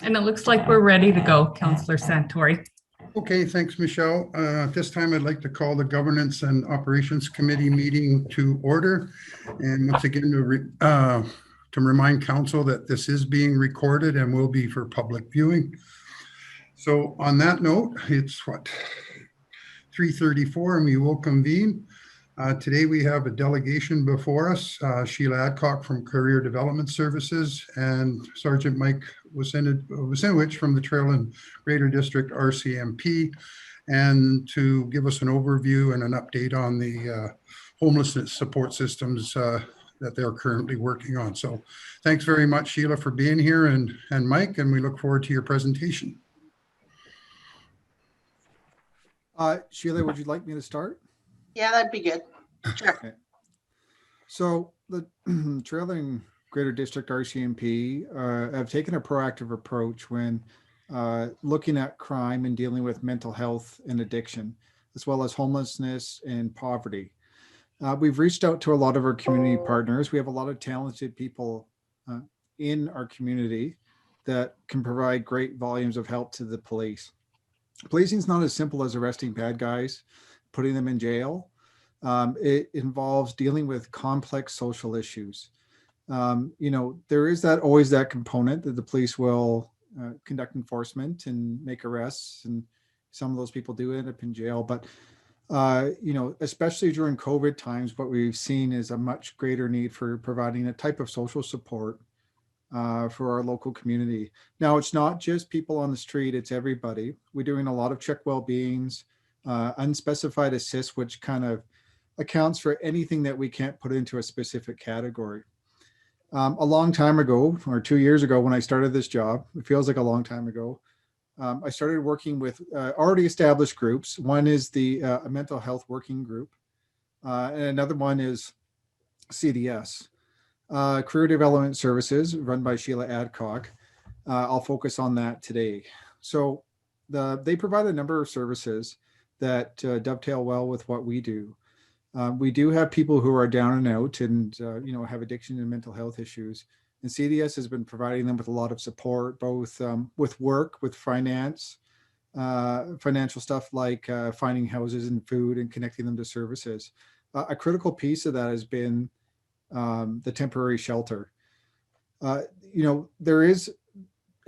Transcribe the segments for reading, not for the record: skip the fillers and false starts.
And it looks like we're ready to go, Councillor Santori. Okay, thanks, Michelle. At this time, I'd like to call the Governance and Operations Committee meeting to order. And once again, to remind council that this is being recorded and will be for public viewing. So on that note, it's what, 3:34, and we will convene. Today we have a delegation before us, Sheila Adcock from Career Development Services and Sergeant Mike Wasinowicz from the Trail and Greater District RCMP, and to give us an overview and an update on the homelessness support systems that they're currently working on. So thanks very much, Sheila, for being here, and Mike, and we look forward to your presentation. Sheila, would you like me to start? Yeah, that'd be good. Sure. Okay. So the Trail and Greater District RCMP have taken a proactive approach when looking at crime and dealing with mental health and addiction, as well as homelessness and poverty. We've reached out to a lot of our community partners. We have a lot of talented people in our community that can provide great volumes of help to the police. Policing is not as simple as arresting bad guys, putting them in jail. It involves dealing with complex social issues. There is always that component that the police will conduct enforcement and make arrests, and some of those people do end up in jail. But especially during COVID times, what we've seen is a much greater need for providing a type of social support for our local community. Now, it's not just people on the street, it's everybody. We're doing a lot of check well-beings, unspecified assists, which kind of accounts for anything that we can't put into a specific category. A long time ago, or 2 years ago, when I started this job, it feels like a long time ago, I started working with already established groups. One is the mental health working group, and another one is CDS. Career Development Services, run by Sheila Adcock. I'll focus on that today. So they provide a number of services that dovetail well with what we do. We do have people who are down and out and have addiction and mental health issues. And CDS has been providing them with a lot of support, both with work, with finance, financial stuff like finding houses and food and connecting them to services. A critical piece of that has been the temporary shelter.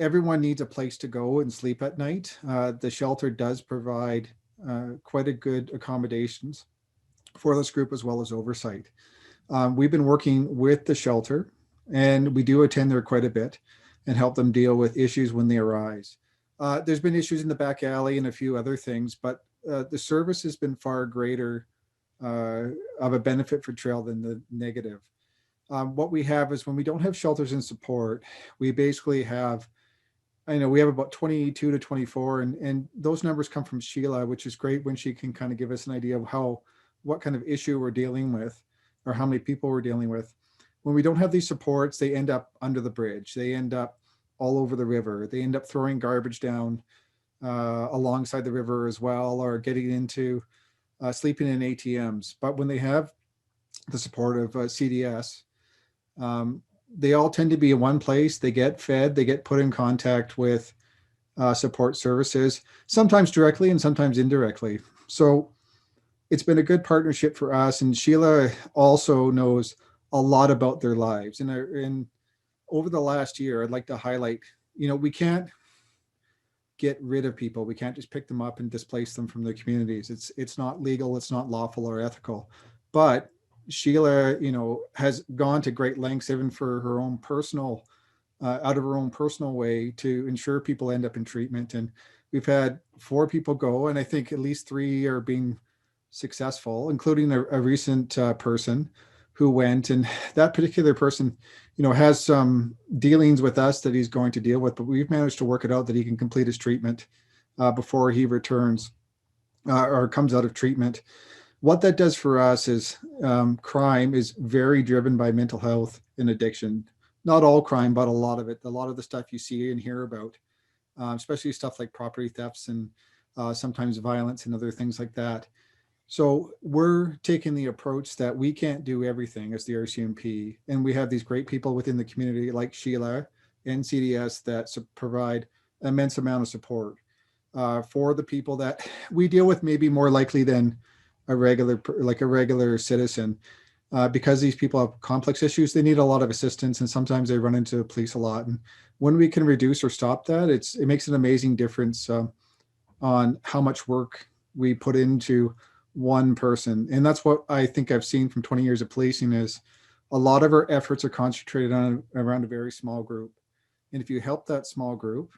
Everyone needs a place to go and sleep at night. The shelter does provide quite a good accommodations for this group, as well as oversight. We've been working with the shelter, and we do attend there quite a bit and help them deal with issues when they arise. There's been issues in the back alley and a few other things, but the service has been far greater of a benefit for Trail than the negative. What we have is when we don't have shelters and support, we basically have, we have about 22 to 24, and those numbers come from Sheila, which is great when she can kind of give us an idea of what kind of issue we're dealing with or how many people we're dealing with. When we don't have these supports, they end up under the bridge. They end up all over the river. They end up throwing garbage down alongside the river as well, or getting into sleeping in ATMs. But when they have the support of CDS, they all tend to be in one place. They get fed, they get put in contact with support services, sometimes directly and sometimes indirectly. So it's been a good partnership for us. And Sheila also knows a lot about their lives. And over the last year, I'd like to highlight, we can't get rid of people. We can't just pick them up and displace them from their communities. It's not legal, it's not lawful or ethical. But Sheila, has gone to great lengths, even for her own personal, out of her own personal way, to ensure people end up in treatment. And we've had 4 people go, and I think at least 3 are being successful, including a recent person who went. And that particular person, has some dealings with us that he's going to deal with, but we've managed to work it out that he can complete his treatment before he returns or comes out of treatment. What that does for us is crime is very driven by mental health and addiction. Not all crime, but a lot of it. A lot of the stuff you see and hear about, especially stuff like property thefts and sometimes violence and other things like that. So we're taking the approach that we can't do everything as the RCMP. And we have these great people within the community like Sheila NCDS that provide immense amount of support for the people that we deal with, maybe more likely than a regular citizen. Because these people have complex issues, they need a lot of assistance, and sometimes they run into the police a lot. And when we can reduce or stop that, it makes an amazing difference on how much work we put into one person. And that's what I think I've seen from 20 years of policing is a lot of our efforts are concentrated around a very small group. And if you help that small group,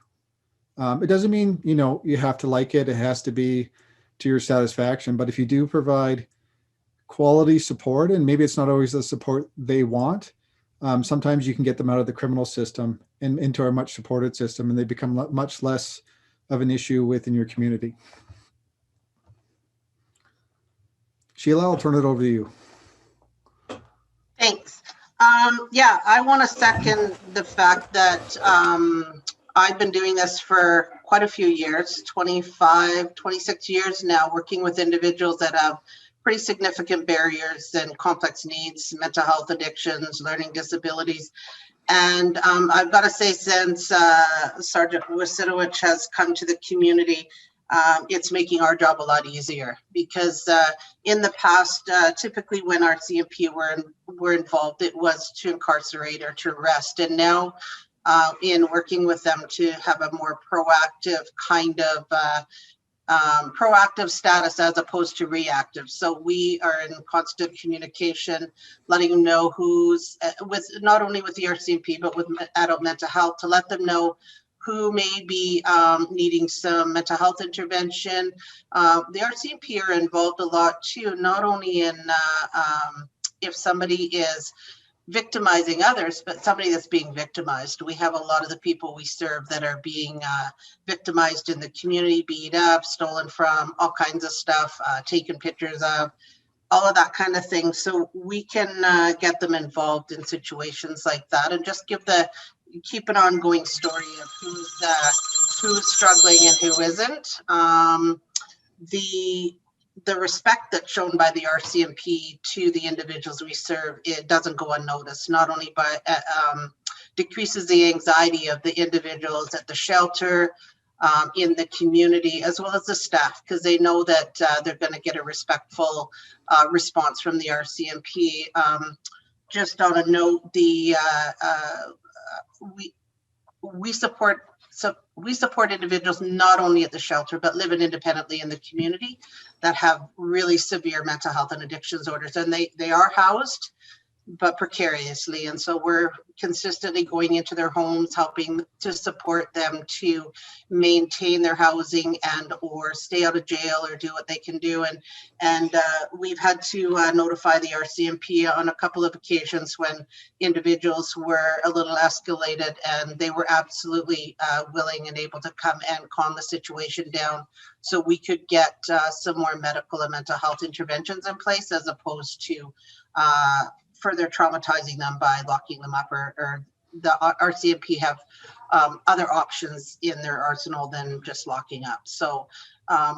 it doesn't mean, you have to like it. It has to be to your satisfaction. But if you do provide quality support, and maybe it's not always the support they want, sometimes you can get them out of the criminal system and into our much supported system, and they become much less of an issue within your community. Sheila, I'll turn it over to you. Thanks. Yeah, I want to second the fact that I've been doing this for quite a few years, 25, 26 years now, working with individuals that have pretty significant barriers and complex needs, mental health addictions, learning disabilities. And I've got to say, since Sergeant Wasinowicz has come to the community, it's making our job a lot easier, because in the past, typically when our CMP were involved, it was to incarcerate or to arrest. And now in working with them to have a more proactive kind of proactive status as opposed to reactive. So we are in constant communication, letting them know who's with, not only with the RCMP, but with adult mental health, to let them know who may be needing some mental health intervention. The RCMP are involved a lot too, not only in if somebody is victimizing others, but somebody that's being victimized. We have a lot of the people we serve that are being victimized in the community, beat up, stolen from, all kinds of stuff, taken pictures of, all of that kind of thing. So we can get them involved in situations like that, and just keep an ongoing story of who's struggling and who isn't. The respect that's shown by the RCMP to the individuals we serve, it doesn't go unnoticed. Not only by decreases the anxiety of the individuals at the shelter, in the community, as well as the staff, because they know that they're going to get a respectful response from the RCMP. Just on a note, we support individuals not only at the shelter, but living independently in the community that have really severe mental health and addiction disorders, and they are housed, but precariously. And so we're consistently going into their homes, helping to support them to maintain their housing and or stay out of jail or do what they can do. And we've had to notify the RCMP on a couple of occasions when individuals were a little escalated, and they were absolutely willing and able to come and calm the situation down so we could get some more medical and mental health interventions in place, as opposed to further traumatizing them by locking them up, or the RCMP have other options in their arsenal than just locking up. So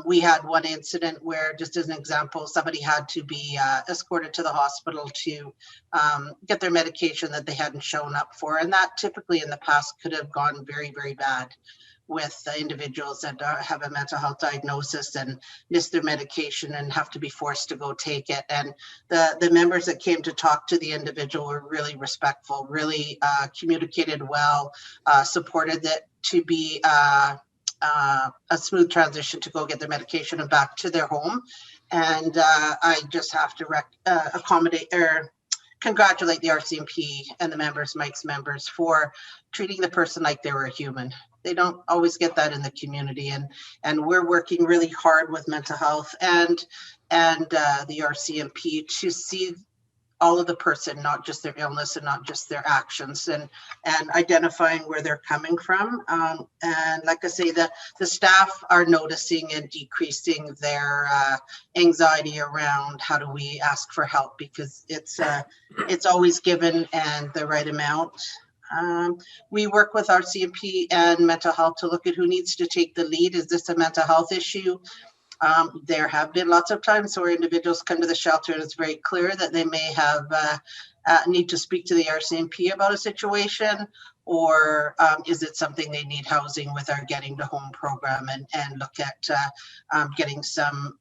we had one incident where, just as an example, somebody had to be escorted to the hospital to get their medication that they hadn't shown up for. And that typically in the past could have gone very, very bad with individuals that have a mental health diagnosis and miss their medication and have to be forced to go take it. And the members that came to talk to the individual were really respectful, really communicated well, supported that to be a smooth transition to go get their medication and back to their home. And I just have to congratulate the RCMP and the members, Mike's members, for treating the person like they were a human. They don't always get that in the community, and we're working really hard with mental health and the RCMP to see all of the person, not just their illness and not just their actions, and identifying where they're coming from. And like I say, the staff are noticing and decreasing their anxiety around how do we ask for help, because it's always given and the right amount. We work with RCMP and mental health to look at who needs to take the lead. Is this a mental health issue? There have been lots of times where individuals come to the shelter and it's very clear that they may have need to speak to the RCMP about a situation, Or is it something they need housing with our Getting to Home program, and look at getting some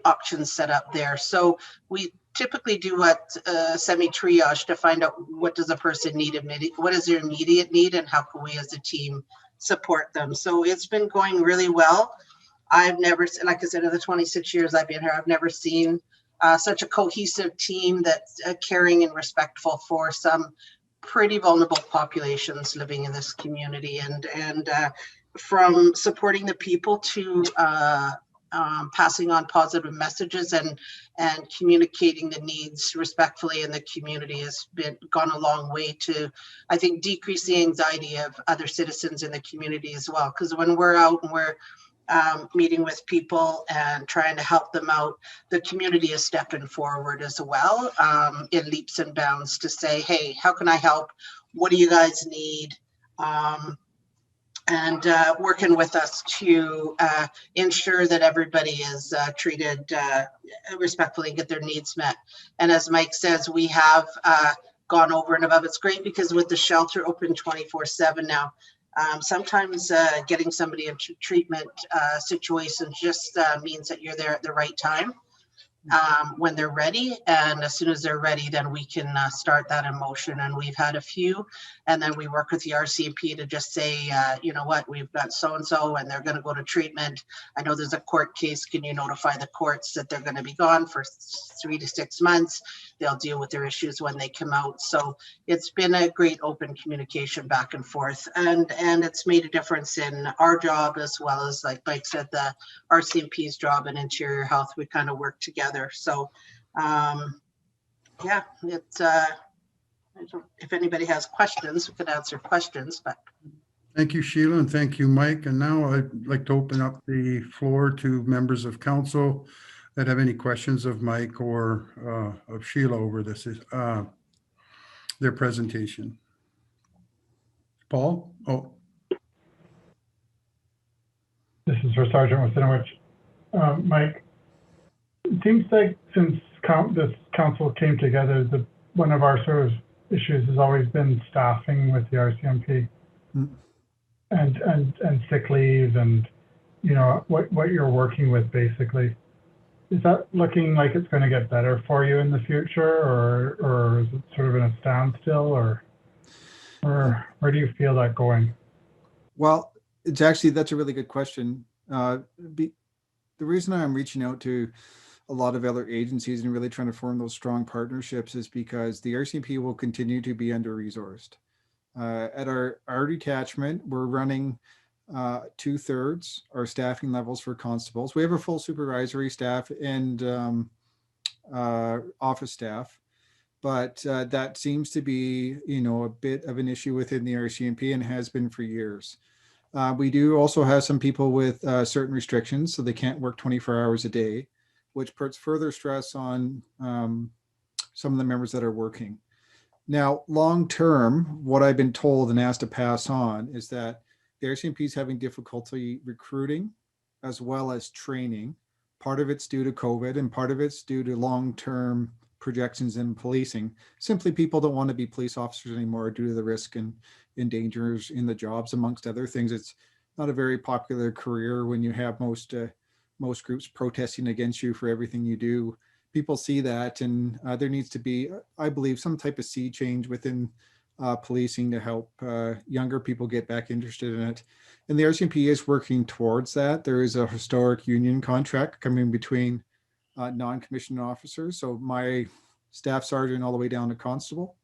options set up there. So we typically do a semi-triage to find out what does a person need, what is their immediate need, and how can we as a team support them. So it's been going really well. I've never, like I said, in the 26 years I've been here, I've never seen such a cohesive team that's caring and respectful for some pretty vulnerable populations living in this community, and from supporting the people to passing on positive messages and communicating the needs respectfully in the community has gone a long way to, I think, decrease the anxiety of other citizens in the community as well. Because when we're out and we're meeting with people and trying to help them out, the community is stepping forward as well in leaps and bounds to say, hey, how can I help? What do you guys need? And working with us to ensure that everybody is treated respectfully and get their needs met. And as Mike says, we have gone over and above. It's great because with the shelter open 24/7 now, sometimes getting somebody into treatment situations just means that you're there at the right time when they're ready. And as soon as they're ready, then we can start that in motion. And we've had a few, and then we work with the RCMP to just say, you know what, we've got so-and-so and they're going to go to treatment. I know there's a court case. Can you notify the courts that they're going to be gone for 3 to 6 months? They'll deal with their issues when they come out. So it's been a great open communication back and forth, and it's made a difference in our job as well as, like Mike said, the RCMP's job and Interior Health. We kind of work together. So yeah, it's if anybody has questions, we could answer questions. But Thank you, Sheila, and thank you, Mike. And now I'd like to open up the floor to members of council that have any questions of Mike or of Sheila over this, their presentation. Paul? Oh, This is for Sergeant Wasinowicz. Mike, it seems like since this council came together, one of our sort of issues has always been staffing with the RCMP and sick leave, and you know what you're working with basically. Is that looking like it's going to get better for you in the future, or is it sort of in a standstill, or where do you feel that going? Well, it's actually, that's a really good question. The reason I'm reaching out to a lot of other agencies and really trying to form those strong partnerships is because the RCMP will continue to be under-resourced. At our detachment, we're running 2/3 our staffing levels for constables. We have a full supervisory staff and office staff, but that seems to be, you know, a bit of an issue within the RCMP and has been for years. We do also have some people with certain restrictions, so they can't work 24 hours a day, which puts further stress on some of the members that are working. Now, long term, what I've been told and asked to pass on is that the RCMP is having difficulty recruiting as well as training. Part of it's due to COVID and part of it's due to long-term projections in policing. Simply people don't want to be police officers anymore due to the risk and dangers in the jobs, amongst other things. It's not a very popular career when you have most groups protesting against you for everything you do. People see that, and there needs to be, I believe, some type of sea change within policing to help younger people get back interested in it. And the RCMP is working towards that. There is a historic union contract coming between non-commissioned officers, so my staff sergeant all the way down to constable.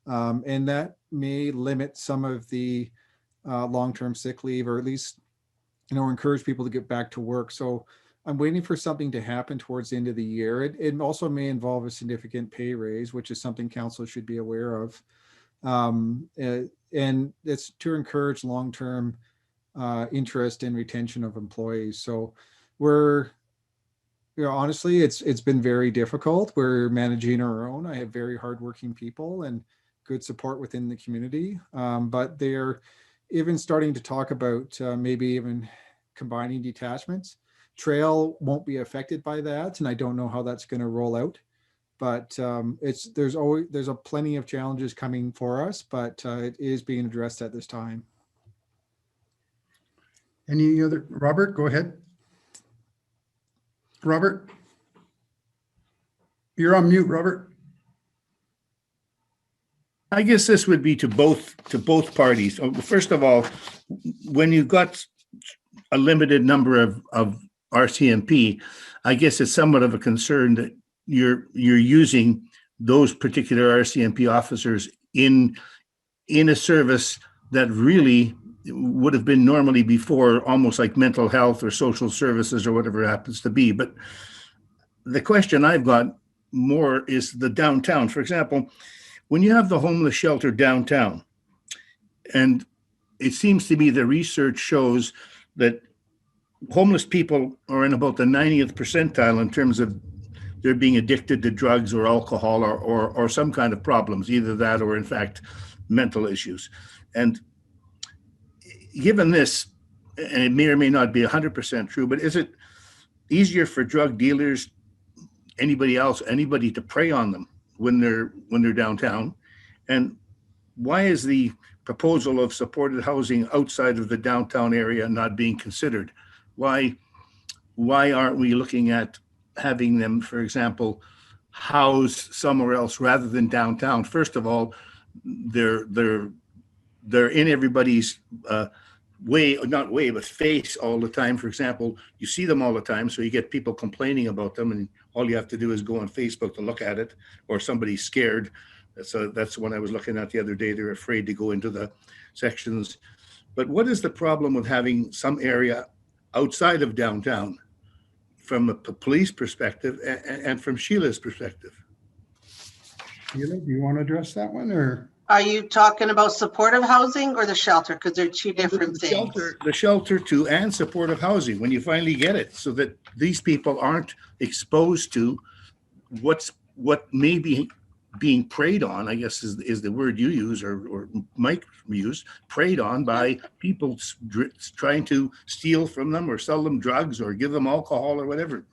And that may limit some of the long-term sick leave, or at least, you know, encourage people to get back to work. So I'm waiting for something to happen towards the end of the year. It also may involve a significant pay raise, which is something council should be aware of. And it's to encourage long-term interest and retention of employees. So we're, you know, honestly, it's been very difficult. We're managing our own. I have very hardworking people and good support within the community, but they're even starting to talk about maybe even combining detachments. Trail won't be affected by that, and I don't know how that's going to roll out. But there's a plenty of challenges coming for us, but it is being addressed at this time. Any other, Robert, go ahead. Robert? You're on mute, Robert. I guess this would be to both parties. First of all, when you've got a limited number of RCMP, I guess it's somewhat of a concern that you're using those particular RCMP officers in a service that really would have been normally before, almost like mental health or social services or whatever it happens to be. But the question I've got more is the downtown. For example, when you have the homeless shelter downtown, and it seems to me the research shows that homeless people are in about the 90th percentile in terms of they're being addicted to drugs or alcohol or some kind of problems, either that or in fact mental issues. And given this, and it may or may not be 100% true, but is it easier for drug dealers, anybody to prey on them when they're downtown? And why is the proposal of supported housing outside of the downtown area not being considered? Why aren't we looking at having them, for example, housed somewhere else rather than downtown? First of all, they're in everybody's face all the time. For example, you see them all the time, so you get people complaining about them, and all you have to do is go on Facebook to look at it, or somebody's scared. So that's when I was looking at the other day, they're afraid to go into the sections. But what is the problem with having some area outside of downtown from a police perspective and from Sheila's perspective? Sheila, do you want to address that one, or? Are you talking about supportive housing or the shelter? Because they're two different things. The shelter too, and supportive housing, when you finally get it, so that these people aren't exposed to what may be being preyed on, I guess is the word you use or Mike used, preyed on by people trying to steal from them or sell them drugs or give them alcohol or whatever.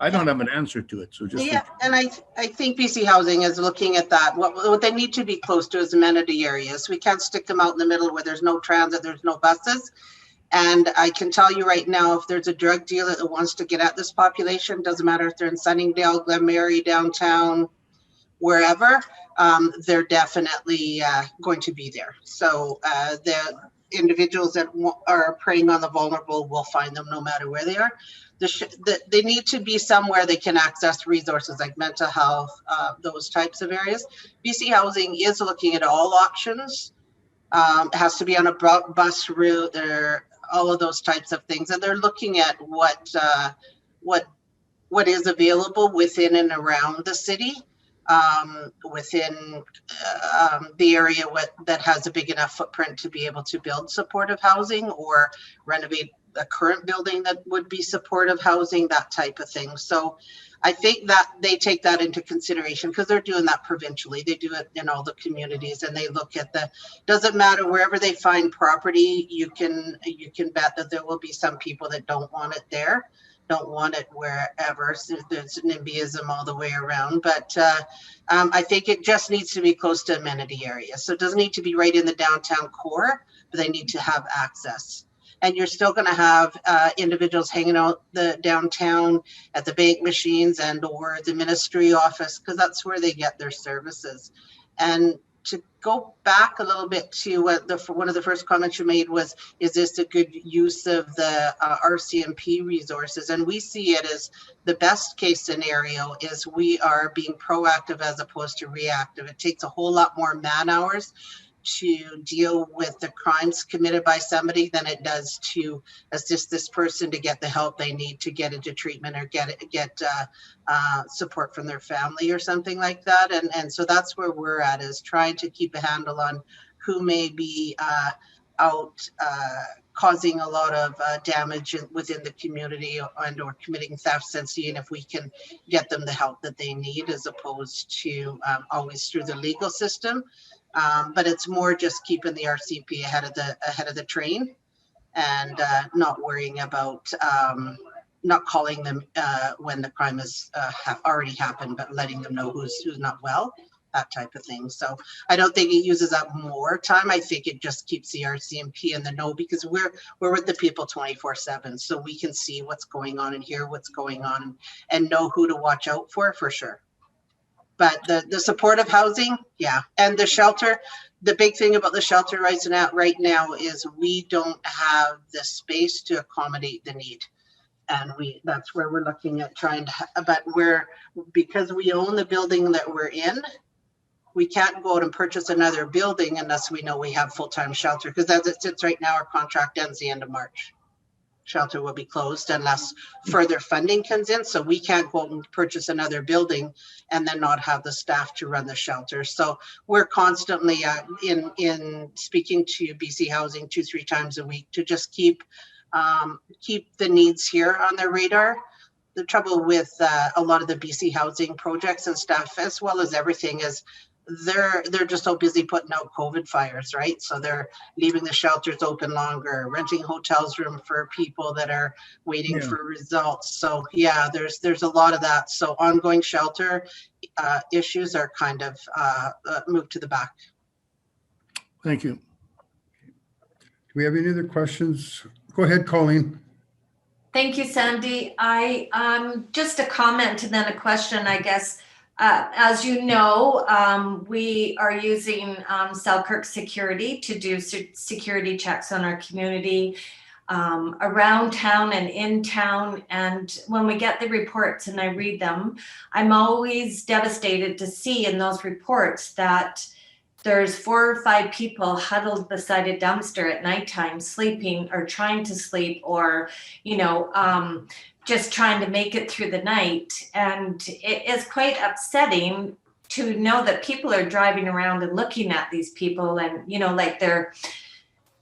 I don't have an answer to it. So just and I think BC Housing is looking at that. What they need to be close to is amenity areas. We can't stick them out in the middle where there's no transit, there's no buses. And I can tell you right now, if there's a drug dealer that wants to get at this population, doesn't matter if they're in Sunningdale, Glen Mary, downtown, wherever, they're definitely going to be there. So the individuals that are preying on the vulnerable will find them no matter where they are. They need to be somewhere they can access resources like mental health, those types of areas. BC Housing is looking at all options. It has to be on a bus route, all of those types of things. And they're looking at what is available within and around the city. Within the area that has a big enough footprint to be able to build supportive housing or renovate a current building that would be supportive housing, that type of thing. So I think that they take that into consideration because they're doing that provincially. They do it in all the communities, and they look at doesn't matter wherever they find property, you can bet that there will be some people that don't want it there. Don't want it wherever. So there's NIMBYism all the way around, but I think it just needs to be close to amenity areas. So it doesn't need to be right in the downtown core, but they need to have access. And you're still going to have individuals hanging out the downtown at the bank machines and or the ministry office, because that's where they get their services. And to go back a little bit to what one of the first comments you made was, is this a good use of the RCMP resources? And we see it as the best case scenario is we are being proactive as opposed to reactive. It takes a whole lot more man hours to deal with the crimes committed by somebody than it does to assist this person to get the help they need to get into treatment or get support from their family or something like that. And so that's where we're at, is trying to keep a handle on who may be out causing a lot of damage within the community and or committing thefts, and seeing if we can get them the help that they need, as opposed to always through the legal system. But it's more just keeping the RCP ahead of the train, and not worrying about not calling them when the crime has already happened, but letting them know who's not well, that type of thing. So I don't think it uses up more time. I think it just keeps the RCMP in the know, because we're with the people 24/7, so we can see what's going on and hear what's going on and know who to watch out for sure. But the supportive housing, yeah, and the shelter. The big thing about the shelter right now is we don't have the space to accommodate the need. And that's where we're looking at trying to, but because we own the building that we're in, we can't go out and purchase another building unless we know we have full-time shelter, because as it sits right now, our contract ends the end of March. Shelter will be closed unless further funding comes in. So we can't go out and purchase another building and then not have the staff to run the shelter. So we're constantly in speaking to BC Housing 2-3 times a week to just keep the needs here on their radar. The trouble with a lot of the BC Housing projects and stuff, as well as everything, is they're just so busy putting out COVID fires, right? So they're leaving the shelters open longer, renting hotels room for people that are waiting for results. So yeah, there's a lot of that. So ongoing shelter issues are kind of moved to the back. Thank you. Do we have any other questions? Go ahead, Colleen. Thank you, Sandy. I just a comment and then a question, I guess. As you know, we are using Selkirk Security to do security checks on our community around town and in town. And when we get the reports and I read them, I'm always devastated to see in those reports that there's 4 or 5 people huddled beside a dumpster at nighttime, sleeping or trying to sleep, or, just trying to make it through the night. And it is quite upsetting to know that people are driving around and looking at these people and, like they're,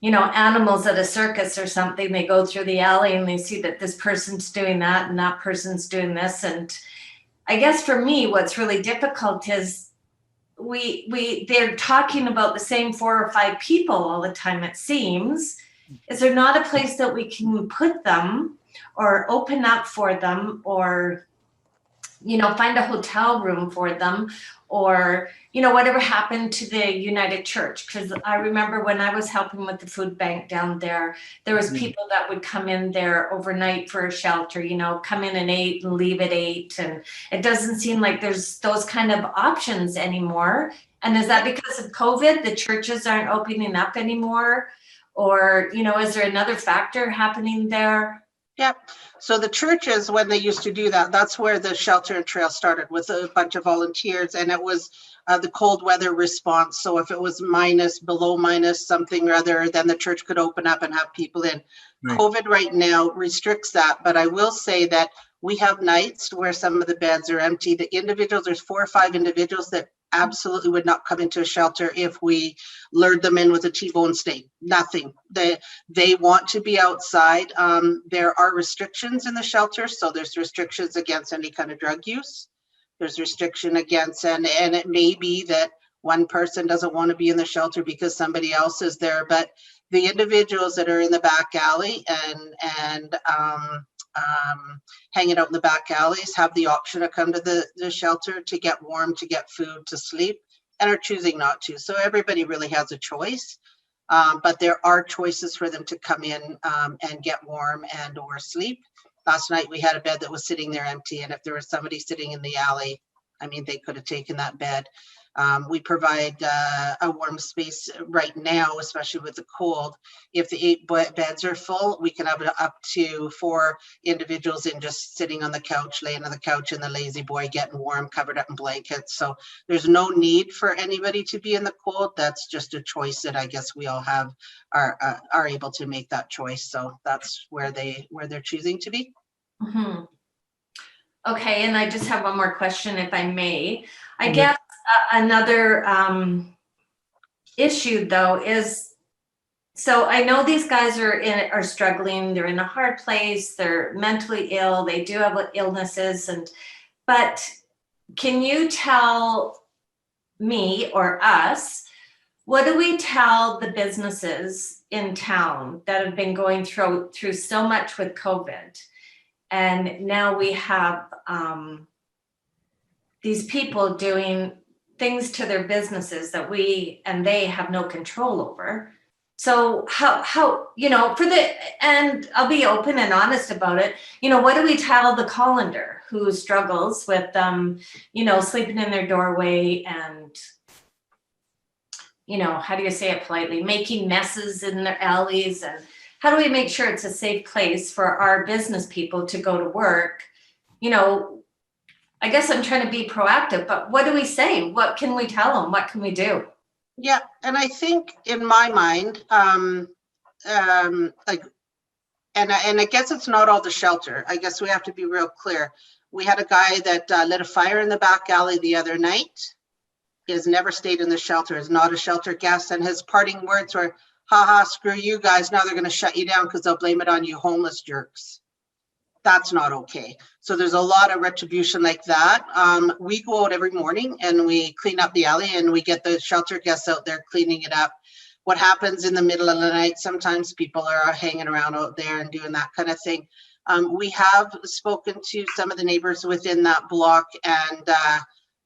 animals at a circus or something. They go through the alley and they see that this person's doing that and that person's doing this. And I guess for me, what's really difficult is they're talking about the same 4 or 5 people all the time, it seems. Is there not a place that we can put them or open up for them, or, find a hotel room for them, or, whatever happened to the United Church? Because I remember when I was helping with the food bank down there, there was people that would come in there overnight for a shelter, come in at 8 and leave at 8. And it doesn't seem like there's those kind of options anymore. And is that because of COVID? The churches aren't opening up anymore? Or, is there another factor happening there? Yep. So the churches, when they used to do that, that's where the shelter and trail started, with a bunch of volunteers, and it was the cold weather response. So if it was below minus something or other, then the church could open up and have people in. Right. COVID right now restricts that, but I will say that we have nights where some of the beds are empty. The individuals, there's 4 or 5 individuals that absolutely would not come into a shelter if we lured them in with a T-bone steak. Nothing. They want to be outside. There are restrictions in the shelter. So there's restrictions against any kind of drug use. There's restriction against, and it may be that one person doesn't want to be in the shelter because somebody else is there. But the individuals that are in the back alley and hanging out in the back alleys have the option to come to the shelter to get warm, to get food, to sleep, and are choosing not to. So everybody really has a choice, but there are choices for them to come in and get warm and or sleep. Last night we had a bed that was sitting there empty, and if there was somebody sitting in the alley, they could have taken that bed. We provide a warm space right now, especially with the cold. If the 8 beds are full, we can have up to 4 individuals in just sitting on the couch, laying on the couch in the lazy boy, getting warm, covered up in blankets. So there's no need for anybody to be in the cold. That's just a choice that I guess we all have, are able to make that choice. So that's where they're choosing to be. Mm-hmm. Okay, and I just have one more question, if I may. I guess another issue, though, is, so I know these guys are struggling. They're in a hard place. They're mentally ill. They do have illnesses, but can you tell me or us, what do we tell the businesses in town that have been going through so much with COVID? And now we have these people doing things to their businesses that we and they have no control over. So how and I'll be open and honest about it. What do we tell the colander who struggles with sleeping in their doorway and how do you say it politely, making messes in their alleys? And how do we make sure it's a safe place for our business people to go to work? I guess I'm trying to be proactive, but what do we say? What can we tell them? What can we do? Yeah, and I think in my mind, and I guess it's not all the shelter. I guess we have to be real clear. We had a guy that lit a fire in the back alley the other night. He has never stayed in the shelter, is not a shelter guest, and his parting words were, haha, screw you guys, now they're going to shut you down because they'll blame it on you homeless jerks. That's not okay. So there's a lot of retribution like that. We go out every morning and we clean up the alley and we get the shelter guests out there cleaning it up. What happens in the middle of the night, sometimes people are hanging around out there and doing that kind of thing. We have spoken to some of the neighbors within that block and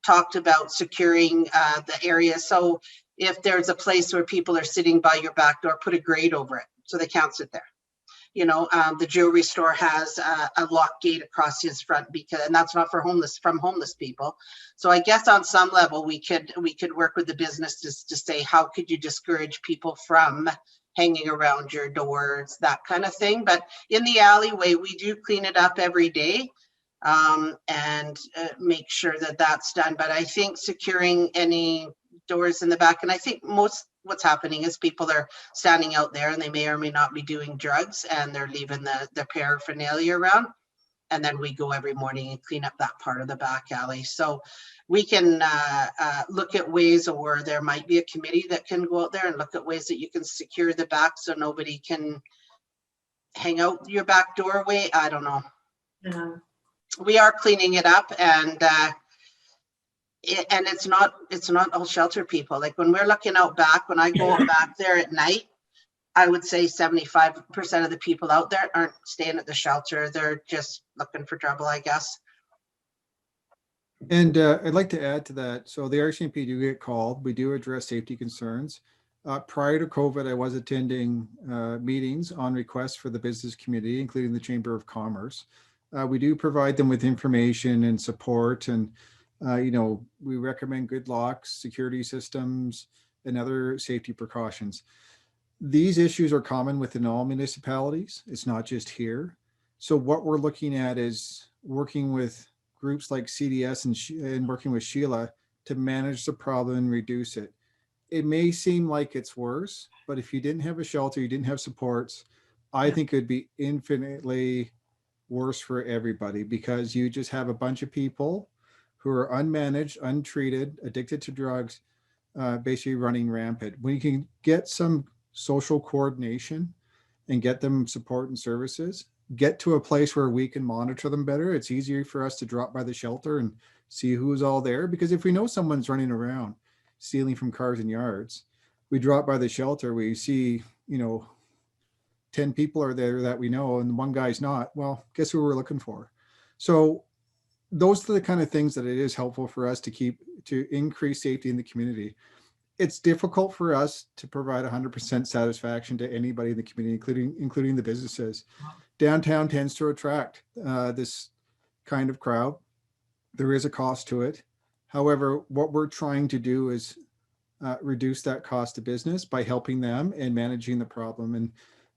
talked about securing the area. So if there's a place where people are sitting by your back door, put a grate over it so they can't sit there. The jewelry store has a lock gate across his front and that's not for homeless people. So I guess on some level we could work with the businesses to say, how could you discourage people from hanging around your doors, that kind of thing. But in the alleyway, we do clean it up every day and make sure that that's done. But I think securing any doors in the back, and I think what's happening is people are standing out there and they may or may not be doing drugs and they're leaving the paraphernalia around. And then we go every morning and clean up that part of the back alley. So we can look at ways, or there might be a committee that can go out there and look at ways that you can secure the back so nobody can hang out your back doorway. I don't know. Yeah. We are cleaning it up, and it's not all shelter people. Like when we're looking out back, when I go back there at night, I would say 75% of the people out there aren't staying at the shelter. They're just looking for trouble, I guess. And I'd like to add to that. So the RCMP do get called. We do address safety concerns. Prior to COVID, I was attending meetings on requests for the business community, including the Chamber of Commerce. We do provide them with information and support, and we recommend good locks, security systems, and other safety precautions. These issues are common within all municipalities. It's not just here. So what we're looking at is working with groups like CDS and working with Sheila to manage the problem and reduce it. It may seem like it's worse, but if you didn't have a shelter, you didn't have supports, I think it would be infinitely worse for everybody, because you just have a bunch of people who are unmanaged, untreated, addicted to drugs, basically running rampant. When you can get some social coordination and get them support and services, get to a place where we can monitor them better, it's easier for us to drop by the shelter and see who's all there. Because if we know someone's running around stealing from cars and yards, we drop by the shelter, we see 10 people are there that we know and one guy's not, well, guess who we're looking for? So those are the kind of things that it is helpful for us to increase safety in the community. It's difficult for us to provide 100% satisfaction to anybody in the community, including the businesses. Downtown tends to attract this kind of crowd. There is a cost to it. However, what we're trying to do is reduce that cost to business by helping them and managing the problem. And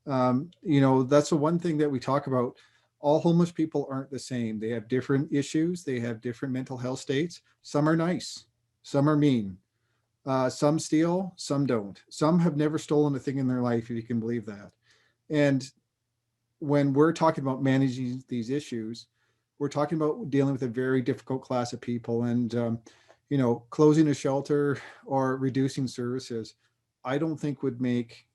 that's the one thing that we talk about. All homeless people aren't the same. They have different issues. They have different mental health states. Some are nice, some are mean. Some steal, some don't. Some have never stolen a thing in their life, if you can believe that. And when we're talking about managing these issues, we're talking about dealing with a very difficult class of people. And, closing a shelter or reducing services, I don't think would make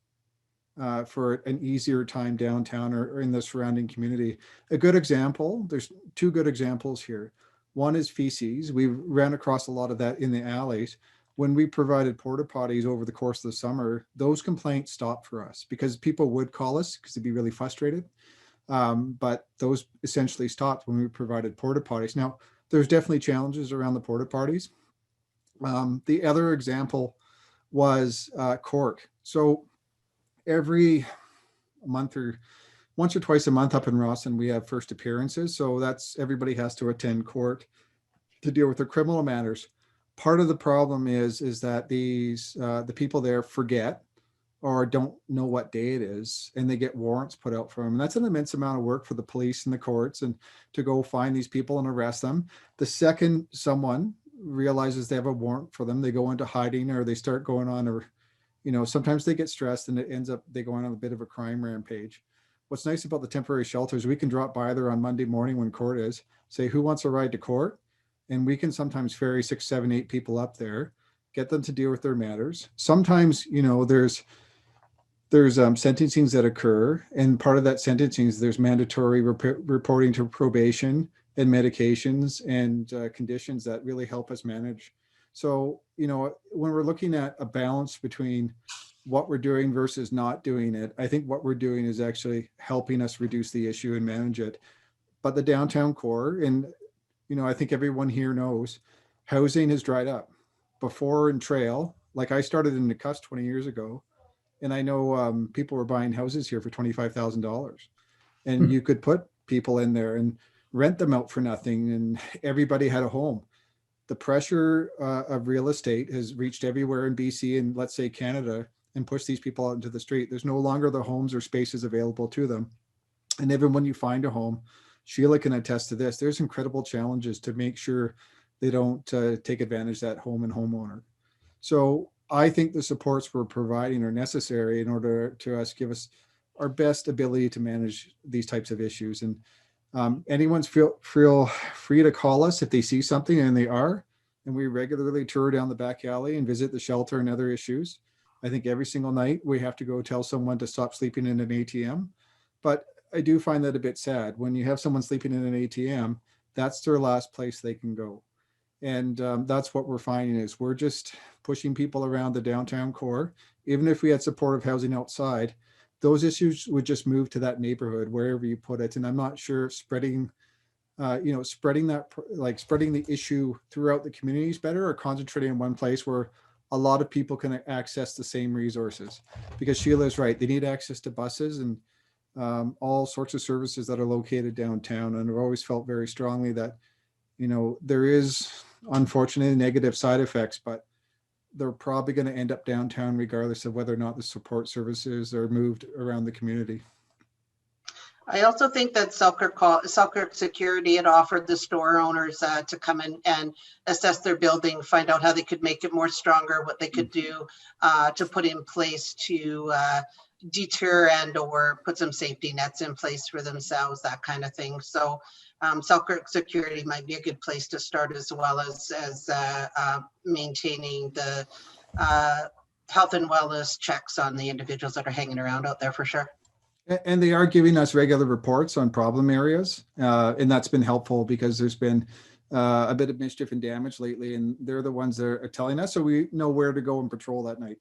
for an easier time downtown or in the surrounding community. A good example, there's two good examples here. One is feces. We ran across a lot of that in the alleys. When we provided porta potties over the course of the summer, those complaints stopped for us because people would call us because they'd be really frustrated. But those essentially stopped when we provided porta potties. Now, there's definitely challenges around the porta potties. The other example was Cork. So every month or once or twice a month up in Rawson, we have first appearances. So that's everybody has to attend court to deal with their criminal matters. Part of the problem is that these the people there forget or don't know what day it is, and they get warrants put out for them. And that's an immense amount of work for the police and the courts, and to go find these people and arrest them. The second someone realizes they have a warrant for them, they go into hiding, or they start going on, or sometimes they get stressed and it ends up they go on a bit of a crime rampage. What's nice about the temporary shelters, we can drop by there on Monday morning when court is, say, who wants a ride to court? And we can sometimes ferry 6, 7, 8 people up there, get them to deal with their matters. Sometimes, there's sentencings that occur, and part of that sentencing is there's mandatory reporting to probation and medications and conditions that really help us manage. So, when we're looking at a balance between what we're doing versus not doing it, I think what we're doing is actually helping us reduce the issue and manage it. But the downtown core, and I think everyone here knows, housing has dried up. Before in Trail, like I started in the Cuss 20 years ago, and I know people were buying houses here for $25,000, and you could put people in there and rent them out for nothing, and everybody had a home. The pressure of real estate has reached everywhere in BC and let's say Canada, and pushed these people out into the street. There's no longer the homes or spaces available to them. And even when you find a home, Sheila can attest to this, there's incredible challenges to make sure they don't take advantage of that home and homeowner. So I think the supports we're providing are necessary in order to give us our best ability to manage these types of issues. And anyone's feel free to call us if they see something, and they are. And we regularly tour down the back alley and visit the shelter and other issues. I think every single night we have to go tell someone to stop sleeping in an ATM. But I do find that a bit sad. When you have someone sleeping in an ATM, that's their last place they can go. And that's what we're finding is we're just pushing people around the downtown core. Even if we had supportive housing outside, those issues would just move to that neighborhood, wherever you put it. And I'm not sure spreading the issue throughout the community is better, or concentrating in one place where a lot of people can access the same resources. Because Sheila is right, they need access to buses and all sorts of services that are located downtown. And I've always felt very strongly that, there is unfortunately negative side effects, but they're probably going to end up downtown regardless of whether or not the support services are moved around the community. I also think that Selkirk Security had offered the store owners to come in and assess their building, find out how they could make it more stronger, what they could do to put in place to deter and or put some safety nets in place for themselves, that kind of thing. So Selkirk Security might be a good place to start, as well as maintaining the health and wellness checks on the individuals that are hanging around out there, for sure. And they are giving us regular reports on problem areas. And that's been helpful because there's been a bit of mischief and damage lately, and they're the ones that are telling us, so we know where to go and patrol that night.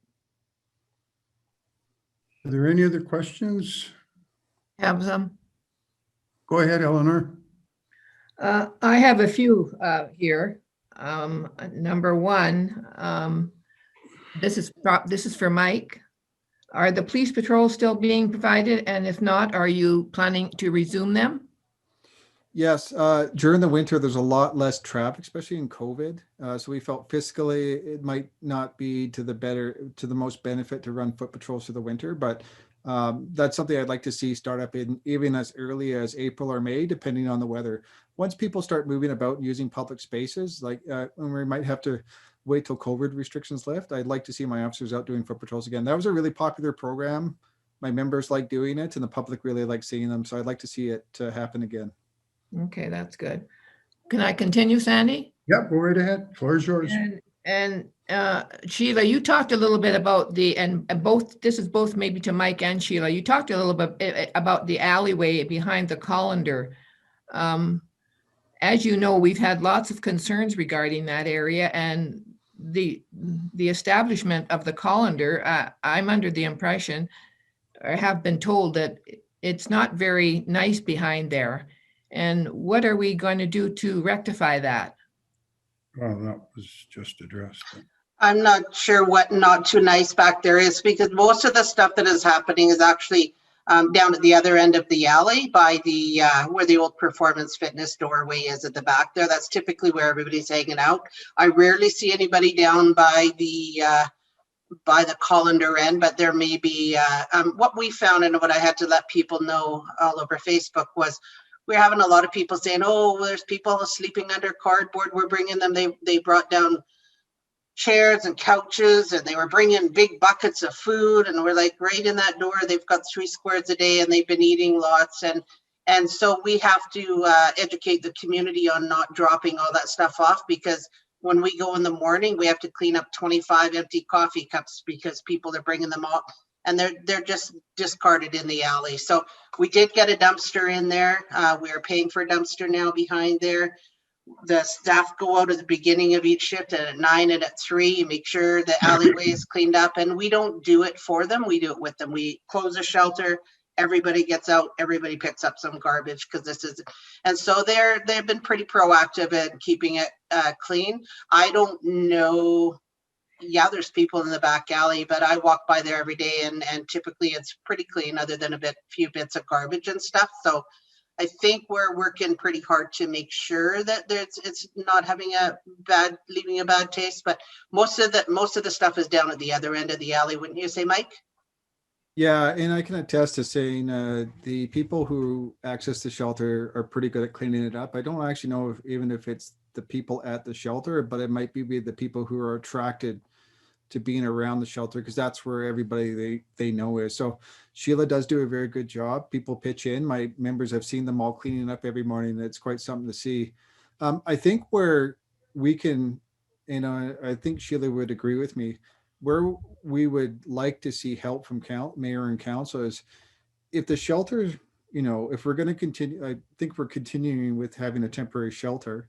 Are there any other questions? Have some. Go ahead, Eleanor. I have a few here. Number one, this is for Mike. Are the police patrols still being provided? And if not, are you planning to resume them? Yes, during the winter, there's a lot less traffic, especially in COVID. So we felt fiscally it might not be to the most benefit to run foot patrols through the winter, but that's something I'd like to see start up in even as early as April or May, depending on the weather. Once people start moving about and using public spaces, like when we might have to wait till COVID restrictions lift, I'd like to see my officers out doing foot patrols again. That was a really popular program. My members like doing it, and the public really like seeing them. So I'd like to see it happen again. Okay, that's good. Can I continue, Sandy? Yep, go right ahead. Floor is yours. And Sheila, you talked a little bit about this is both maybe to Mike and Sheila. You talked a little bit about the alleyway behind the colander. As you know, we've had lots of concerns regarding that area, and the establishment of the colander, I'm under the impression, or have been told, that it's not very nice behind there. And what are we going to do to rectify that? Well, that was just addressed. I'm not sure what not too nice back there is, because most of the stuff that is happening is actually down at the other end of the alley by the where the old Performance Fitness doorway is at the back there. That's typically where everybody's hanging out. I rarely see anybody down by the colander end, but there may be what we found, and what I had to let people know all over Facebook, was we're having a lot of people saying, oh, there's people sleeping under cardboard. We're bringing them. They brought down chairs and couches, and they were bringing big buckets of food, and we're like, right in that door, they've got 3 squares a day, and they've been eating lots. And so we have to educate the community on not dropping all that stuff off, because when we go in the morning, we have to clean up 25 empty coffee cups because people are bringing them up, and they're just discarded in the alley. So we did get a dumpster in there. We are paying for a dumpster now behind there. The staff go out at the beginning of each shift, and at 9 and at 3, make sure the alleyway is cleaned up. And we don't do it for them, we do it with them. We close the shelter, everybody gets out, everybody picks up some garbage, because this is, and so they've been pretty proactive at keeping it clean. I don't know, yeah, there's people in the back alley, but I walk by there every day, and typically it's pretty clean, other than few bits of garbage and stuff. So I think we're working pretty hard to make sure that it's not having leaving a bad taste. But most of the stuff is down at the other end of the alley, wouldn't you say, Mike? Yeah, and I can attest to saying the people who access the shelter are pretty good at cleaning it up. I don't actually know even if it's the people at the shelter, but it might be the people who are attracted to being around the shelter, because that's where everybody they know is. So Sheila does do a very good job. People pitch in. My members have seen them all cleaning up every morning. It's quite something to see. I think where we can, I think Sheila would agree with me, where we would like to see help from mayor and council is if the shelter, if we're going to continue, I think we're continuing with having a temporary shelter.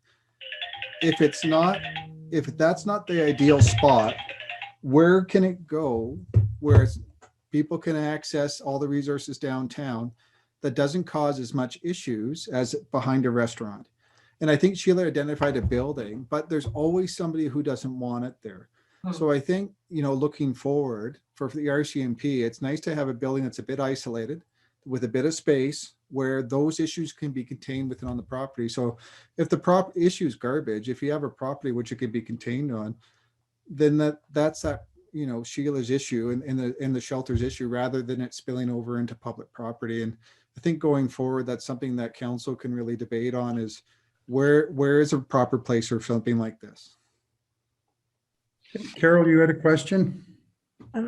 If that's not the ideal spot, where can it go where people can access all the resources downtown that doesn't cause as much issues as behind a restaurant? And I think Sheila identified a building, but there's always somebody who doesn't want it there. So I think, looking forward for the RCMP, it's nice to have a building that's a bit isolated with a bit of space where those issues can be contained within on the property. So if the issue is garbage, if you have a property which it could be contained on, then that's Sheila's issue and the shelter's issue, rather than it spilling over into public property. And I think going forward, that's something that council can really debate on, is where is a proper place for something like this? Carol, you had a question?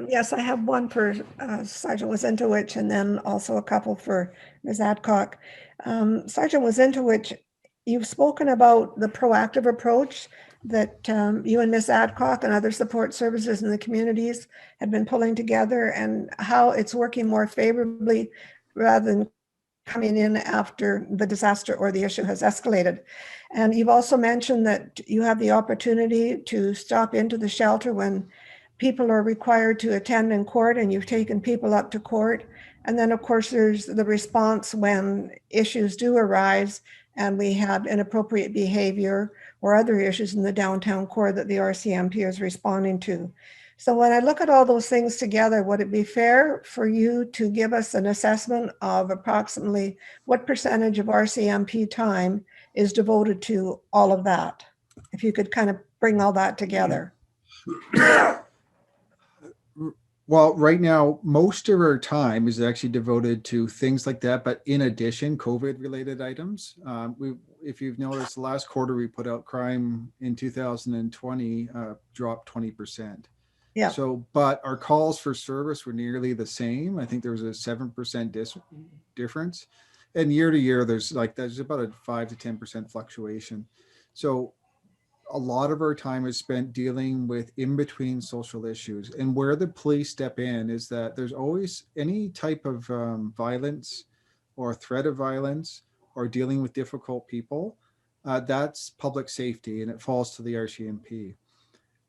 Yes, I have one for Sergeant Wazentowicz, and then also a couple for Ms. Adcock. Sergeant Wazentowicz, you've spoken about the proactive approach that you and Ms. Adcock and other support services in the communities have been pulling together, and how it's working more favorably rather than coming in after the disaster or the issue has escalated. And you've also mentioned that you have the opportunity to stop into the shelter when people are required to attend in court, and you've taken people up to court. And then, of course, there's the response when issues do arise and we have inappropriate behavior or other issues in the downtown core that the RCMP is responding to. So when I look at all those things together, would it be fair for you to give us an assessment of approximately what percentage of RCMP time is devoted to all of that? If you could kind of bring all that together. Well, right now, most of our time is actually devoted to things like that. But in addition, COVID-related items. If you've noticed, the last quarter we put out, crime in 2020 dropped 20%. Yeah. So, but our calls for service were nearly the same. I think there was a 7% difference. And year to year, there's about a 5 to 10% fluctuation. So a lot of our time is spent dealing with in-between social issues. And where the police step in is that there's always any type of violence or threat of violence or dealing with difficult people. That's public safety, and it falls to the RCMP.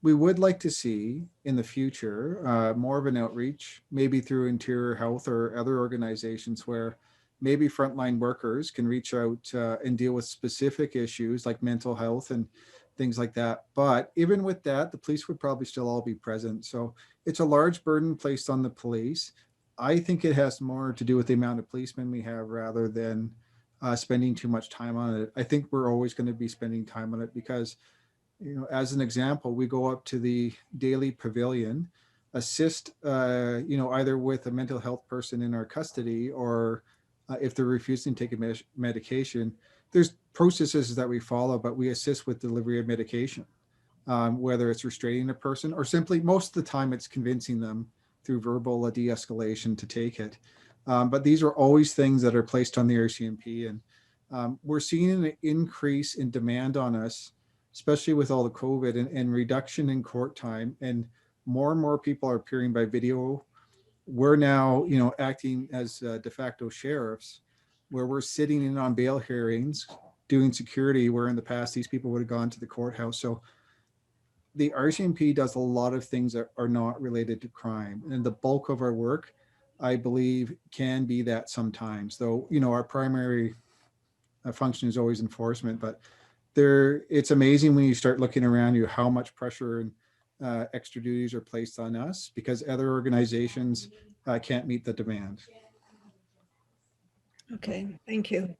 We would like to see in the future more of an outreach, maybe through Interior Health or other organizations where maybe frontline workers can reach out and deal with specific issues like mental health and things like that. But even with that, the police would probably still all be present. So it's a large burden placed on the police. I think it has more to do with the amount of policemen we have rather than spending too much time on it. I think we're always going to be spending time on it because, you know, as an example, we go up to the daily pavilion, assist, you know, either with a mental health person in our custody or if they're refusing to take a medication. There's processes that we follow, but we assist with delivery of medication, whether it's restraining a person or simply most of the time it's convincing them through verbal de-escalation to take it. But these are always things that are placed on the RCMP, and we're seeing an increase in demand on us, especially with all the COVID and reduction in court time, and more people are appearing by video. We're now, you know, acting as de facto sheriffs, where we're sitting in on bail hearings, doing security, where in the past these people would have gone to the courthouse. So the RCMP does a lot of things that are not related to crime, and the bulk of our work, I believe, can be that sometimes. Though, you know, our primary function is always enforcement, but it's amazing when you start looking around you how much pressure and extra duties are placed on us because other organizations can't meet the demand. Okay, thank you.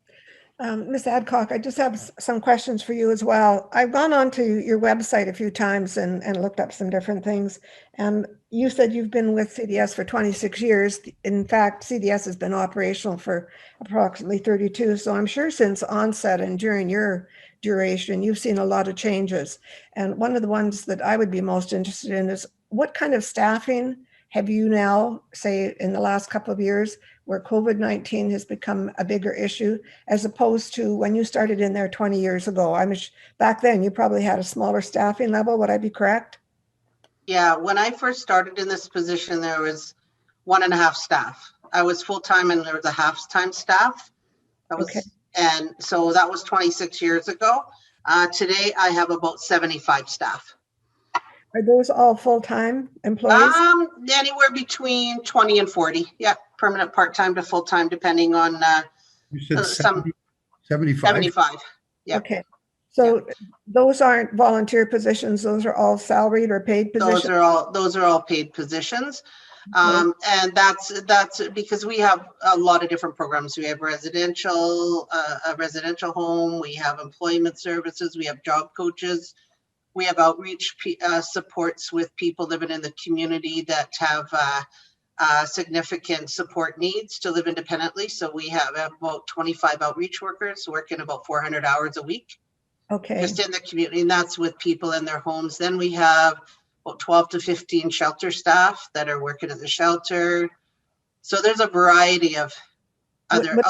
Ms. Adcock, I just have some questions for you as well. I've gone onto your website a few times and looked up some different things. And you said you've been with CDS for 26 years. In fact, CDS has been operational for approximately 32. So I'm sure since onset and during your duration, you've seen a lot of changes. And one of the ones that I would be most interested in is what kind of staffing have you now, say, in the last couple of years, where COVID-19 has become a bigger issue, as opposed to when you started in there 20 years ago? Back then, you probably had a smaller staffing level. Would I be correct? Yeah, when I first started in this position, there was 1.5 staff. I was full-time and there was a half-time staff. Okay. And so that was 26 years ago. Today, I have about 75 staff. Are those all full-time employees? Anywhere between 20 and 40. Yeah, permanent, part-time to full-time, depending on You said some 75? 75. Yeah. Okay. So those aren't volunteer positions. Those are all salaried or paid positions? Those are all paid positions. And that's because we have a lot of different programs. We have residential, a residential home, we have employment services, we have job coaches, we have outreach supports with people living in the community that have significant support needs to live independently. So we have about 25 outreach workers working about 400 hours a week. Okay. Just in the community, and that's with people in their homes. Then we have about 12 to 15 shelter staff that are working at the shelter. So there's a variety of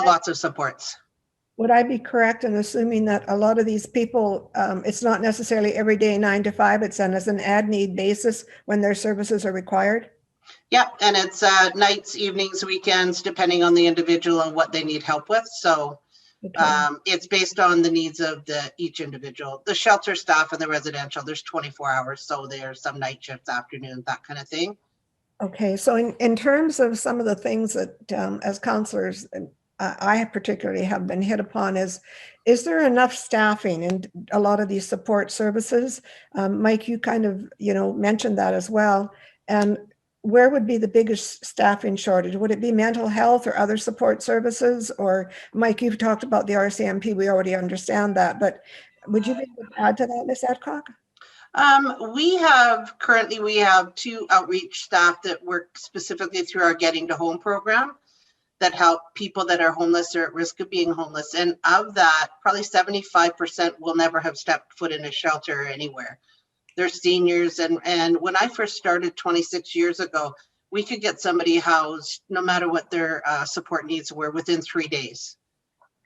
lots of supports. Would I be correct in assuming that a lot of these people, it's not necessarily every day 9 to 5, it's done as an ad-need basis when their services are required? Yeah, and it's nights, evenings, weekends, depending on the individual and what they need help with. So it's based on the needs of each individual. The shelter staff and the residential, there's 24 hours. So there's some night shifts, afternoons, that kind of thing. Okay, so in terms of some of the things that as counselors, I particularly have been hit upon is there enough staffing in a lot of these support services? Mike, you kind of, mentioned that as well. And where would be the biggest staffing shortage? Would it be mental health or other support services? Or Mike, you've talked about the RCMP, we already understand that, but would you be able to add to that, Ms. Adcock? We have 2 outreach staff that work specifically through our Getting to Home program that help people that are homeless or at risk of being homeless. And of that, probably 75% will never have stepped foot in a shelter or anywhere. They're seniors. And when I first started 26 years ago, we could get somebody housed no matter what their support needs were within 3 days.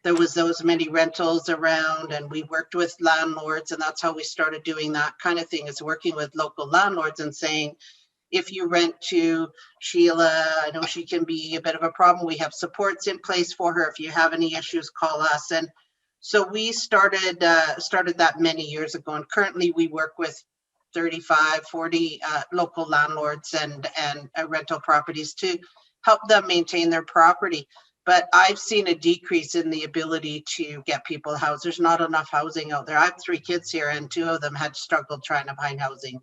There was those many rentals around, and we worked with landlords, and that's how we started doing that kind of thing, is working with local landlords and saying, if you rent to Sheila, I know she can be a bit of a problem. We have supports in place for her. If you have any issues, call us. And so we started that many years ago. And currently we work with 35, 40 local landlords and rental properties to help them maintain their property. But I've seen a decrease in the ability to get people housed. There's not enough housing out there. I have 3 kids here, and 2 of them had struggled trying to find housing.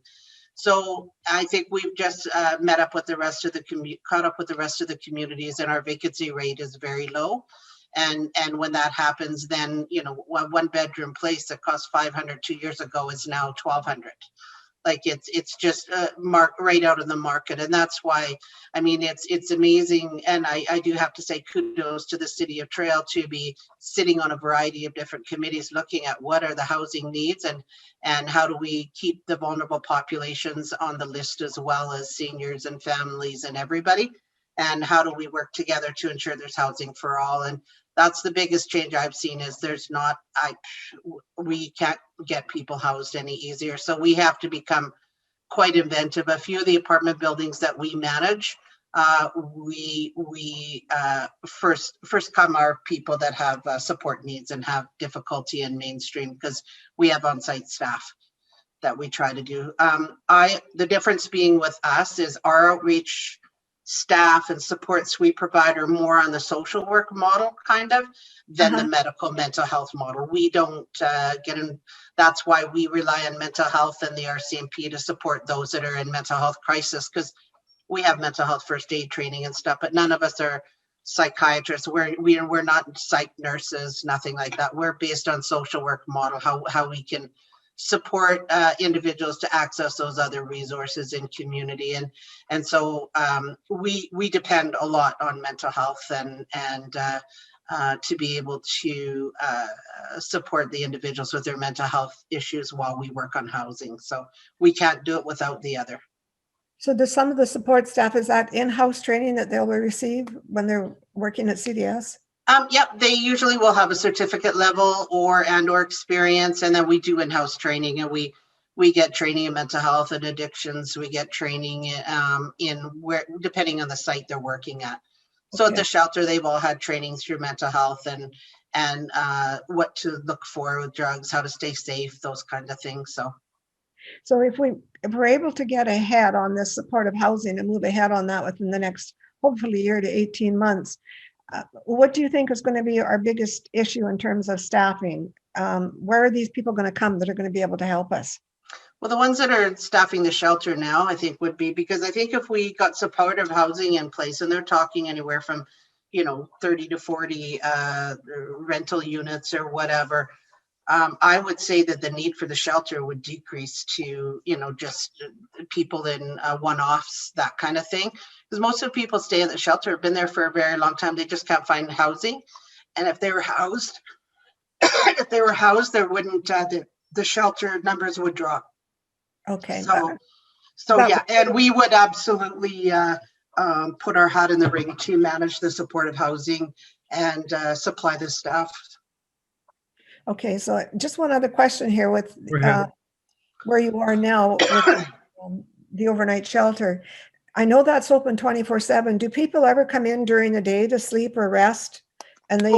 So I think we've just met up with the rest of the caught up with the rest of the communities, and our vacancy rate is very low. And when that happens, then, you know, a 1-bedroom place that cost 500 2 years ago is now 1,200. Like it's just right out of the market. And that's why, I mean, it's amazing. And I do have to say kudos to the City of Trail to be sitting on a variety of different committees looking at what are the housing needs and how do we keep the vulnerable populations on the list, as well as seniors and families and everybody. And how do we work together to ensure there's housing for all? And that's the biggest change I've seen is we can't get people housed any easier. So we have to become quite inventive. A few of the apartment buildings that we manage, we first come our people that have support needs and have difficulty in mainstream, because we have on-site staff that we try to do. The difference being with us is our outreach staff and support suite provider more on the social work model kind of than the medical mental health model. We don't get in. That's why we rely on mental health and the RCMP to support those that are in mental health crisis, because we have mental health first aid training and stuff, but none of us are psychiatrists. We're not psych nurses, nothing like that. We're based on social work model, how we can support individuals to access those other resources in community. And so we depend a lot on mental health and to be able to support the individuals with their mental health issues while we work on housing. So we can't do it without the other. So does some of the support staff, is that in-house training that they'll receive when they're working at CDS? Yep, they usually will have a certificate level or experience, and then we do in-house training, and we get training in mental health and addictions. We get training in where, depending on the site they're working at. So at the shelter, they've all had training through mental health and what to look for with drugs, how to stay safe, those kind of things. So if we're able to get ahead on this supportive housing and move ahead on that within the next, hopefully, year to 18 months, what do you think is going to be our biggest issue in terms of staffing? Where are these people going to come that are going to be able to help us? Well, the ones that are staffing the shelter now, I think would be, because I think if we got supportive housing in place, and they're talking anywhere from, 30 to 40 rental units or whatever, I would say that the need for the shelter would decrease to, just people in one-offs, that kind of thing. Because most of the people stay at the shelter have been there for a very long time. They just can't find housing. And if they were housed, there wouldn't, the shelter numbers would drop. Okay. So yeah, and we would absolutely put our hat in the ring to manage the supportive housing and supply the staff. Okay, so just one other question here with where you are now with the overnight shelter. I know that's open 24/7. Do people ever come in during the day to sleep or rest? And they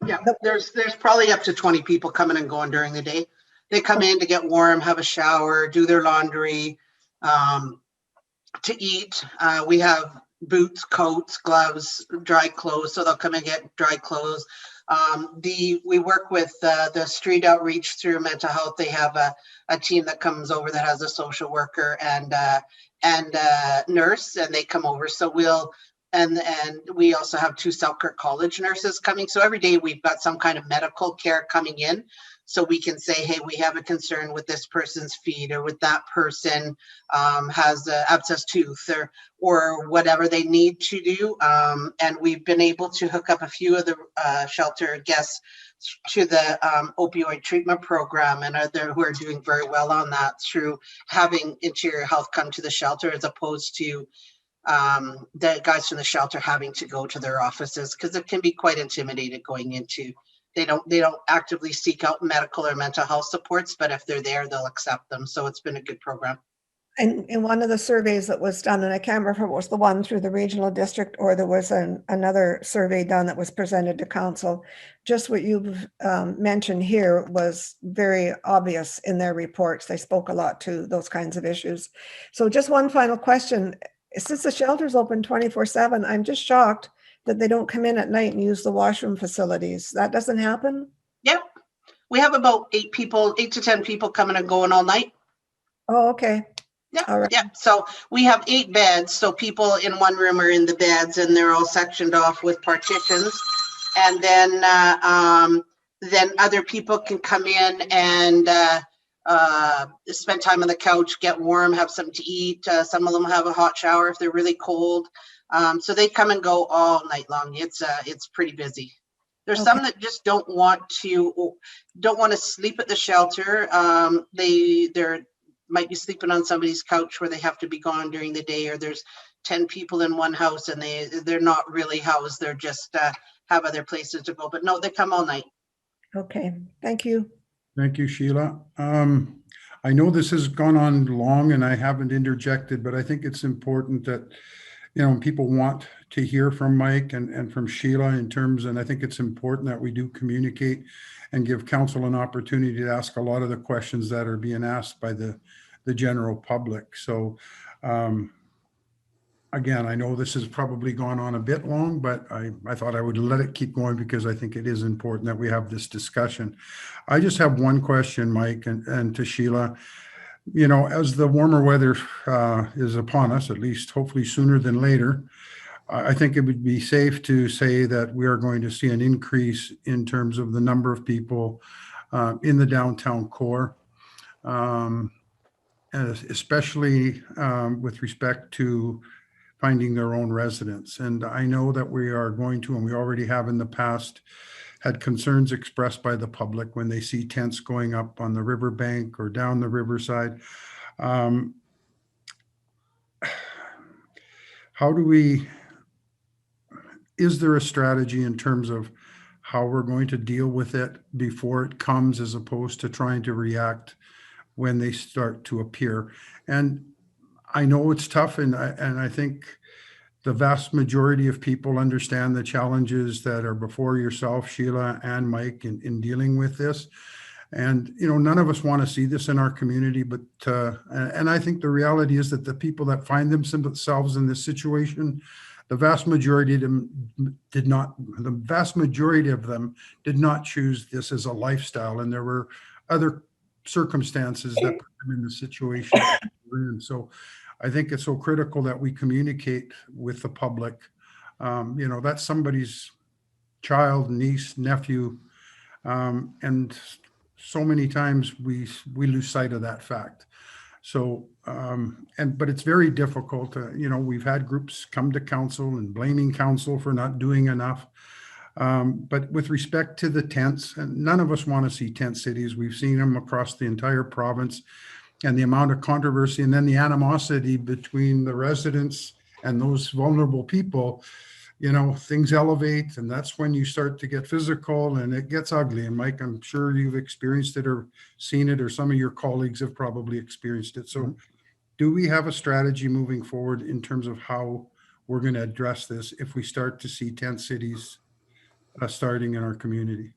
yeah. There's probably up to 20 people coming and going during the day. They come in to get warm, have a shower, do their laundry, to eat. We have boots, coats, gloves, dry clothes, so they'll come and get dry clothes. We work with the street outreach through mental health. They have a team that comes over that has a social worker and nurse, and they come over. So and we also have 2 Selkirk College nurses coming. So every day we've got some kind of medical care coming in. So we can say, hey, we have a concern with this person's feet, or with that person has an abscess tooth, or whatever they need to do. And we've been able to hook up a few of the shelter guests to the opioid treatment program, and who are doing very well on that through having Interior Health come to the shelter, as opposed to the guys from the shelter having to go to their offices, because it can be quite intimidating going into. They don't actively seek out medical or mental health supports, but if they're there, they'll accept them. So it's been a good program. in one of the surveys that was done, and I can't remember if it was the one through the regional district or there was another survey done that was presented to council, just what you've mentioned here was very obvious in their reports. They spoke a lot to those kinds of issues. So just one final question. Since the shelter's open 24/7, I'm just shocked that they don't come in at night and use the washroom facilities. That doesn't happen? Yep. We have about 8 to 10 people coming and going all night. Oh, okay. Yeah, All right. yeah. So we have 8 beds. So people in one room are in the beds and they're all sectioned off with partitions. And then other people can come in and spend time on the couch, get warm, have something to eat. Some of them have a hot shower if they're really cold. So they come and go all night long. It's pretty busy. There's some that just don't want to sleep at the shelter. They're might be sleeping on somebody's couch where they have to be gone during the day, or there's 10 people in one house and they're not really housed. They're just have other places to go. But no, they come all night. Okay, thank you. Thank you, Sheila. I know this has gone on long and I haven't interjected, but I think it's important that, people want to hear from Mike and from Sheila in terms, and I think it's important that we do communicate and give council an opportunity to ask a lot of the questions that are being asked by the general public. So again, I know this has probably gone on a bit long, but I thought I would let it keep going because I think it is important that we have this discussion. I just have one question, Mike, and to Sheila. As the warmer weather is upon us, at least hopefully sooner than later, I think it would be safe to say that we are going to see an increase in terms of the number of people in the downtown core, especially with respect to finding their own residence. And I know that we are going to, and we already have in the past, had concerns expressed by the public when they see tents going up on the riverbank or down the riverside. Is there a strategy in terms of how we're going to deal with it before it comes, as opposed to trying to react when they start to appear? And I know it's tough, and I think the vast majority of people understand the challenges that are before yourself, Sheila and Mike, in dealing with this. And, none of us want to see this in our community, but, and I think the reality is that the people that find themselves in this situation, the vast majority of them did not choose this as a lifestyle. And there were other circumstances that put them in the situation we're in. So I think it's so critical that we communicate with the public. That's somebody's child, niece, nephew. And so many times we lose sight of that fact. So, but it's very difficult. We've had groups come to council and blaming council for not doing enough. But with respect to the tents, and none of us want to see tent cities. We've seen them across the entire province, and the amount of controversy and then the animosity between the residents and those vulnerable people, things elevate, and that's when you start to get physical and it gets ugly. And Mike, I'm sure you've experienced it or seen it, or some of your colleagues have probably experienced it. So do we have a strategy moving forward in terms of how we're going to address this if we start to see tent cities starting in our community?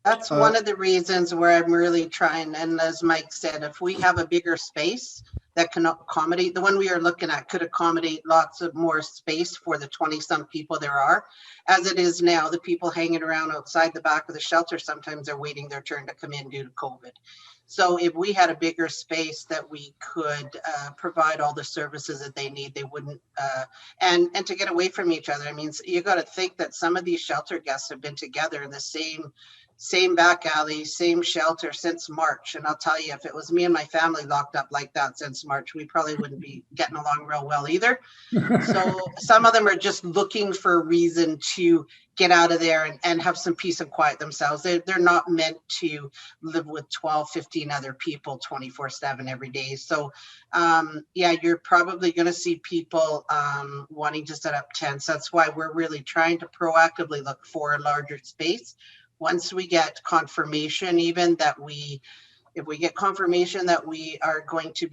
That's one of the reasons where I'm really trying. And as Mike said, if we have a bigger space that can accommodate, the one we are looking at could accommodate lots of more space for the 20-some people there are. As it is now, the people hanging around outside the back of the shelter sometimes are waiting their turn to come in due to COVID. So if we had a bigger space that we could provide all the services that they need, they wouldn't, and to get away from each other. I mean, you got to think that some of these shelter guests have been together in the same back alley, same shelter since March. And I'll tell you, if it was me and my family locked up like that since March, we probably wouldn't be getting along real well either. So some of them are just looking for a reason to get out of there and have some peace and quiet themselves. They're not meant to live with 12, 15 other people 24/7 every day. So yeah, you're probably going to see people wanting to set up tents. That's why we're really trying to proactively look for a larger space. Once we get confirmation even that we If we get confirmation that we are going to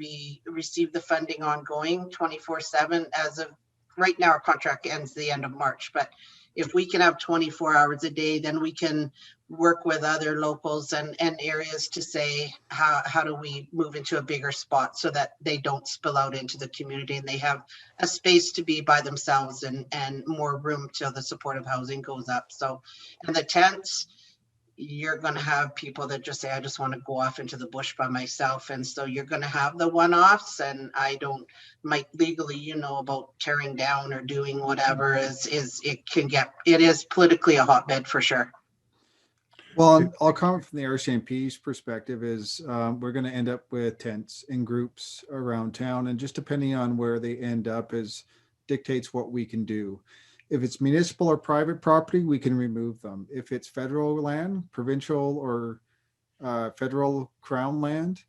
receive the funding ongoing 24/7, as of right now, our contract ends the end of March, but if we can have 24 hours a day, then we can work with other locals and areas to say, how do we move into a bigger spot so that they don't spill out into the community and they have a space to be by themselves and more room till the supportive housing goes up. So, and the tents, you're going to have people that just say, I just want to go off into the bush by myself. And so you're going to have the one-offs, and I don't, Mike, legally, you know, about tearing down or doing whatever it is politically a hotbed for sure. Well, I'll comment from the RCMP's perspective is we're going to end up with tents in groups around town, and just depending on where they end up dictates what we can do. If it's municipal or private property, we can remove them. If it's federal land, provincial or federal crown land,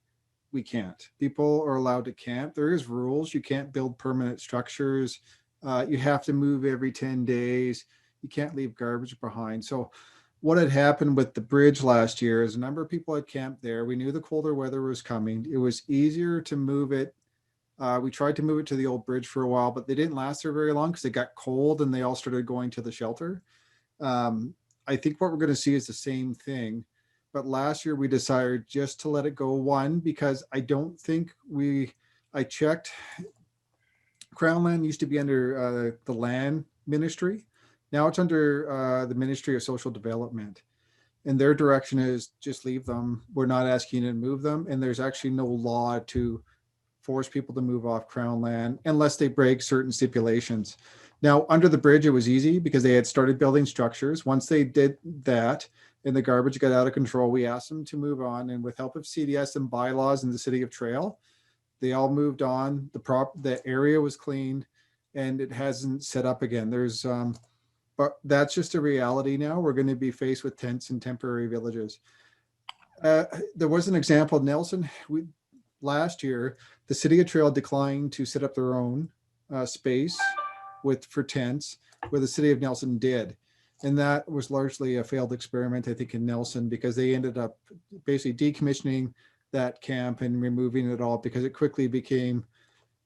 we can't. People are allowed to camp. There is rules. You can't build permanent structures. You have to move every 10 days. You can't leave garbage behind. So what had happened with the bridge last year is a number of people had camped there. We knew the colder weather was coming. It was easier to move it. We tried to move it to the old bridge for a while, but they didn't last there very long because it got cold and they all started going to the shelter. I think what we're going to see is the same thing. But last year we decided just to let it go, one, because I don't think I checked. Crown land used to be under the land ministry. Now it's under the Ministry of Social Development. And their direction is just leave them. We're not asking you to move them. And there's actually no law to force people to move off Crown land unless they break certain stipulations. Now, under the bridge, it was easy because they had started building structures. Once they did that and the garbage got out of control, we asked them to move on. And with help of CDS and bylaws in the city of Trail, they all moved on. The area was cleaned and it hasn't set up again. But that's just a reality now. We're going to be faced with tents and temporary villages. There was an example, Nelson, last year, the city of Trail declined to set up their own space for tents, where the city of Nelson did. And that was largely a failed experiment, I think, in Nelson, because they ended up basically decommissioning that camp and removing it all because it quickly became,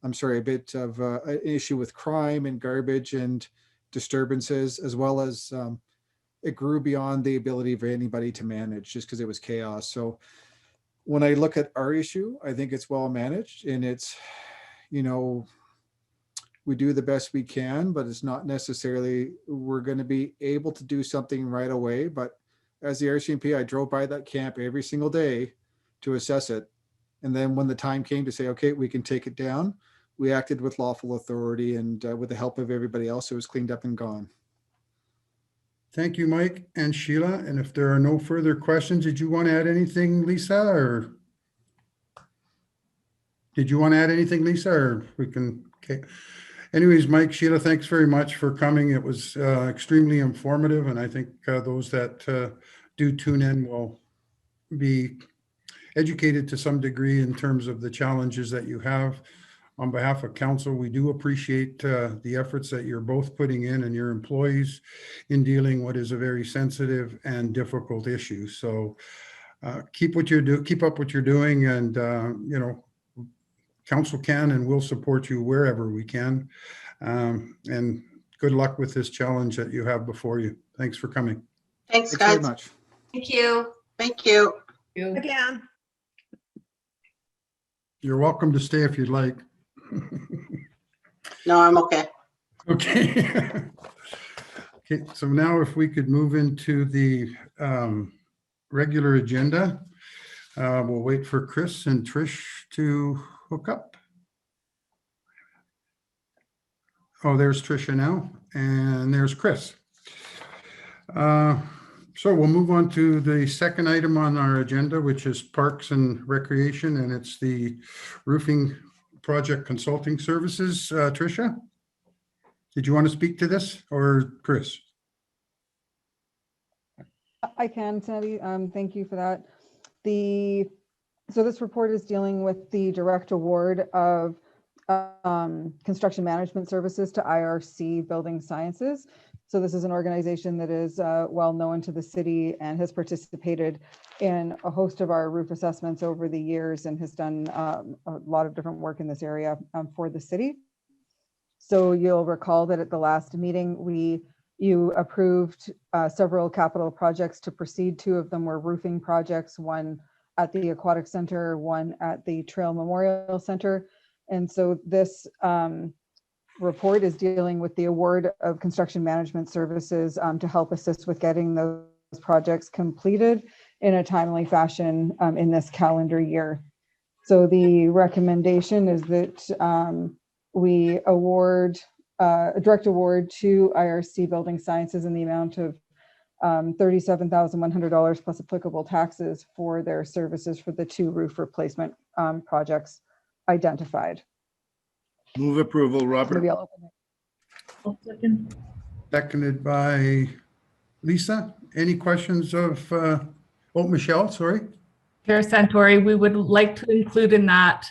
a bit of an issue with crime and garbage and disturbances, as well as it grew beyond the ability of anybody to manage just because it was chaos. So when I look at our issue, I think it's well managed, and it's, we do the best we can, but it's not necessarily we're going to be able to do something right away. But as the RCMP, I drove by that camp every single day to assess it. And then when the time came to say, okay, we can take it down, we acted with lawful authority, and with the help of everybody else, it was cleaned up and gone. Thank you, Mike and Sheila. And if there are no further questions, did you want to add anything, Lisa, or did you want to add anything, Lisa, or we can, okay. Anyways, Mike, Sheila, thanks very much for coming. It was extremely informative, and I think those that do tune in will be educated to some degree in terms of the challenges that you have. On behalf of council, we do appreciate the efforts that you're both putting in and your employees in dealing what is a very sensitive and difficult issue. So keep up what you're doing, and council can and will support you wherever we can. And good luck with this challenge that you have before you. Thanks for coming. Thanks, Thanks very guys. much. Thank you. Thank you. Again. You're welcome to stay if you'd like. No, I'm okay. Okay. Okay, so now if we could move into the regular agenda. We'll wait for Chris and Trish to hook up. Oh, there's Tricia now, and there's Chris. So we'll move on to the second item on our agenda, which is Parks and Recreation, and it's the roofing project consulting services. Tricia, did you want to speak to this, or Chris? I can, Sandy. Thank you for that. So this report is dealing with the direct award of construction management services to IRC Building Sciences. So this is an organization that is well known to the city and has participated in a host of our roof assessments over the years and has done a lot of different work in this area for the city. So you'll recall that at the last meeting, you approved several capital projects to proceed. 2 of them were roofing projects, one at the Aquatic Center, one at the Trail Memorial Center. And so this report is dealing with the award of construction management services to help assist with getting those projects completed in a timely fashion in this calendar year. So the recommendation is that we award a direct award to IRC Building Sciences in the amount of $37,100 plus applicable taxes for their services for the 2 roof replacement projects identified. Move approval, Robert. Maybe I'll open it. Seconded by Lisa. Any questions of, Michelle, sorry. Chair Santori, we would like to include in that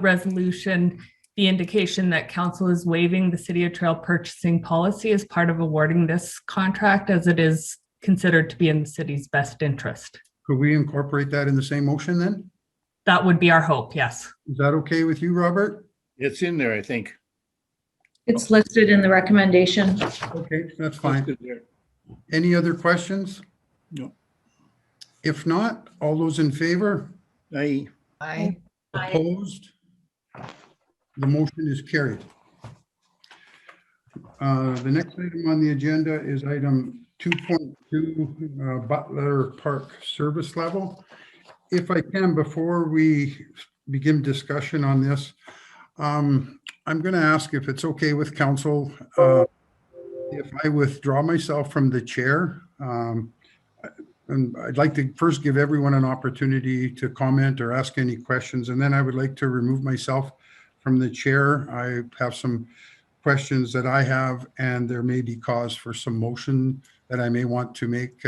resolution the indication that council is waiving the City of Trail purchasing policy as part of awarding this contract, as it is considered to be in the city's best interest. Could we incorporate that in the same motion then? That would be our hope, yes. Is that okay with you, Robert? It's in there, I think. It's listed in the recommendation. Okay, that's fine. Listed there. Any other questions? No. If not, all those in favor? Aye. Aye. Opposed? The motion is carried. The next item on the agenda is item 2.2, Butler Park service level. If I can, before we begin discussion on this, I'm going to ask if it's okay with council if I withdraw myself from the chair. And I'd like to first give everyone an opportunity to comment or ask any questions, and then I would like to remove myself from the chair. I have some questions that I have, and there may be cause for some motion that I may want to make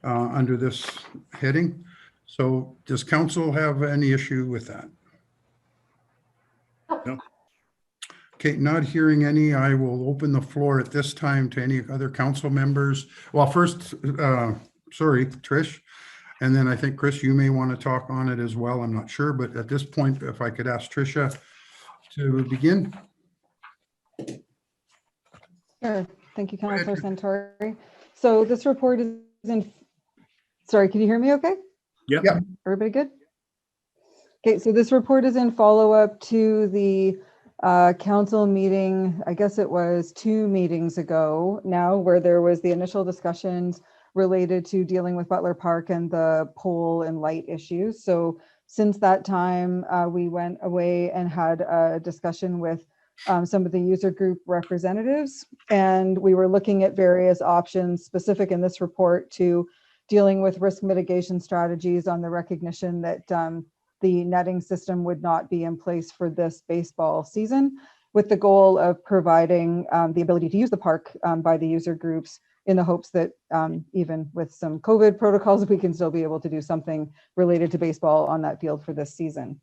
under this heading. So does council have any issue with that? No. Okay, not hearing any, I will open the floor at this time to any other council members. Well, first, sorry, Trish. And then I think, Chris, you may want to talk on it as well. I'm not sure, but at this point, if I could ask Tricia to begin. Sure. Thank you, ahead. Councillor Santori. So this report is in, sorry, can you hear me okay? Yep. Yep. Everybody good? Okay, so this report is in follow-up to the council meeting, I guess it was 2 meetings ago now, where there was the initial discussions related to dealing with Butler Park and the pole and light issues. So since that time, we went away and had a discussion with some of the user group representatives, and we were looking at various options specific in this report to dealing with risk mitigation strategies on the recognition that the netting system would not be in place for this baseball season, with the goal of providing the ability to use the park by the user groups, in the hopes that even with some COVID protocols, we can still be able to do something related to baseball on that field for this season.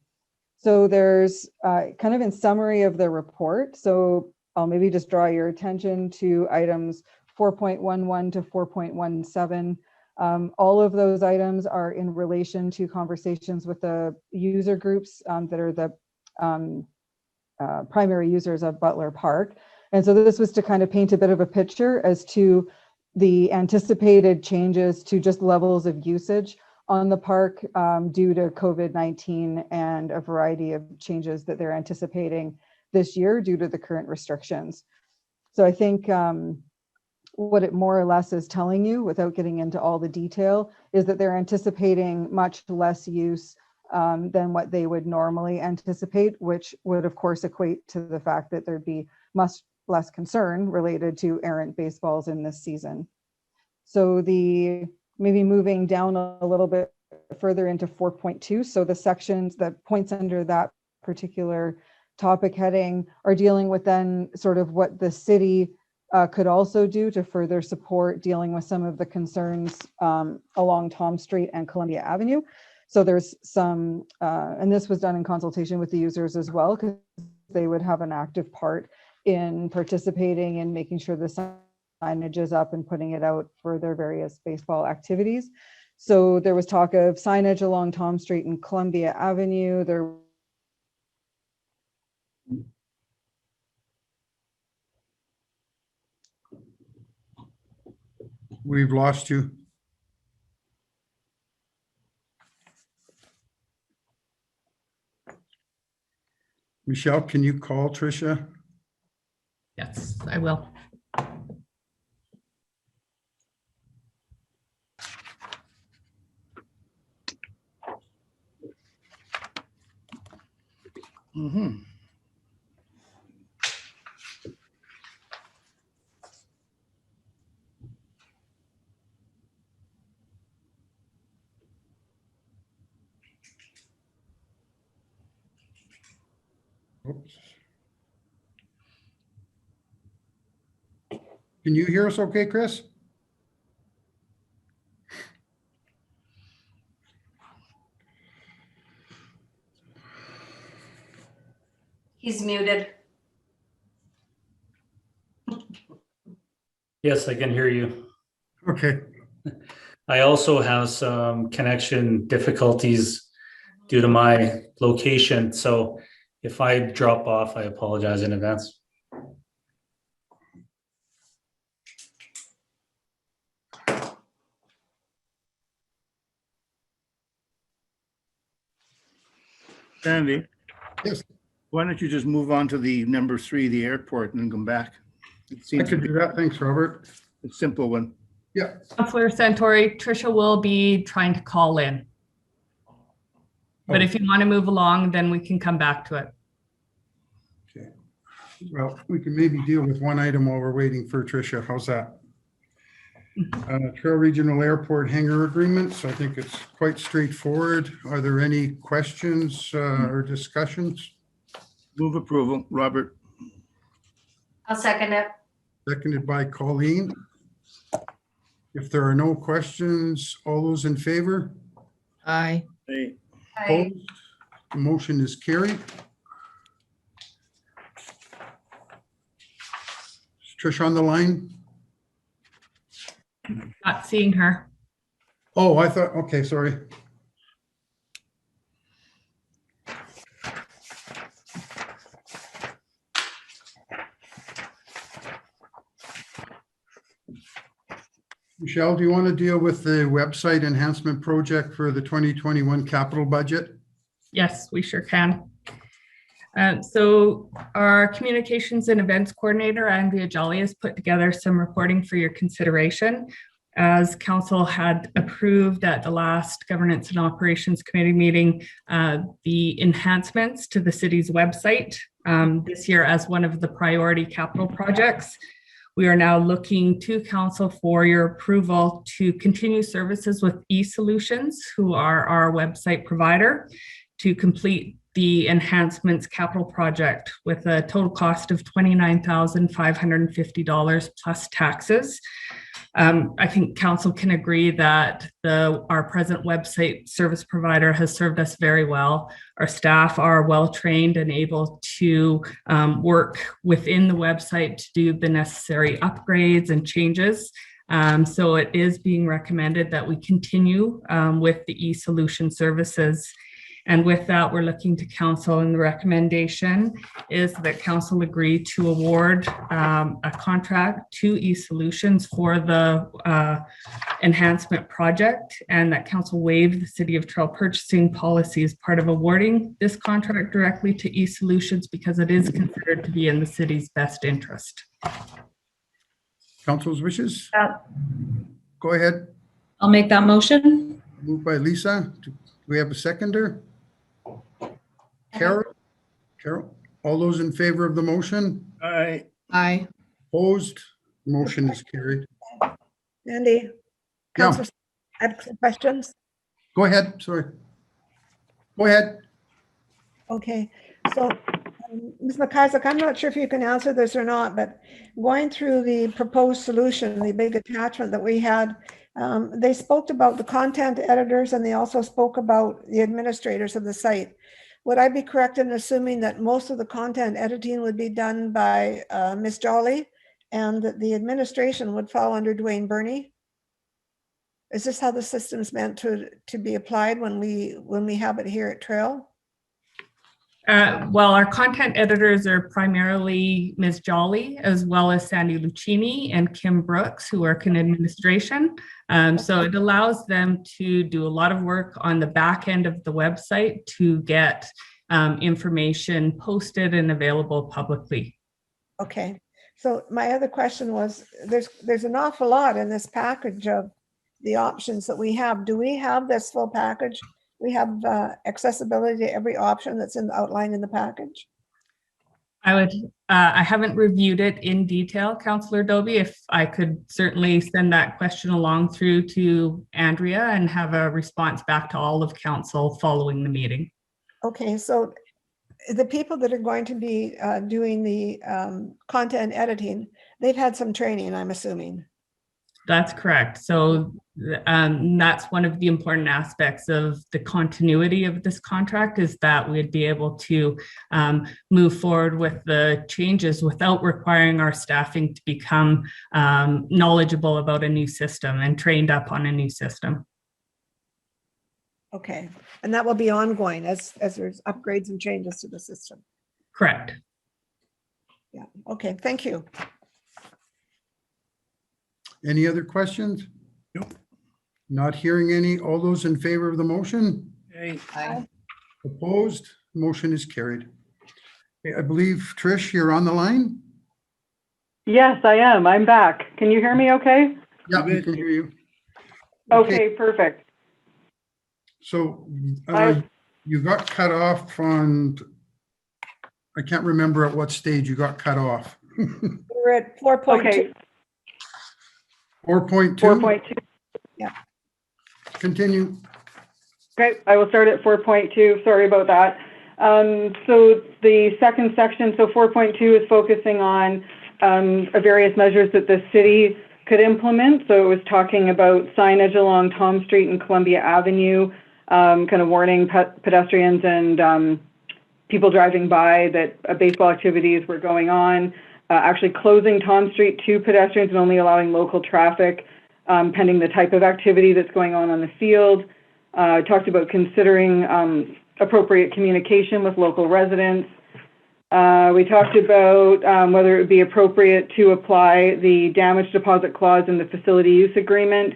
So there's kind of in summary of the report. So I'll maybe just draw your attention to items 4.11 to 4.17. All of those items are in relation to conversations with the user groups that are the primary users of Butler Park. And so this was to kind of paint a bit of a picture as to the anticipated changes to just levels of usage on the park due to COVID-19 and a variety of changes that they're anticipating this year due to the current restrictions. So I think what it more or less is telling you, without getting into all the detail, is that they're anticipating much less use than what they would normally anticipate, which would of course equate to the fact that there'd be much less concern related to errant baseballs in this season. So maybe moving down a little bit further into 4.2. So the sections, the points under that particular topic heading are dealing with then sort of what the city could also do to further support dealing with some of the concerns along Tom Street and Columbia Avenue. So there's some, and this was done in consultation with the users as well, because they would have an active part in participating in making sure the signage is up and putting it out for their various baseball activities. So there was talk of signage along Tom Street and Columbia Avenue. There We've lost you. Michelle, can you call Tricia? Yes, I will. Mhm. Oops. Can you hear us okay, Chris? He's muted. Yes, I can hear you. Okay. I also have some connection difficulties due to my location. So if I drop off, I apologize in advance. Sandy, Yes, why don't you just move on to the number 3, the airport, and then come back? It I seems to can be do that. Thanks, Robert. a simple one. Yeah. Councillor Santori, Tricia will be trying to call in. But Oh. if you want to move along, then we can come back to it. Okay. Well, we can maybe deal with one item while we're waiting for Tricia. How's that? Trail Regional Airport hangar agreements. I think it's quite straightforward. Are there any questions or discussions? Move approval. Robert? I'll second it. Seconded by Colleen. If there are no questions, all those in favor? Aye. Hey. Aye. Opposed? The motion is carried. Is Trish on the line? Not seeing her. Oh, I thought, okay, sorry. Michelle, do you want to deal with the website enhancement project for the 2021 capital budget? Yes, we sure can. So our communications and events coordinator, Andrea Jolly, has put together some reporting for your consideration. As council had approved at the last Governance and Operations Committee meeting, the enhancements to the city's website this year as one of the priority capital projects. We are now looking to council for your approval to continue services with eSolutions, who are our website provider, to complete the enhancements capital project with a total cost of $29,550 plus taxes. I think council can agree that our present website service provider has served us very well. Our staff are well-trained and able to work within the website to do the necessary upgrades and changes. So it is being recommended that we continue with the eSolution services. And with that, we're looking to council, and the recommendation is that council agree to award a contract to eSolutions for the enhancement project, and that council waive the City of Trail purchasing policy as part of awarding this contract directly to eSolutions because it is considered to be in the city's best interest. Council's wishes? Go ahead. I'll make that motion. Moved by Lisa. Do we have a seconder? Carol? Carol? All those in favor of the motion? Aye. Aye. Opposed? Motion is carried. Andy, Councilor, I have some questions. Go ahead, sorry. Go ahead. Okay, so Ms. McIsaac, I'm not sure if you can answer this or not, but going through the proposed solution, the big attachment that we had, they spoke about the content editors and they also spoke about the administrators of the site. Would I be correct in assuming that most of the content editing would be done by Ms. Jolly and that the administration would fall under Dwayne Burney? Is this how the system's meant to be applied when we have it here at Trail? Well, our content editors are primarily Ms. Jolly, as well as Sandy Lucchini and Kim Brooks, who work in administration. So it allows them to do a lot of work on the back end of the website to get information posted and available publicly. Okay, so my other question was, there's an awful lot in this package of the options that we have. Do we have this full package? We have accessibility to every option that's outlined in the package? I haven't reviewed it in detail, Councillor Dobie. If I could certainly send that question along through to Andrea and have a response back to all of council following the meeting. Okay, so the people that are going to be doing the content editing, they've had some training, I'm assuming. That's correct. So that's one of the important aspects of the continuity of this contract, is that we'd be able to move forward with the changes without requiring our staffing to become knowledgeable about a new system and trained up on a new system. Okay, and that will be ongoing as there's upgrades and changes to the system. Correct. Yeah, okay, thank you. Any other questions? Nope. Not hearing any. All those in favor of the motion? Aye. Opposed? Motion is carried. Okay, I believe, Trish, you're on the line? Yes, I am. I'm back. Can you hear me okay? Yeah, we can hear you. Okay, perfect. So you got cut off on, I can't remember at what stage you got cut off. We're at 4.2. Okay. 4.2? 4.2. Yeah. Continue. Okay, I will start at 4.2. Sorry about that. So the second section, so 4.2 is focusing on various measures that the city could implement. So it was talking about signage along Tom Street and Columbia Avenue, kind of warning pedestrians and people driving by that baseball activities were going on. Actually closing Tom Street to pedestrians and only allowing local traffic pending the type of activity that's going on the field. Talked about considering appropriate communication with local residents. We talked about whether it would be appropriate to apply the damage deposit clause in the facility use agreement.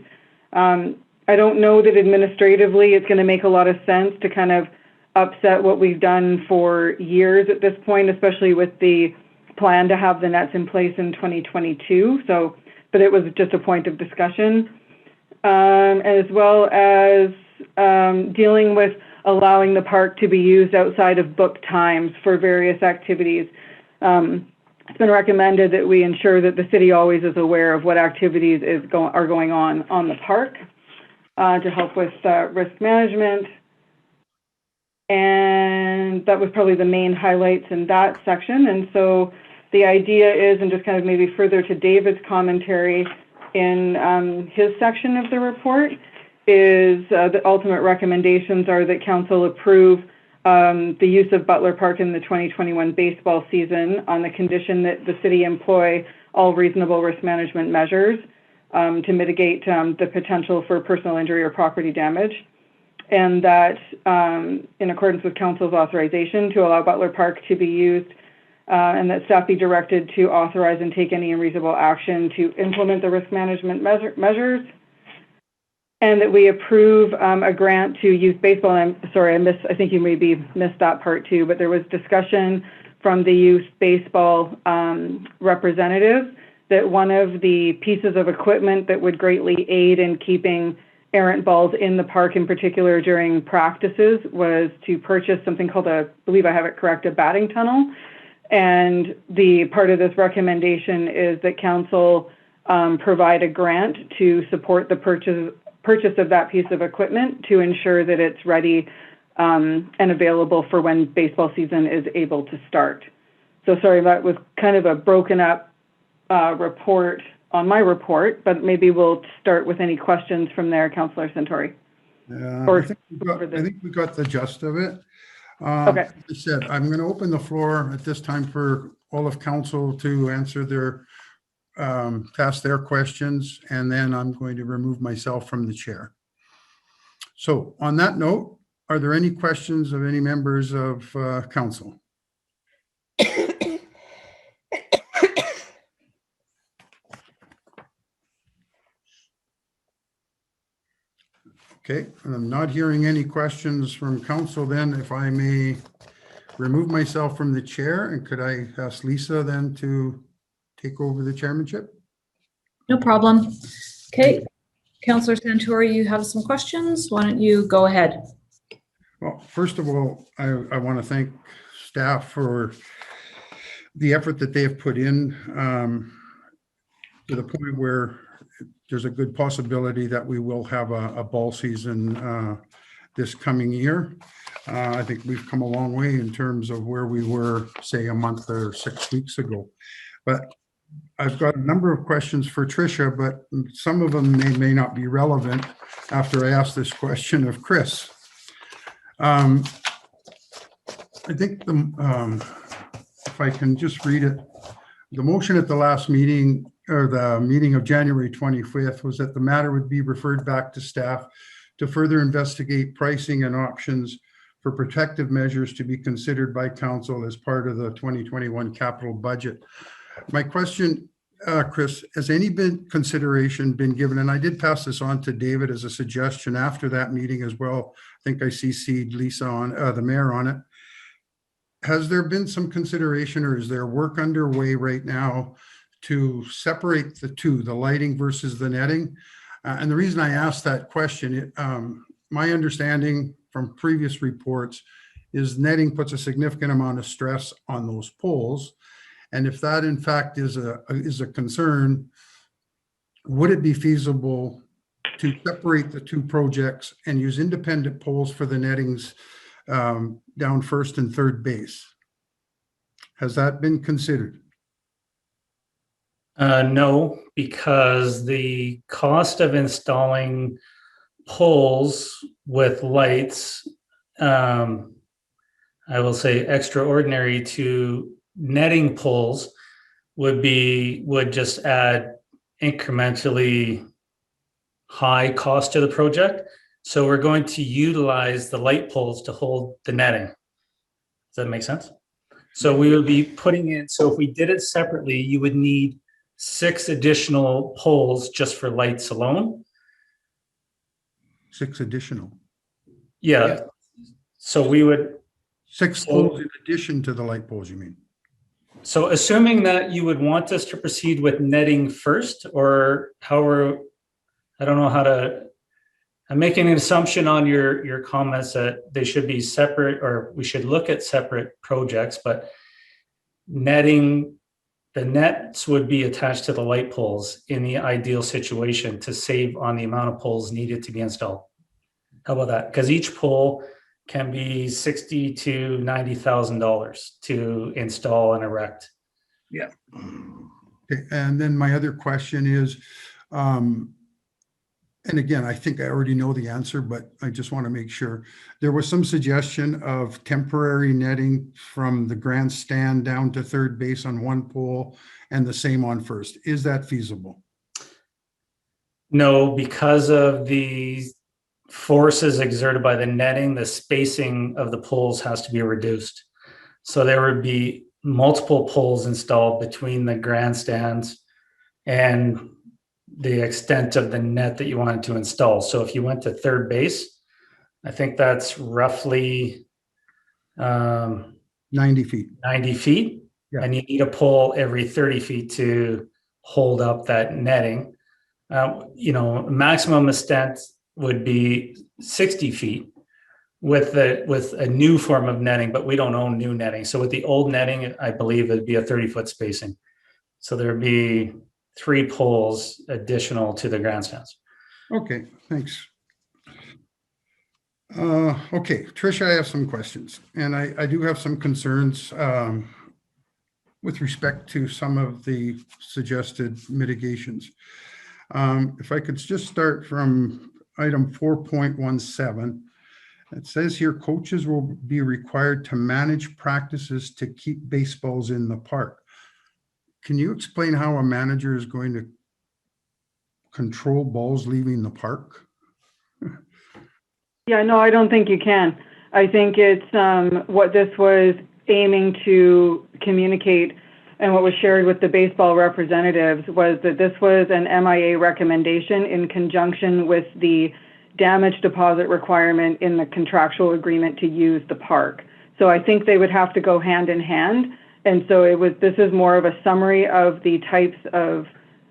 I don't know that administratively it's going to make a lot of sense to kind of upset what we've done for years at this point, especially with the plan to have the nets in place in 2022. So, but it was just a point of discussion, as well as dealing with allowing the park to be used outside of booked times for various activities. It's been recommended that we ensure that the city always is aware of what activities are going on the park to help with risk management. And that was probably the main highlights in that section. And so the idea is, and just kind of maybe further to David's commentary in his section of the report, is the ultimate recommendations are that council approve the use of Butler Park in the 2021 baseball season on the condition that the city employ all reasonable risk management measures to mitigate the potential for personal injury or property damage. And that in accordance with council's authorization to allow Butler Park to be used, and that staff be directed to authorize and take any unreasonable action to implement the risk management measures. And that we approve a grant to use baseball. And I'm sorry, I think you maybe missed that part too, but there was discussion from the youth baseball representative that one of the pieces of equipment that would greatly aid in keeping errant balls in the park, in particular during practices, was to purchase something called I believe I have it correct, a batting tunnel. And the part of this recommendation is that council provide a grant to support the purchase of that piece of equipment to ensure that it's ready and available for when baseball season is able to start. So sorry, that was kind of a broken up report on my report, but maybe we'll start with any questions from there, Councillor Centauri. I think we got the gist of it. Okay. As I said, I'm going to open the floor at this time for all of council to answer their to ask their questions, and then I'm going to remove myself from the chair. So on that note, are there any questions of any members of council? Okay, and I'm not hearing any questions from council then. If I may remove myself from the chair, and could I ask Lisa then to take over the chairmanship? No problem. Okay, Councillor Santori, you have some questions. Why don't you go ahead? Well, first of all, I want to thank staff for the effort that they have put in to the point where there's a good possibility that we will have a ball season this coming year. I think we've come a long way in terms of where we were, say, a month or 6 weeks ago. But I've got a number of questions for Tricia, but some of them may not be relevant after I ask this question of Chris. I think if I can just read it, the motion at the last meeting, or the meeting of January 25th, was that the matter would be referred back to staff to further investigate pricing and options for protective measures to be considered by council as part of the 2021 capital budget. My question, Chris, has any consideration been given, and I did pass this on to David as a suggestion after that meeting as well. I think I CC'd Lisa on, the mayor on it. Has there been some consideration, or is there work underway right now to separate the two, the lighting versus the netting? And the reason I asked that question, my understanding from previous reports is netting puts a significant amount of stress on those poles. And if that in fact is a concern, would it be feasible to separate the two projects and use independent poles for the nettings down first and third base? Has that been considered? No, because the cost of installing poles with lights, I will say extraordinary to netting poles would just add incrementally high cost to the project. So we're going to utilize the light poles to hold the netting. Does that make sense? So we would be putting in, so if we did it separately, you would need 6 additional poles just for lights alone. 6 additional? Yeah. So we would. 6 poles in addition to the light poles, you mean? So assuming that you would want us to proceed with netting first, or I don't know how to, I'm making an assumption on your comments that they should be separate, or we should look at separate projects, but netting, the nets would be attached to the light poles in the ideal situation to save on the amount of poles needed to be installed. How about that? Because each pole can be $60,000 to $90,000 to install and erect. Yeah. Okay. And then my other question is, and again, I think I already know the answer, but I just want to make sure. There was some suggestion of temporary netting from the grandstand down to third base on one pole and the same on first. Is that feasible? No, because of the forces exerted by the netting, the spacing of the poles has to be reduced. So there would be multiple poles installed between the grandstands and the extent of the net that you wanted to install. So if you went to third base, I think that's roughly 90 feet. 90 feet. Yeah. And you need a pole every 30 feet to hold up that netting. Maximum extent would be 60 feet with a new form of netting, but we don't own new netting. So with the old netting, I believe it'd be a 30-foot spacing. So there'd be 3 poles additional to the grandstands. Okay, thanks. Okay, Tricia, I have some questions, and I do have some concerns with respect to some of the suggested mitigations. If I could just start from item 4.17, it says here coaches will be required to manage practices to keep baseballs in the park. can you explain how a manager is going to control balls leaving the park? Yeah, no, I don't think you can. I think it's what this was aiming to communicate and what was shared with the baseball representatives was that this was an MIA recommendation in conjunction with the damage deposit requirement in the contractual agreement to use the park. So I think they would have to go hand in hand. And so this is more of a summary of the types of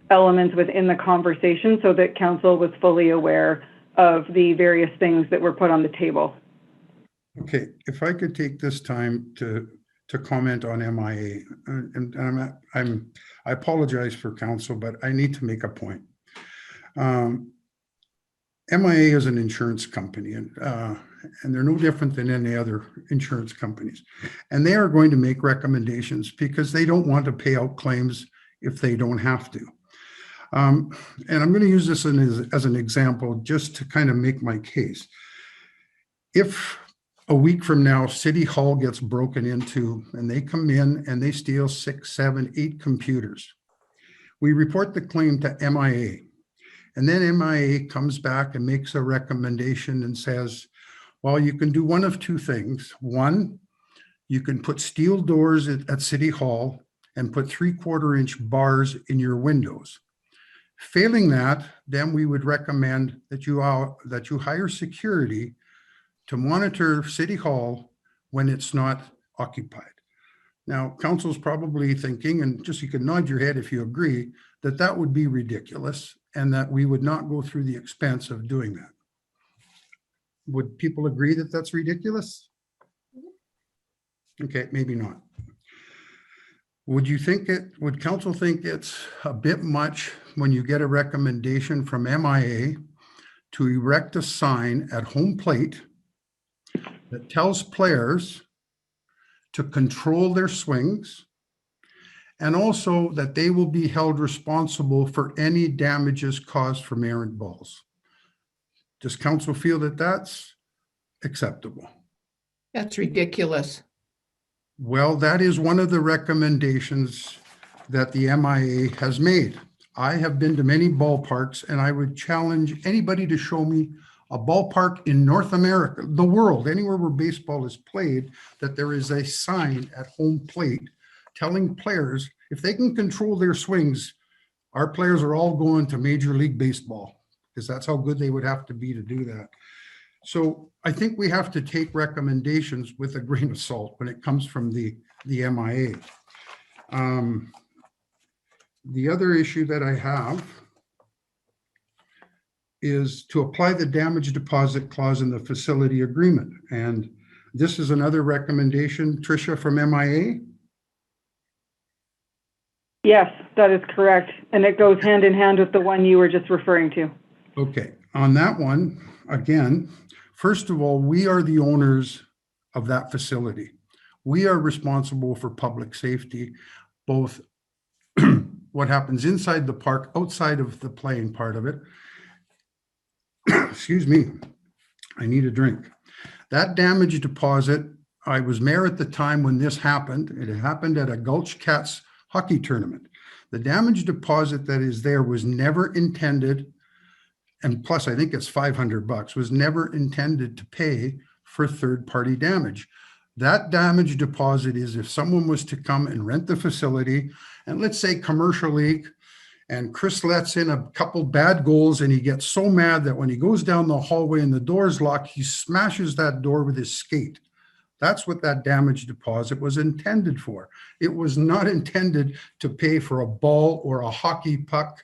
elements within the conversation so that council was fully aware of the various things that were put on the table. Okay, if I could take this time to comment on MIA, and I apologize for council, but I need to make a point. MIA is an insurance company, and they're no different than any other insurance companies. And they are going to make recommendations because they don't want to pay out claims if they don't have to. And I'm going to use this as an example just to kind of make my case. If a week from now, City Hall gets broken into and they come in and they steal 6, 7, 8 computers, we report the claim to MIA. And then MIA comes back and makes a recommendation and says, well, you can do one of two things. One, you can put steel doors at City Hall and put 3/4-inch bars in your windows. Failing that, then we would recommend that you hire security to monitor City Hall when it's not occupied. Now, council's probably thinking, and just you can nod your head if you agree, that that would be ridiculous and that we would not go through the expense of doing that. Would people agree that that's ridiculous? Okay, maybe not. Would council think it's a bit much when you get a recommendation from MIA to erect a sign at home plate that tells players to control their swings and also that they will be held responsible for any damages caused from errant balls? Does council feel that that's acceptable? That's ridiculous. Well, that is one of the recommendations that the MIA has made. I have been to many ballparks and I would challenge anybody to show me a ballpark in North America, the world, anywhere where baseball is played, that there is a sign at home plate telling players if they can control their swings, our players are all going to Major League Baseball, because that's how good they would have to be to do that. So I think we have to take recommendations with a grain of salt when it comes from the MIA. The other issue that I have is to apply the damage deposit clause in the facility agreement. And this is another recommendation, Tricia, from MIA? Yes, that is correct. And it goes hand in hand with the one you were just referring to. Okay, on that one, again, first of all, we are the owners of that facility. We are responsible for public safety, both what happens inside the park, outside of the playing part of it. Excuse me, I need a drink. That damage deposit, I was mayor at the time when this happened. It happened at a Gulch Cats hockey tournament. The damage deposit that is there was never intended, and plus I think it's $500, was never intended to pay for third-party damage. That damage deposit is if someone was to come and rent the facility, and let's say commercial league, and Chris lets in a couple bad goals and he gets so mad that when he goes down the hallway and the door's locked, he smashes that door with his skate. That's what that damage deposit was intended for. It was not intended to pay for a ball or a hockey puck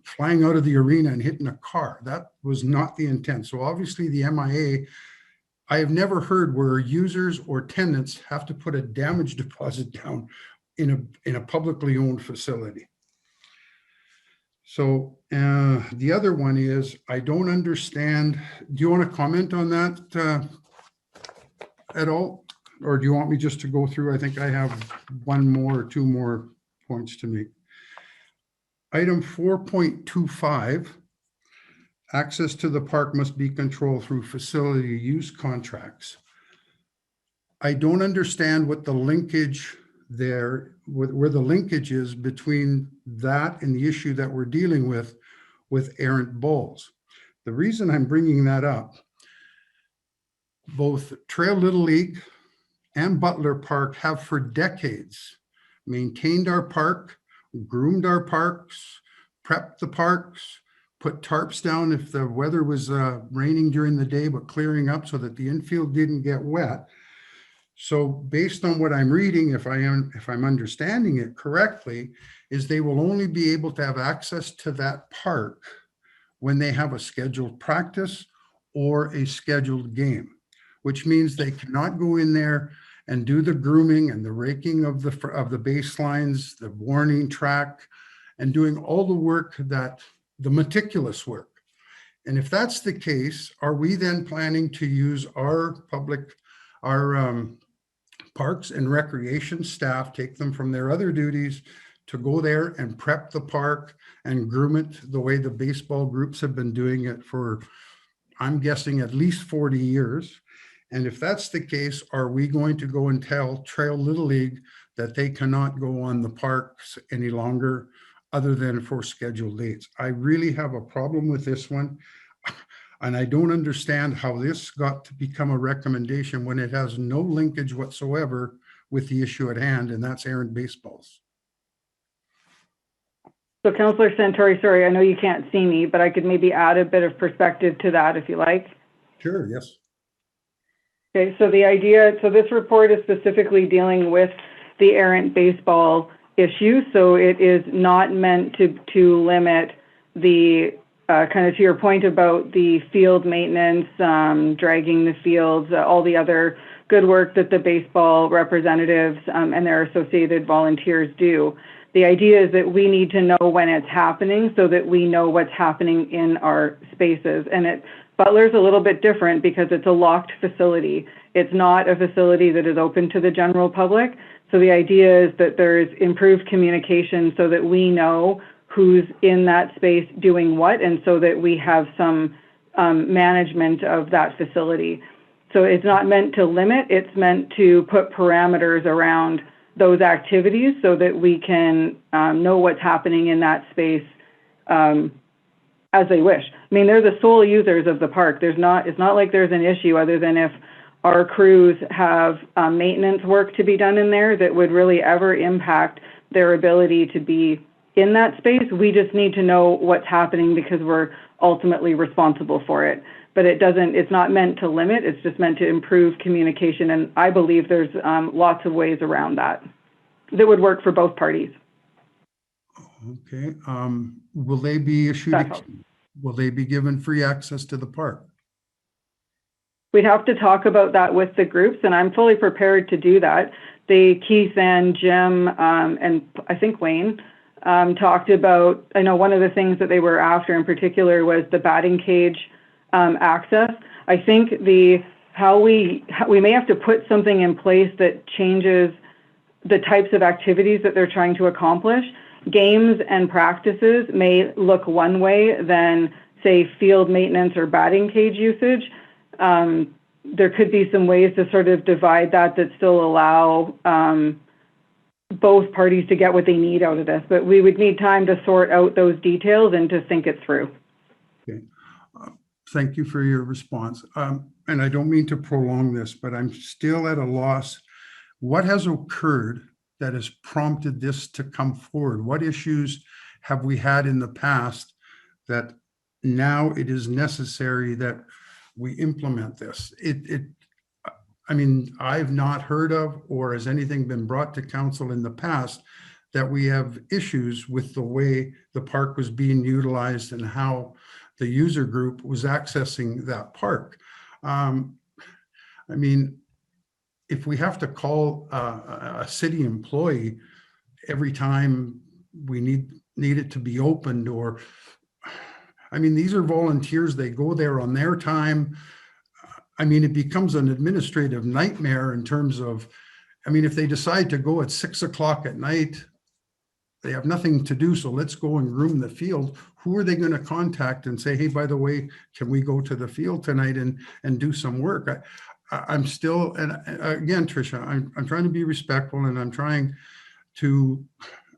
flying out of the arena and hitting a car. That was not the intent. So obviously the MIA, I have never heard where users or tenants have to put a damage deposit down in a publicly owned facility. So the other one is, I don't understand. Do you want to comment on that at all? Or do you want me just to go through? I think I have one more or two more points to make. Item 4.25, access to the park must be controlled through facility use contracts. I don't understand what the linkage there, where the linkage is between that and the issue that we're dealing with errant bulls. The reason I'm bringing that up, both Trail Little League and Butler Park have for decades maintained our park, groomed our parks, prepped the parks, put tarps down if the weather was raining during the day, but clearing up so that the infield didn't get wet. So based on what I'm reading, if I'm understanding it correctly, is they will only be able to have access to that park when they have a scheduled practice or a scheduled game, which means they cannot go in there and do the grooming and the raking of the baselines, the warning track, and doing all the work that the meticulous work. And if that's the case, are we then planning to use our parks and recreation staff, take them from their other duties to go there and prep the park and groom it the way the baseball groups have been doing it for, I'm guessing, at least 40 years? And if that's the case, are we going to go and tell Trail Little League that they cannot go on the parks any longer other than for scheduled dates? I really have a problem with this one. And I don't understand how this got to become a recommendation when it has no linkage whatsoever with the issue at hand, and that's errant baseballs. So Councillor Santori, sorry, I know you can't see me, but I could maybe add a bit of perspective to that if you like. Sure, yes. Okay, so the idea, so this report is specifically dealing with the errant baseball issue. So it is not meant to limit the, kind of to your point about the field maintenance, dragging the fields, all the other good work that the baseball representatives and their associated volunteers do. The idea is that we need to know when it's happening so that we know what's happening in our spaces. And Butler's a little bit different because it's a locked facility. It's not a facility that is open to the general public. So the idea is that there's improved communication so that we know who's in that space doing what, and so that we have some management of that facility. So it's not meant to limit, it's meant to put parameters around those activities so that we can know what's happening in that space as they wish. I mean, they're the sole users of the park. It's not like there's an issue other than if our crews have maintenance work to be done in there that would really ever impact their ability to be in that space. We just need to know what's happening because we're ultimately responsible for it. But it's not meant to limit, it's just meant to improve communication. And I believe there's lots of ways around that would work for both parties. Okay, will they be issued, will they be given free access to the park? We'd have to talk about that with the groups, and I'm fully prepared to do that. Keith and Jim and I think Wayne talked about, I know one of the things that they were after in particular was the batting cage access. I think we may have to put something in place that changes the types of activities that they're trying to accomplish. Games and practices may look one way than, say, field maintenance or batting cage usage. There could be some ways to sort of divide that still allow both parties to get what they need out of this, but we would need time to sort out those details and to think it through. Okay. Thank you for your response. And I don't mean to prolong this, but I'm still at a loss. What has occurred that has prompted this to come forward? What issues have we had in the past that now it is necessary that we implement this? I mean, I've not heard of, or has anything been brought to council in the past that we have issues with the way the park was being utilized and how the user group was accessing that park. I mean, if we have to call a city employee every time we need it to be opened, or, I mean, these are volunteers, they go there on their time. I mean, it becomes an administrative nightmare in terms of, I mean, if they decide to go at 6 o'clock at night, they have nothing to do, so let's go and groom the field. Who are they going to contact and say, hey, by the way, can we go to the field tonight and do some work? I'm still, and again, Tricia, I'm trying to be respectful and I'm trying to,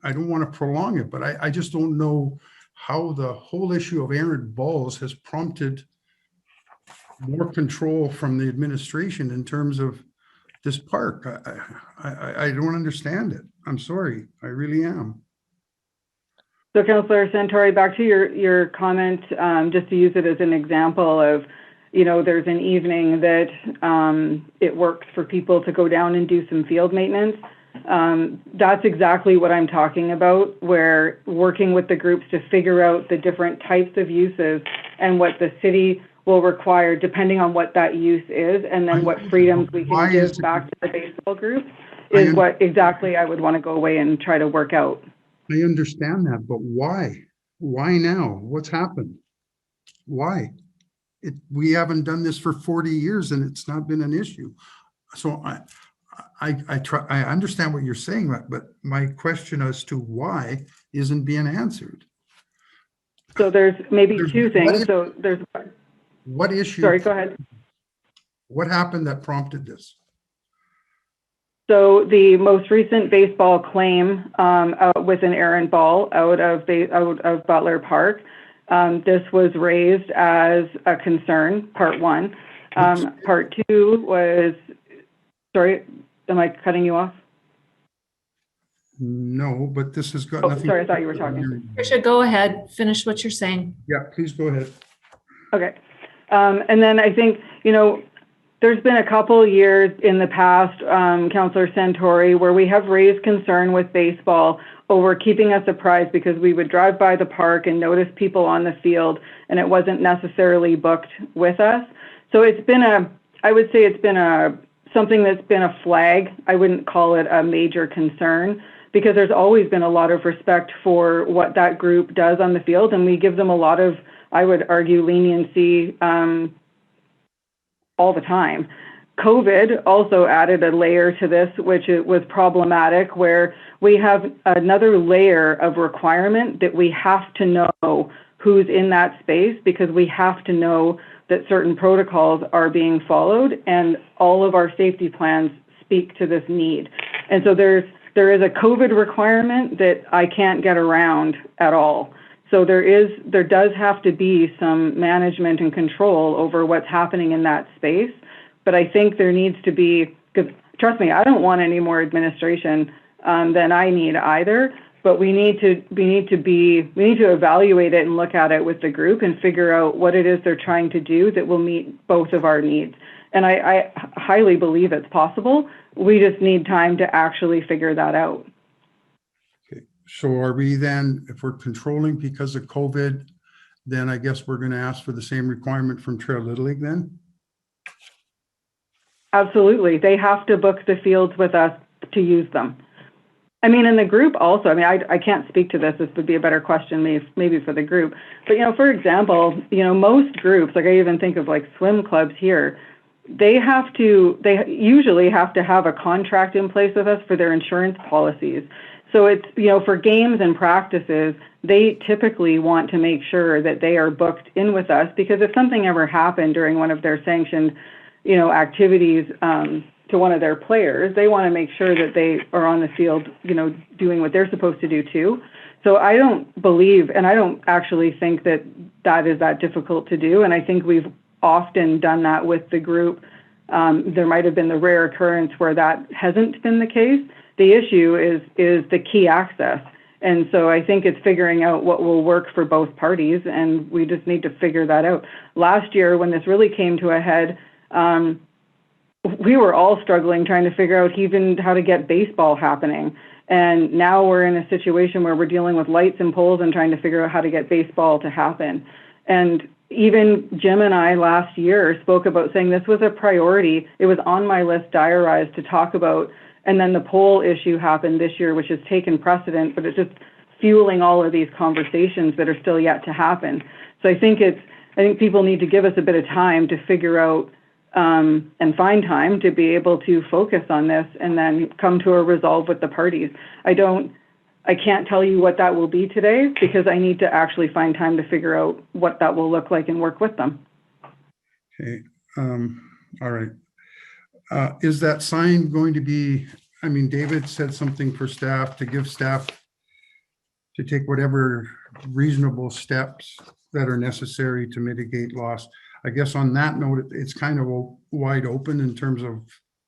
I don't want to prolong it, but I just don't know how the whole issue of errant balls has prompted more control from the administration in terms of this park. I don't understand it. I'm sorry. I really am. So Councillor Santori, back to your comment, just to use it as an example of, there's an evening that it works for people to go down and do some field maintenance. That's exactly what I'm talking about, where working with the groups to figure out the different types of uses and what the city will require depending on what that use is, and then what freedoms we can give back to the baseball group is what exactly I would want to go away and try to work out. I understand that, but why? Why now? What's happened? Why? We haven't done this for 40 years and it's not been an issue. So I understand what you're saying, but my question as to why isn't being answered. So there's maybe two things. So there's what issue? Sorry, go ahead. What happened that prompted this? So the most recent baseball claim with an errant ball out of Butler Park, this was raised as a concern, part one. Part two was, sorry, am I cutting you off? No, but this has got nothing. Sorry, I thought you were talking. Tricia, go ahead. Finish what you're saying. Yeah, please go ahead. Okay. And then I think, there's been a couple years in the past, Councillor Santori, where we have raised concern with baseball over keeping us apprised because we would drive by the park and notice people on the field and it wasn't necessarily booked with us. So it's been I would say it's been something that's been a flag. I wouldn't call it a major concern because there's always been a lot of respect for what that group does on the field, and we give them a lot of, I would argue, leniency all the time. COVID also added a layer to this, which it was problematic, where we have another layer of requirement that we have to know who's in that space because we have to know that certain protocols are being followed, and all of our safety plans speak to this need. And so there is a COVID requirement that I can't get around at all. So there does have to be some management and control over what's happening in that space. But I think there needs to be, because trust me, I don't want any more administration than I need either. But we need to evaluate it and look at it with the group and figure out what it is they're trying to do that will meet both of our needs. And I highly believe it's possible. We just need time to actually figure that out. So are we then, if we're controlling because of COVID, then I guess we're going to ask for the same requirement from Trail Little League then? Absolutely. They have to book the fields with us to use them. I mean, in the group also, I mean, I can't speak to this. This would be a better question maybe for the group. But, for example, most groups, like I even think of like swim clubs here, they usually have to have a contract in place with us for their insurance policies. So it's, for games and practices, they typically want to make sure that they are booked in with us, because if something ever happened during one of their sanctioned, activities to one of their players, they want to make sure that they are on the field, doing what they're supposed to do too. So I don't believe, and I don't actually think that that is that difficult to do. And I think we've often done that with the group. There might have been the rare occurrence where that hasn't been the case. The issue is the key access. And so I think it's figuring out what will work for both parties, and we just need to figure that out. Last year, when this really came to a head, we were all struggling trying to figure out even how to get baseball happening. And now we're in a situation where we're dealing with lights and poles and trying to figure out how to get baseball to happen. And even Jim and I last year spoke about saying this was a priority. It was on my list diarized to talk about. And then the pole issue happened this year, which has taken precedent, but it's just fueling all of these conversations that are still yet to happen. So I think people need to give us a bit of time to figure out and find time to be able to focus on this and then come to a resolve with the parties. I can't tell you what that will be today because I need to actually find time to figure out what that will look like and work with them. Okay. All right. Is that sign going to be, I mean, David said something for staff, to give staff to take whatever reasonable steps that are necessary to mitigate loss. I guess on that note, it's kind of wide open in terms of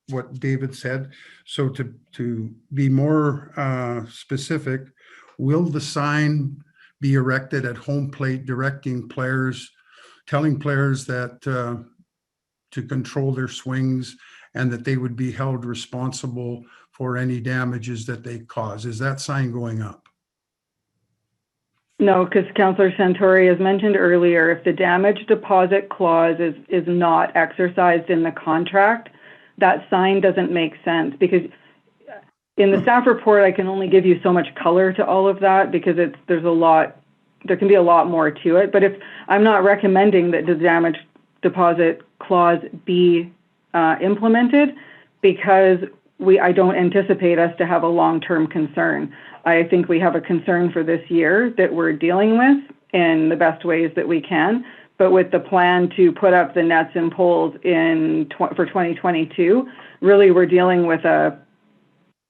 what David said. So to be more specific, will the sign be erected at home plate directing players, telling players that to control their swings and that they would be held responsible for any damages that they cause? Is that sign going up? No, because Councillor Santori, as mentioned earlier, if the damage deposit clause is not exercised in the contract, that sign doesn't make sense, because in the staff report, I can only give you so much color to all of that, because there can be a lot more to it. But if I'm not recommending that the damage deposit clause be implemented, because I don't anticipate us to have a long-term concern. I think we have a concern for this year that we're dealing with in the best ways that we can. But with the plan to put up the nets and poles for 2022, really we're dealing with about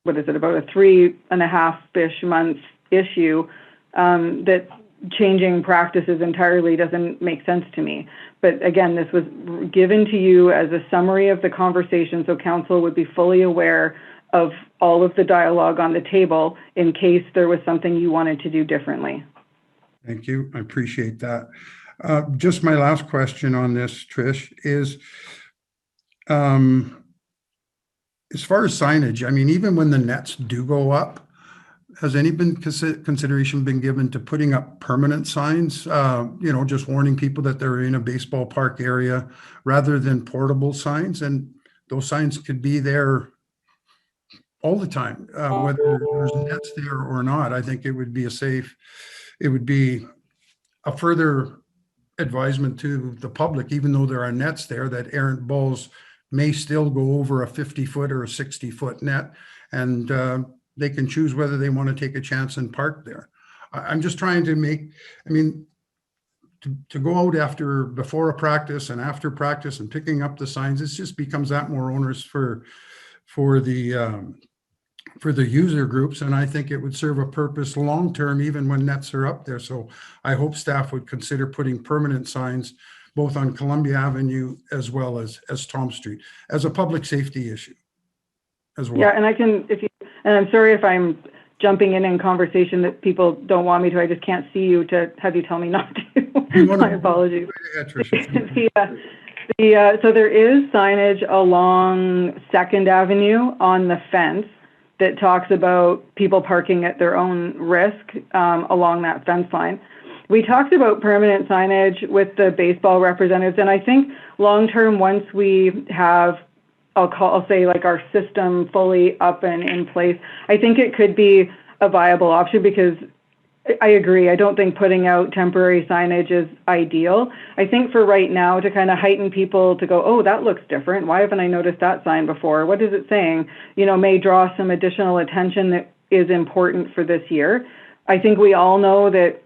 a 3.5-ish month issue that changing practices entirely doesn't make sense to me. But again, this was given to you as a summary of the conversation, so council would be fully aware of all of the dialogue on the table in case there was something you wanted to do differently. Thank you. I appreciate that. Just my last question on this, Trish, is as far as signage, I mean, even when the nets do go up, has any consideration been given to putting up permanent signs, just warning people that they're in a baseball park area rather than portable signs? And those signs could be there all the time, whether there's nets there or not. I think it would be a further advisement to the public, even though there are nets there, that errant balls may still go over a 50-foot or a 60-foot net, and they can choose whether they want to take a chance and park there. I'm just trying to to go out before a practice and after practice and picking up the signs, it just becomes that more onerous for the user groups. And I think it would serve a purpose long-term, even when nets are up there. So I hope staff would consider putting permanent signs both on Columbia Avenue as well as Tom Street as a public safety issue as well. Yeah, and I'm sorry if I'm jumping in conversation that people don't want me to. I just can't see you to have you tell me not to. My apologies. So there is signage along 2nd Avenue on the fence that talks about people parking at their own risk along that fence line. We talked about permanent signage with the baseball representatives, and I think long-term, once we have, I'll say like our system fully up and in place, I think it could be a viable option, because I agree. I don't think putting out temporary signage is ideal. I think for right now, to kind of heighten people to go, oh, that looks different. Why haven't I noticed that sign before? What is it saying? May draw some additional attention that is important for this year. I think we all know that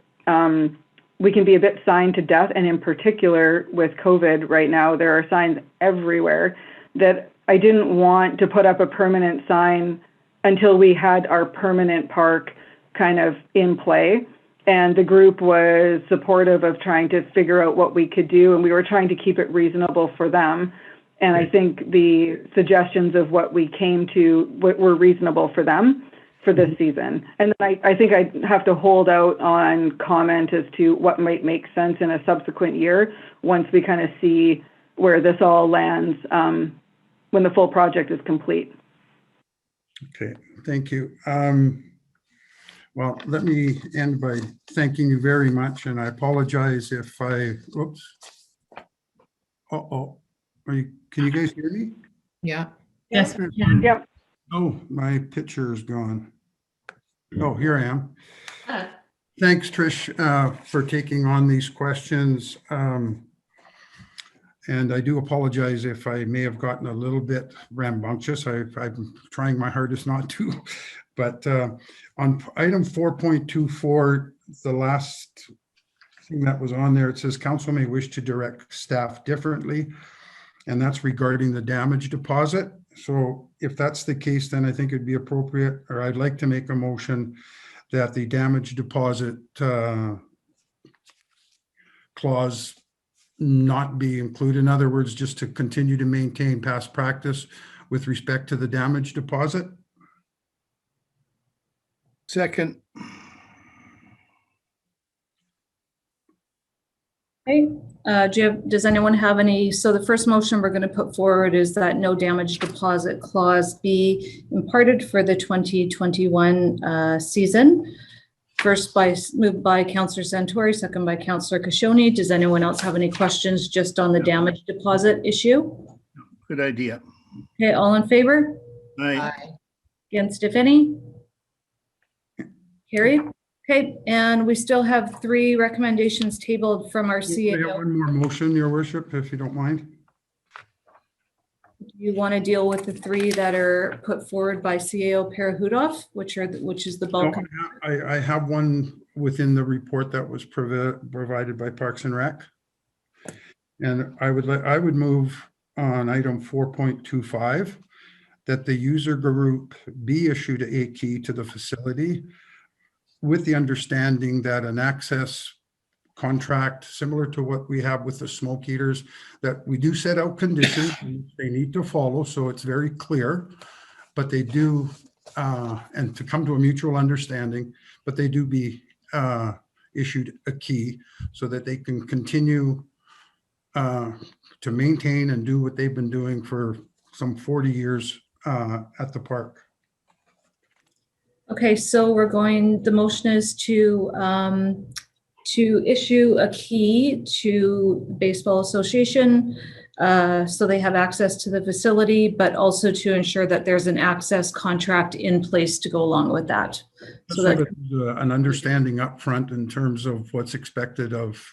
we can be a bit signed to death. And in particular with COVID right now, there are signs everywhere that I didn't want to put up a permanent sign until we had our permanent park kind of in play. And the group was supportive of trying to figure out what we could do, and we were trying to keep it reasonable for them. And I think the suggestions of what we came to were reasonable for them for this season. And then I think I have to hold out on comment as to what might make sense in a subsequent year once we kind of see where this all lands when the full project is complete. Okay, thank you. Well, let me end by thanking you very much, and I apologize if oops. Can you guys hear me? Yeah. Yes. Yeah. Oh, my picture is gone. Oh, here I am. Thanks, Trish, for taking on these questions. And I do apologize if I may have gotten a little bit rambunctious. I'm trying my hardest not to. But on item 4.24, the last thing that was on there, it says council may wish to direct staff differently. and that's regarding the damage deposit. So if that's the case, then I think it'd be appropriate, or I'd like to make a motion that the damage deposit clause not be included. In other words, just to continue to maintain past practice with respect to the damage deposit. Second. Okay, does anyone have any, so the first motion we're going to put forward is that no damage deposit clause be imparted for the 2021 season. Moved by Councillor Santori, second by Councillor Kashoni. Does anyone else have any questions just on the damage deposit issue? Good idea. Okay, all in favor? Aye. Against, if any? Carried. Okay, and we still have 3 recommendations tabled from our We have CAO. one more motion, Your Worship, if you don't mind. You want to deal with the 3 that are put forward by CAO Parahudov, which is the bulk? No, I have one within the report that was provided by Parks and Rec. And I would move on item 4.25 that the user group be issued a key to the facility with the understanding that an access contract similar to what we have with the smoke heaters, that we do set out conditions they need to follow, so it's very clear, but they do, and to come to a mutual understanding, but they do be issued a key so that they can continue to maintain and do what they've been doing for some 40 years at the park. Okay, so the motion is to issue a key to Baseball Association so they have access to the facility, but also to ensure that there's an access contract in place to go along with that. So that there's an understanding up front in terms of what's expected of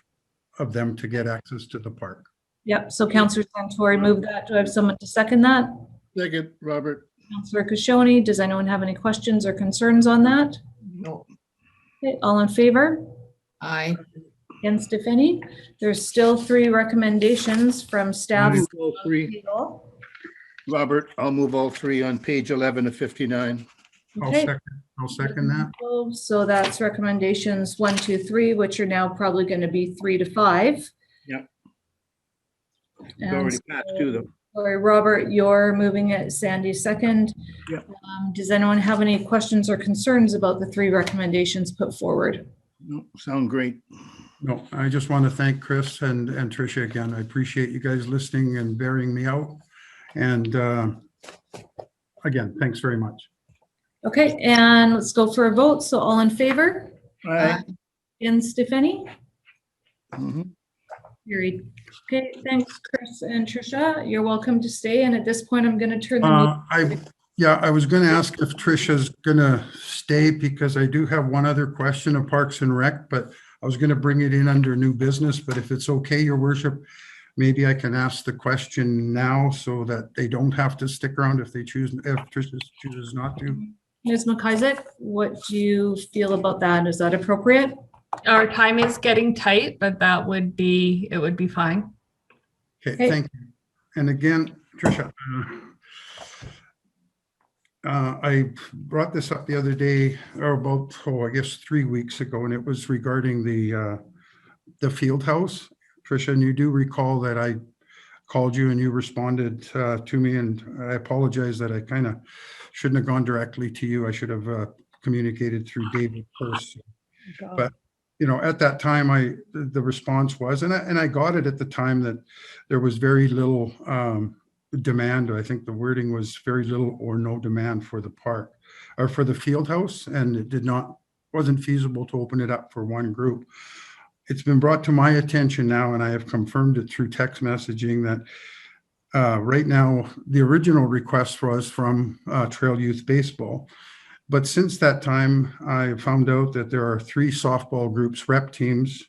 them to get access to the park. Yep, so Councillor Santori moved that. Do I have someone to second that? Second, Robert. Councillor Kashoni, does anyone have any questions or concerns on that? No. Okay, all in favor? Aye. Against, if any? There's still 3 recommendations from staff. All 3. Robert, I'll move all 3 on page 11 of 59. Okay. I'll second that. So that's recommendations 1, 2, 3, which are now probably going to be 3 to 5. Yeah. And Already passed 2 though. sorry, Robert, you're moving it. Sandy second. Yeah. Does anyone have any questions or concerns about the 3 recommendations put forward? No, sound great. No, I just want to thank Chris and Tricia again. I appreciate you guys listening and bearing me out. And again, thanks very much. Okay, and let's go for a vote. So all in favor? Aye. Against, if any? Mhm. Carried. Okay, thanks, Chris and Tricia. You're welcome to stay. And at this point, I'm going to turn the meeting. I was going to ask if Tricia's going to stay because I do have one other question of Parks and Rec, but I was going to bring it in under new business. But if it's okay, Your Worship, maybe I can ask the question now so that they don't have to stick around if Tricia chooses not to. Ms. McIsaac, what do you feel about that? Is that appropriate? Our time is getting tight, but it would be fine. Okay, thank you. And again, Tricia, I brought this up the other day, or about, I guess 3 weeks ago, and it was regarding the field house. Tricia, and you do recall that I called you and you responded to me, and I apologize that I kind of shouldn't have gone directly to you. I should have communicated through David first. But you know, at that time, the response was, and I got it at the time, that there was very little demand. I think the wording was very little or no demand for the park or for the field house, and it wasn't feasible to open it up for one group. It's been brought to my attention now, and I have confirmed it through text messaging that right now the original request was from Trail Youth Baseball. But since that time, I found out that there are 3 softball groups, rep teams,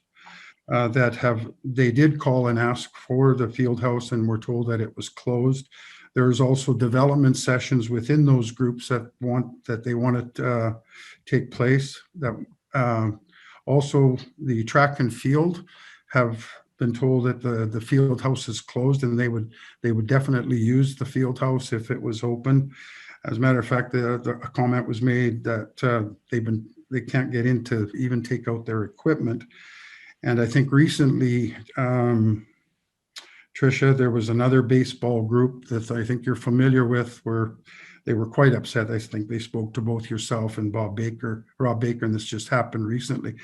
they did call and ask for the field house and were told that it was closed. There's also development sessions within those groups that they want to take place. That also the track and field have been told that the field house is closed, and they would definitely use the field house if it was open. As a matter of fact, a comment was made that they can't get in to even take out their equipment. And I think recently, Tricia, there was another baseball group that I think you're familiar with, where they were quite upset. I think they spoke to both yourself and Rob Baker, and this just happened recently.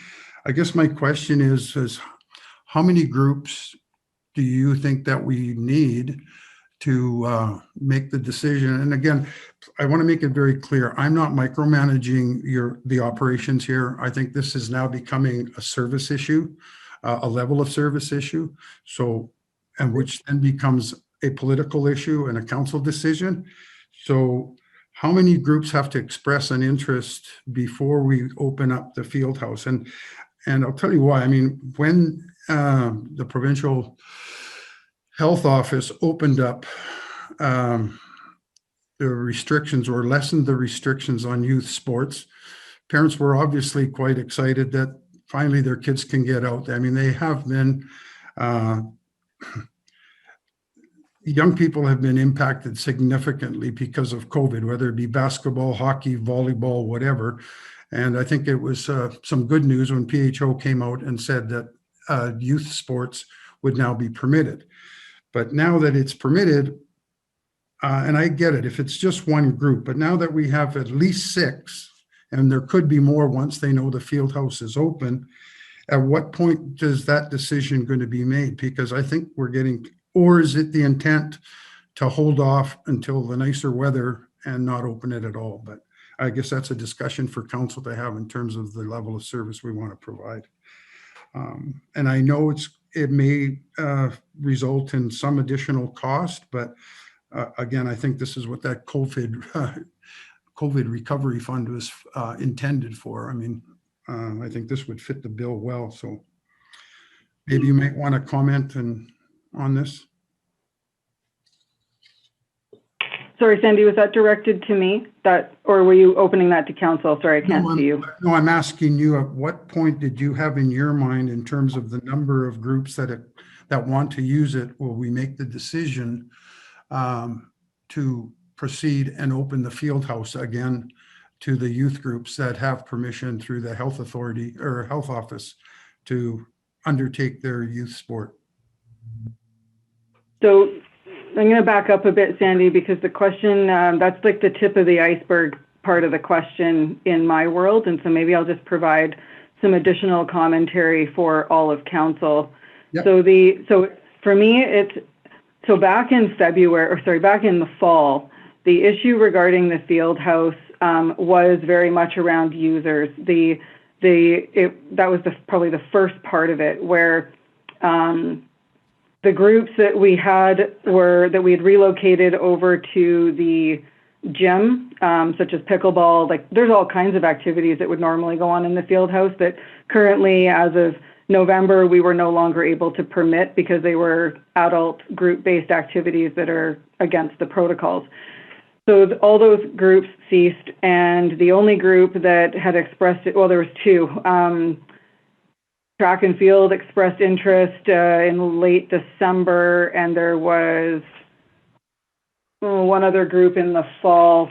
I guess my question is how many groups do you think that we need to make the decision? And again, I want to make it very clear, I'm not micromanaging the operations here. I think this is now becoming a service issue, a level of service issue. So, and which then becomes a political issue and a council decision. So how many groups have to express an interest before we open up the field house? And I'll tell you why. I mean, when the provincial health office opened up the restrictions or lessened the restrictions on youth sports, parents were obviously quite excited that finally their kids can get out. I mean, they have been, young people have been impacted significantly because of COVID, whether it be basketball, hockey, volleyball, whatever. And I think it was some good news when PHO came out and said that youth sports would now be permitted. But now that it's permitted, and I get it if it's just one group, but now that we have at least 6, and there could be more once they know the field house is open, at what point is that decision going to be made? Because I think we're getting, or is it the intent to hold off until the nicer weather and not open it at all? But I guess that's a discussion for council to have in terms of the level of service we want to provide. And I know it may result in some additional cost, but again, I think this is what that COVID recovery fund was intended for. I mean, I think this would fit the bill well. So maybe you might want to comment on this. Sorry, Sandy, was that directed to me? Or were you opening that to council? Sorry, I can't see you. No, I'm asking you, at what point did you have in your mind in terms of the number of groups that want to use it? Will we make the decision to proceed and open the field house again to the youth groups that have permission through the health authority or health office to undertake their youth sport? So I'm going to back up a bit, Sandy, because the question, that's like the tip of the iceberg part of the question in my world. And so maybe I'll just provide some additional commentary for all of council. Yep. So for me, back in back in the fall, the issue regarding the field house was very much around users. That was probably the first part of it, where the groups that we had that we had relocated over to the gym, such as pickleball. Like, there's all kinds of activities that would normally go on in the field house that currently, as of November, we were no longer able to permit because they were adult group-based activities that are against the protocols. So all those groups ceased, and the only group that had expressed it, well, there was 2. Track and field expressed interest in late December, and there was one other group in the fall.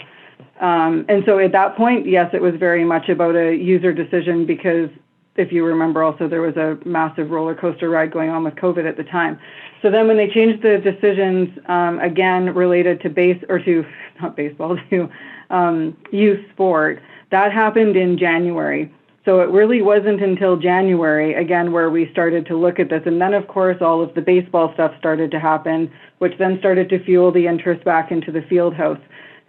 And so at that point, yes, it was very much about a user decision, because if you remember also, there was a massive roller coaster ride going on with COVID at the time. So then when they changed the decisions, again, related to youth sport, that happened in January. So it really wasn't until January, again, where we started to look at this. And then, of course, all of the baseball stuff started to happen, which then started to fuel the interest back into the field house.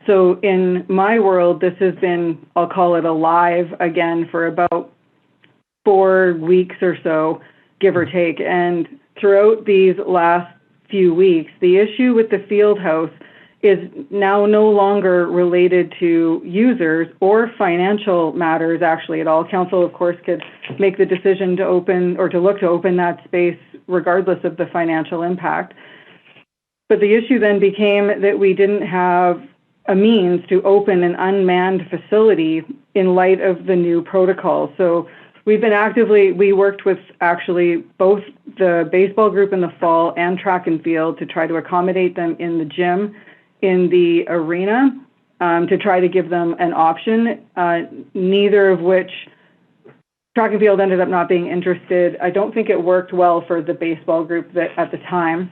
So in my world, this has been, I'll call it alive again for about 4 weeks or so, give or take. And throughout these last few weeks, the issue with the field house is now no longer related to users or financial matters actually at all. Council, of course, could make the decision to open or to look to open that space regardless of the financial impact. But the issue then became that we didn't have a means to open an unmanned facility in light of the new protocol. So we worked with actually both the baseball group in the fall and track and field to try to accommodate them in the gym, in the arena, to try to give them an option, neither of which track and field ended up not being interested. I don't think it worked well for the baseball group at the time.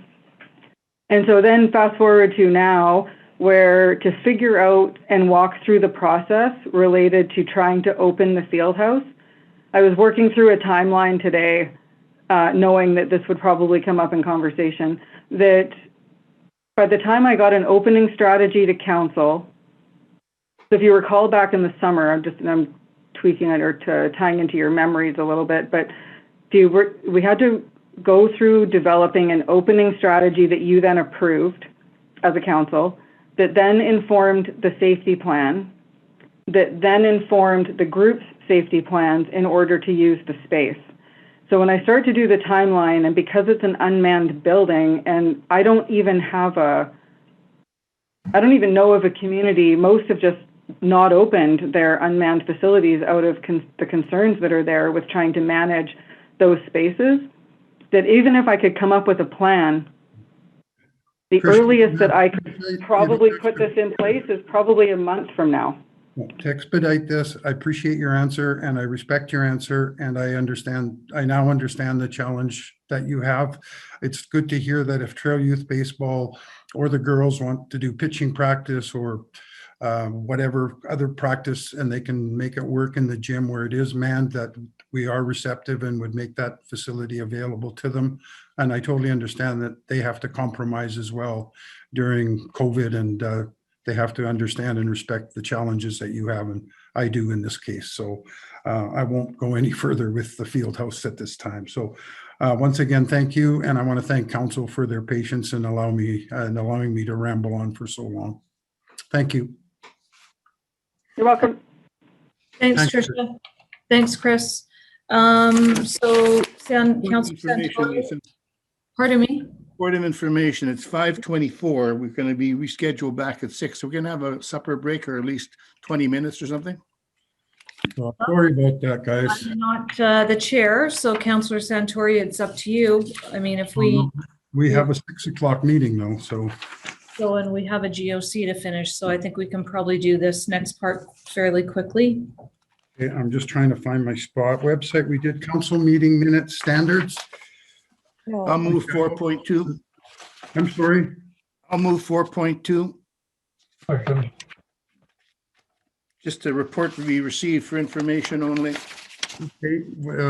And so then fast forward to now, where to figure out and walk through the process related to trying to open the field house. I was working through a timeline today, knowing that this would probably come up in conversation, that by the time I got an opening strategy to council, so if you recall back in the summer, I'm tweaking it or tying into your memories a little bit, but we had to go through developing an opening strategy that you then approved as a council, that then informed the safety plan, that then informed the group's safety plans in order to use the space. So when I start to do the timeline, and because it's an unmanned building, and I don't even know of a community, most have just not opened their unmanned facilities out of the concerns that are there with trying to manage those spaces, that even if I could come up with a plan, the earliest that I could probably put this in place is probably a month from now. To expedite this, I appreciate your answer and I respect your answer, and I now understand the challenge that you have. It's good to hear that if Trail Youth Baseball or the girls want to do pitching practice or whatever other practice, and they can make it work in the gym where it is manned, that we are receptive and would make that facility available to them. And I totally understand that they have to compromise as well during COVID, and they have to understand and respect the challenges that you have, and I do in this case. So I won't go any further with the field house at this time. So once again, thank you. And I want to thank council for their patience and allowing me to ramble on for so long. Thank you. You're welcome. Thanks, Thanks, Tricia. Thanks, Chris. So, Councilor Santori, pardon me? Point of information, it's 5:24. We're going to be rescheduled back at 6. So we're going to have a supper break, or at least 20 minutes or something. Well, sorry about that, guys. I'm not the chair, so Councilor Santori, it's up to you. I mean, if We have a 6 o'clock meeting though, so. So, and we have a GOC to finish, so I think we can probably do this next part fairly quickly. Okay, I'm just trying to find my spot website. We did council meeting minute standards. I'll move 4.2. I'm sorry. I'll move 4.2. Second. Just a report to be received for information only. Okay,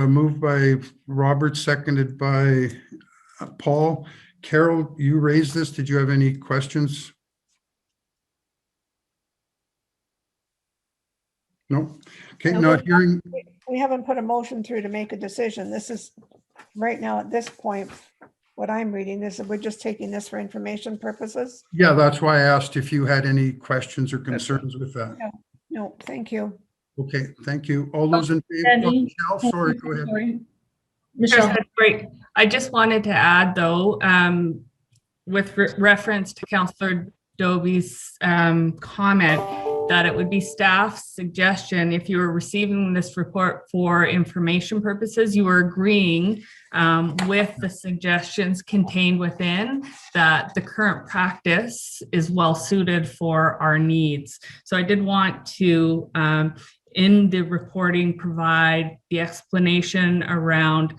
moved by Robert, seconded by Paul. Carol, you raised this. Did you have any questions? No. Okay, No, not hearing. We haven't put a motion through to make a decision. This is, right now, at this point, what I'm reading is that we're just taking this for information purposes. Yeah, that's why I asked if you had any questions or concerns with that. No, thank you. Okay, thank you. All those in favor? Sandy? Michelle, sorry, go ahead. Sorry. Yes, Michelle, that's great. I just wanted to add, though, with reference to Councillor Dobie's comment, that it would be staff's suggestion, if you were receiving this report for information purposes, you were agreeing with the suggestions contained within, that the current practice is well suited for our needs. So I did want to, in the reporting, provide the explanation around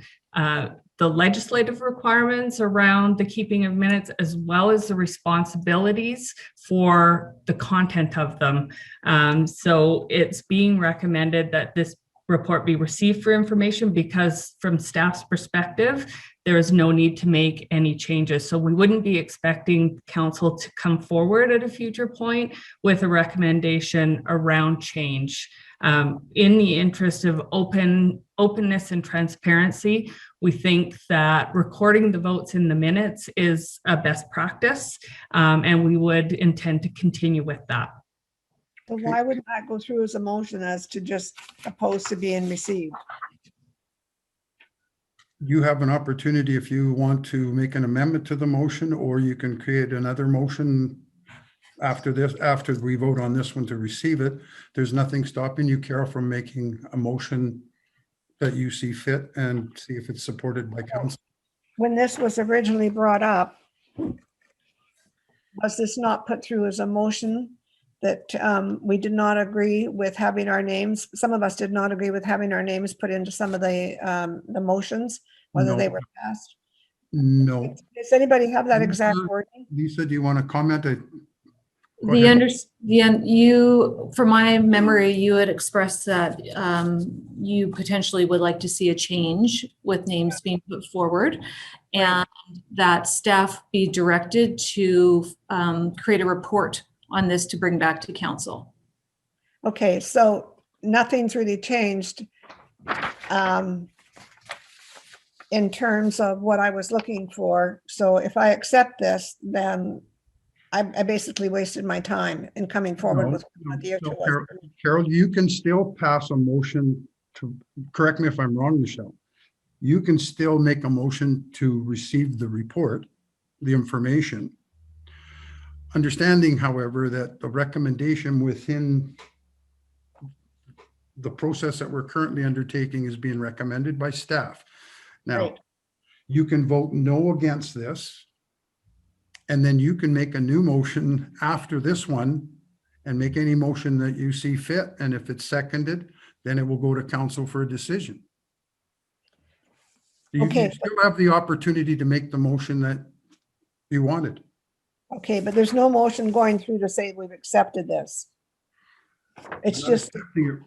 the legislative requirements around the keeping of minutes, as well as the responsibilities for the content of them. So it's being recommended that this report be received for information, because from staff's perspective, there is no need to make any changes. So we wouldn't be expecting council to come forward at a future point with a recommendation around change. In the interest of openness and transparency, we think that recording the votes in the minutes is a best practice, and we would intend to continue with that. So why would that go through as a motion as to just opposed to being received? You have an opportunity if you want to make an amendment to the motion, or you can create another motion after this, after we vote on this one to receive it. There's nothing stopping you, Carol, from making a motion that you see fit and see if it's supported by council. When this was originally brought up, was this not put through as a motion that we did not agree with having our names? Some of us did not agree with having our names put into some of the motions, whether they No. were passed. No. Does anybody have that exact wording? Lisa, do you want to comment? Go The ahead. you, from my memory, you had expressed that you potentially would like to see a change with names being put forward, and that staff be directed to create a report on this to bring back to council. Okay, so nothing's really changed in terms of what I was looking for. So if I accept this, then I basically wasted my time in coming forward No, with what the issue was. Carol, you can still pass a motion to, correct me if I'm wrong, Michelle. You can still make a motion to receive the report, the information. Understanding, however, that the recommendation within the process that we're currently undertaking is being recommended by staff. Now, Right. you can vote no against this, and then you can make a new motion after this one and make any motion that you see fit. And if it's seconded, then it will go to council for a decision. You Okay. still have the opportunity to make the motion that you wanted. Okay, but there's no motion going through to say we've accepted this. It's Not just, accepting it.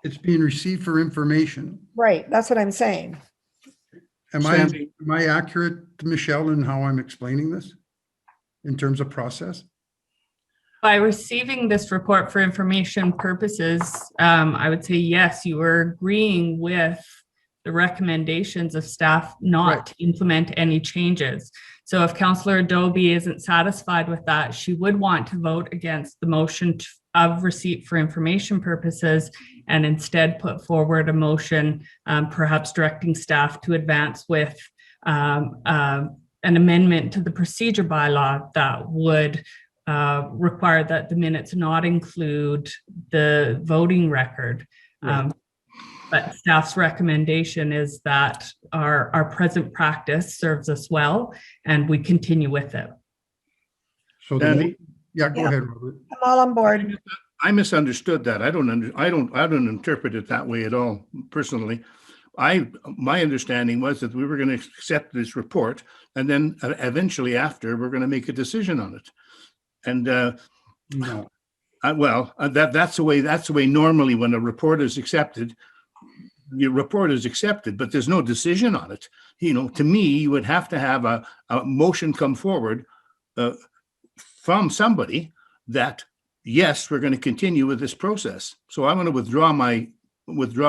It's being received for information. right, that's what I'm saying. Am I accurate to Michelle in how I'm explaining this in terms of process? By receiving this report for information purposes, I would say, yes, you are agreeing with the recommendations of staff not Right. to implement any changes. So if Councillor Adobe isn't satisfied with that, she would want to vote against the motion of receipt for information purposes and instead put forward a motion, perhaps directing staff to advance with an amendment to the procedure bylaw that would require that the minutes not include the voting record. Right. But staff's recommendation is that our present practice serves us well and we continue with it. So, Danny? yeah, go Yeah. ahead, Robert. I'm all on board. I misunderstood that. I don't interpret it that way at all, personally. My understanding was that we were going to accept this report, and then eventually after, we're going to make a decision on it. And No. that's the way normally when a report is accepted, the report is accepted, but there's no decision on it. You know, to me, you would have to have a motion come forward from somebody that, yes, we're going to continue with this process. So I'm going to withdraw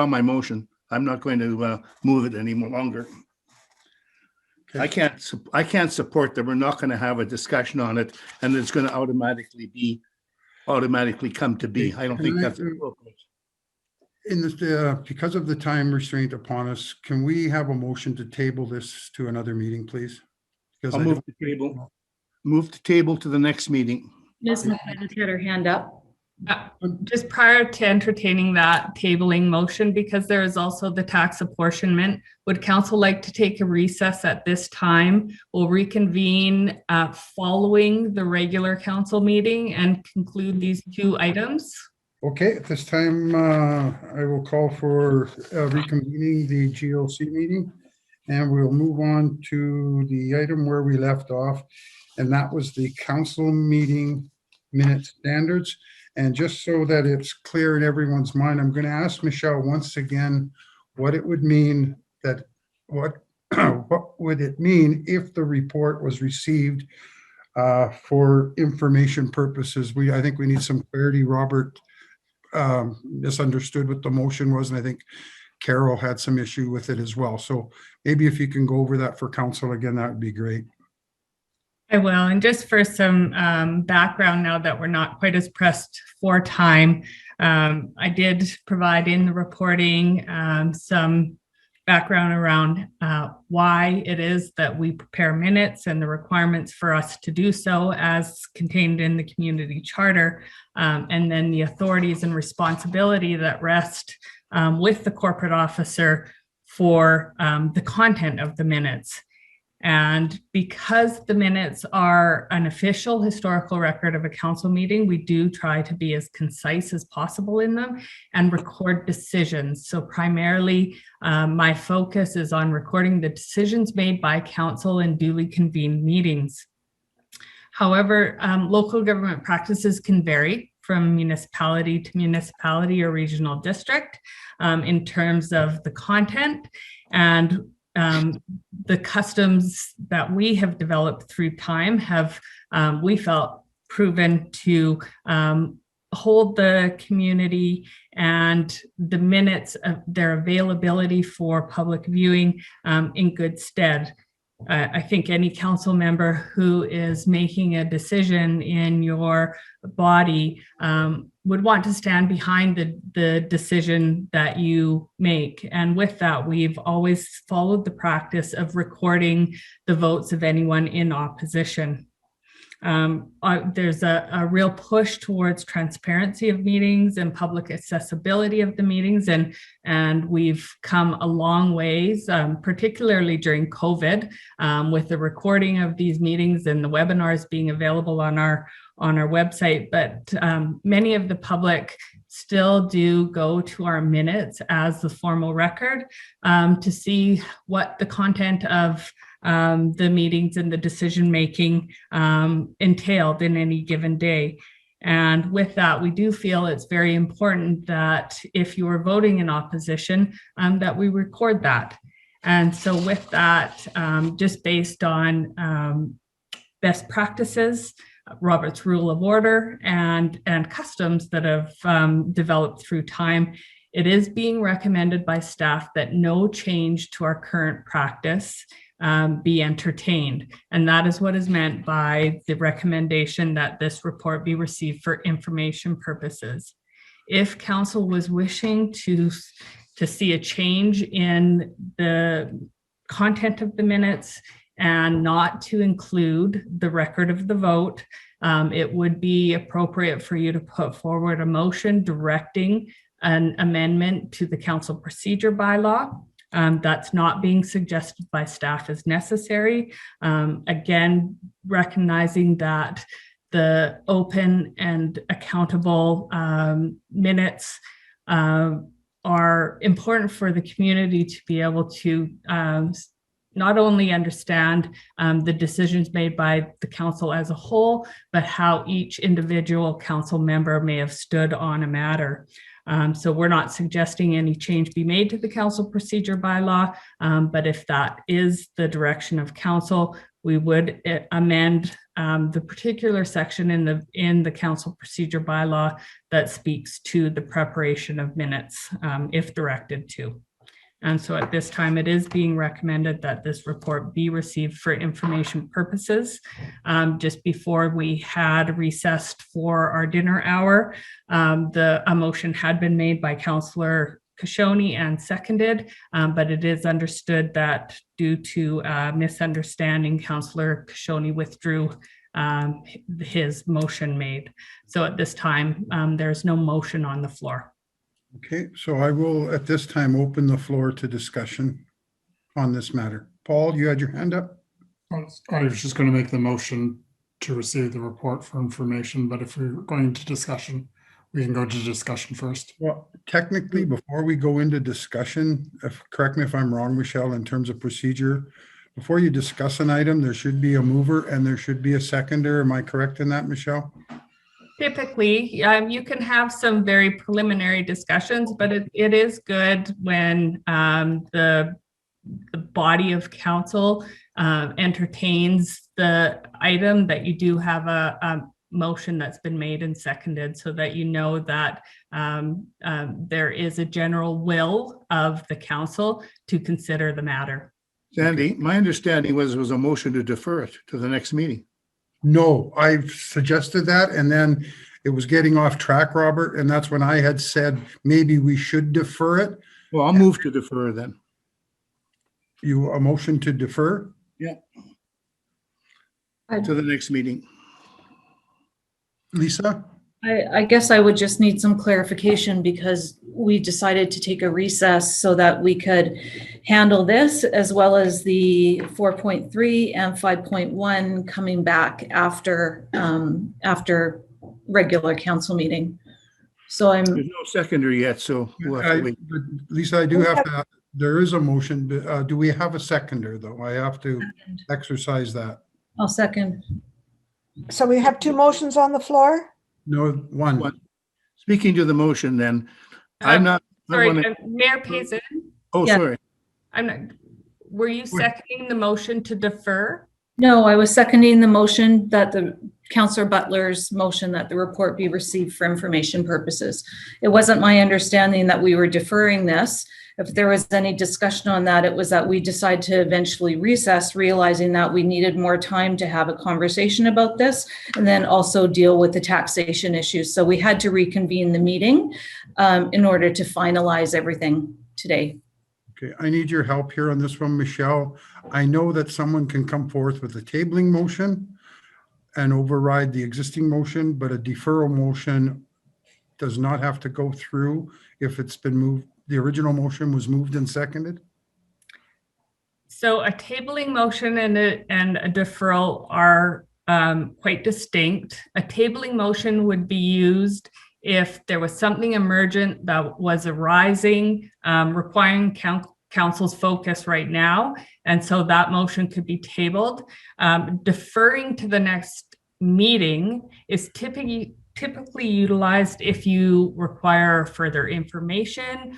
my motion. I'm not going to move it any longer. Okay. I can't support that we're not going to have a discussion on it and it's going to automatically come to be. I don't think that's appropriate. In this, because of the time restraint upon us, can we have a motion to table this to another meeting, please? Because I'll I move don't- the table. Move the table to the next meeting. Ms. McFadden's had her hand up. Just prior to entertaining that tabling motion, because there is also the tax apportionment, would council like to take a recess at this time? We'll reconvene following the regular council meeting and conclude these two items. Okay, at this time, I will call for reconvening the GOC meeting. And we'll move on to the item where we left off. And that was the council meeting minute standards. And just so that it's clear in everyone's mind, I'm going to ask Michelle once again what it would mean that, what would it mean if the report was received for information purposes? I think we need some clarity. Robert misunderstood what the motion was, and I think Carol had some issue with it as well. So maybe if you can go over that for council again, that would be great. I will, and just for some background now that we're not quite as pressed for time, I did provide in the reporting some background around why it is that we prepare minutes and the requirements for us to do so as contained in the community charter, and then the authorities and responsibility that rest with the corporate officer for the content of the minutes. And because the minutes are an official historical record of a council meeting, we do try to be as concise as possible in them and record decisions. So primarily, my focus is on recording the decisions made by council in duly convened meetings. However, local government practices can vary from municipality to municipality or regional district in terms of the content, and the customs that we have developed through time have, we felt, proven to hold the community and the minutes of their availability for public viewing in good stead. I think any council member who is making a decision in your body would want to stand behind the decision that you make. And with that, we've always followed the practice of recording the votes of anyone in opposition. There's a real push towards transparency of meetings and public accessibility of the meetings, and we've come a long ways, particularly during COVID, with the recording of these meetings and the webinars being available on our website. But many of the public still do go to our minutes as the formal record to see what the content of the meetings and the decision-making entailed in any given day. And with that, we do feel it's very important that if you are voting in opposition, that we record that. And so with that, just based on best practices, Robert's Rule of Order, and customs that have developed through time, it is being recommended by staff that no change to our current practice be entertained. And that is what is meant by the recommendation that this report be received for information purposes. If council was wishing to see a change in the content of the minutes and not to include the record of the vote, it would be appropriate for you to put forward a motion directing an amendment to the council procedure bylaw. That's not being suggested by staff as necessary. Again, recognizing that the open and accountable minutes are important for the community to be able to not only understand the decisions made by the council as a whole, but how each individual council member may have stood on a matter. So we're not suggesting any change be made to the council procedure bylaw, but if that is the direction of council, we would amend the particular section in the council procedure bylaw that speaks to the preparation of minutes, if directed to. And so at this time, it is being recommended that this report be received for information purposes. Just before we had recessed for our dinner hour, a motion had been made by Councillor Kashoni and seconded, but it is understood that due to misunderstanding, Councillor Kashoni withdrew his motion made. So at this time, there's no motion on the floor. Okay, so I will at this time open the floor to discussion on this matter. Paul, you had your hand up? I was just going to make the motion to receive the report for information, but if we're going to discussion, we can go to discussion first. Well, technically, before we go into discussion, correct me if I'm wrong, Michelle, in terms of procedure, before you discuss an item, there should be a mover and there should be a seconder. Am I correct in that, Michelle? Typically, you can have some very preliminary discussions, but it is good when the body of council entertains the item that you do have a motion that's been made and seconded, so that you know that there is a general will of the council to consider the matter. Sandy, my understanding was it was a motion to defer it to the next meeting. No, I've suggested that, and then it was getting off track, Robert, and that's when I had said maybe we should defer it. Well, I'll move to defer then. A motion to defer? Yeah. To the next meeting. Lisa? I guess I would just need some clarification because we decided to take a recess so that we could handle this as well as the 4.3 and 5.1 coming back after regular council meeting. So There's no seconder yet, so we'll have to wait. Lisa, I do have to, there is a motion. Do we have a seconder, though? I have to exercise that. I'll second. So we have two motions on the floor? No, one. Speaking to the motion, then, I'm not. I Sorry, wanna- Mayor Payson, Oh, Yeah. sorry. I'm not, were you seconding the motion to defer? No, I was seconding the motion that the Councillor Butler's motion that the report be received for information purposes. It wasn't my understanding that we were deferring this. If there was any discussion on that, it was that we decided to eventually recess, realizing that we needed more time to have a conversation about this and then also deal with the taxation issues. So we had to reconvene the meeting in order to finalize everything today. Okay, I need your help here on this one, Michelle. I know that someone can come forth with a tabling motion and override the existing motion, but a deferral motion does not have to go through if it's been moved. The original motion was moved and seconded. So a tabling motion and a deferral are quite distinct. A tabling motion would be used if there was something emergent that was arising, requiring council's focus right now. And so that motion could be tabled. Deferring to the next meeting is typically utilized if you require further information,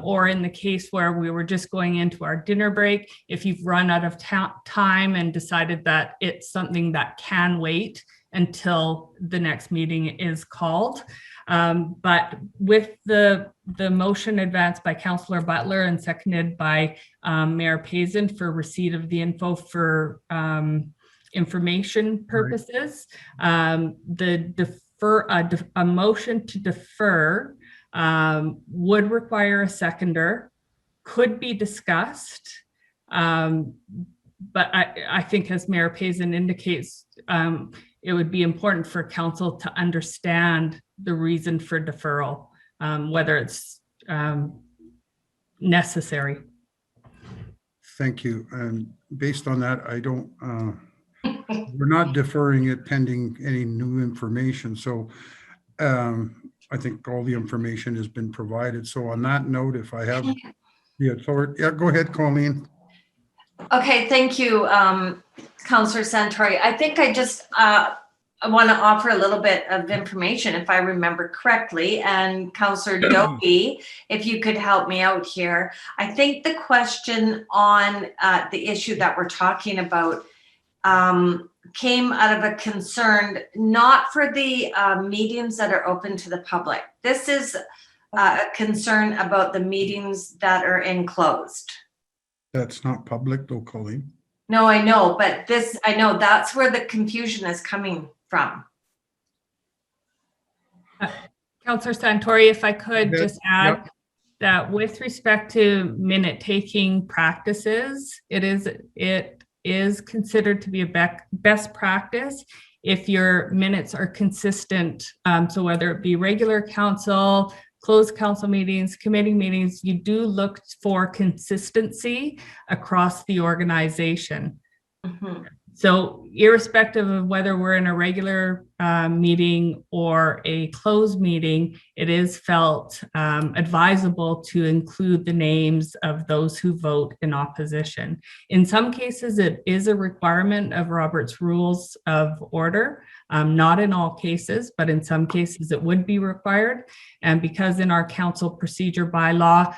or in the case where we were just going into our dinner break, if you've run out of time and decided that it's something that can wait until the next meeting is called. But with the motion advanced by Councillor Butler and seconded by Mayor Payson for receipt of the info for information purposes, a motion to defer would require a seconder, could be discussed. But I think as Mayor Payson indicates, it would be important for council to understand the reason for deferral, whether it's necessary. Thank you. And based on that, I don't, we're not deferring it pending any new information. So I think all the information has been provided. So on that note, if I have the authority, yeah, go ahead, Colleen. Okay, thank you, Councillor Santori. I think I just I want to offer a little bit of information, if I remember correctly, and Councillor Dopey, if you could help me out here. I think the question on the issue that we're talking about came out of a concern not for the meetings that are open to the public. This is a concern about the meetings that are enclosed. That's not public though, Colleen. No, I know, but this, I know that's where the confusion is coming from. Councillor Santori, if I could just add Yep. that with respect to minute taking practices, it is considered to be a best practice if your minutes are consistent. So whether it be regular council, closed council meetings, committee meetings, you do look for consistency across the organization. Mhm. So irrespective of whether we're in a regular meeting or a closed meeting, it is felt advisable to include the names of those who vote in opposition. In some cases, it is a requirement of Robert's Rules of Order. Not in all cases, but in some cases it would be required. And because in our council procedure bylaw,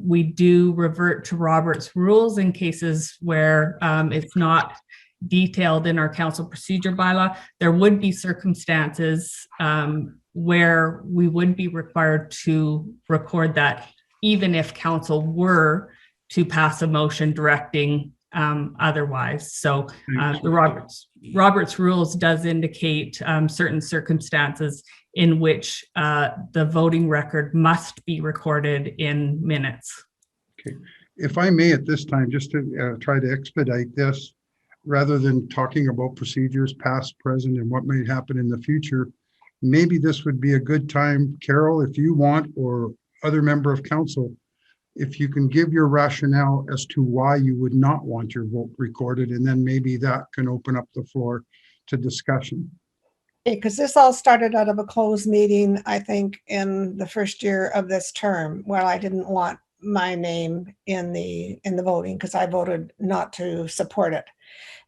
we do revert to Robert's Rules in cases where it's not detailed in our council procedure bylaw, there would be circumstances where we would be required to record that, even if council were to pass a motion directing otherwise. So the Robert's Rules does indicate certain circumstances in which the voting record must be recorded in minutes. Okay. If I may at this time, just to try to expedite this, rather than talking about procedures past, present, and what might happen in the future, maybe this would be a good time, Carol, if you want, or other member of council, if you can give your rationale as to why you would not want your vote recorded, and then maybe that can open up the floor to discussion. Because this all started out of a closed meeting, I think, in the first year of this term, where I didn't want my name in the voting because I voted not to support it.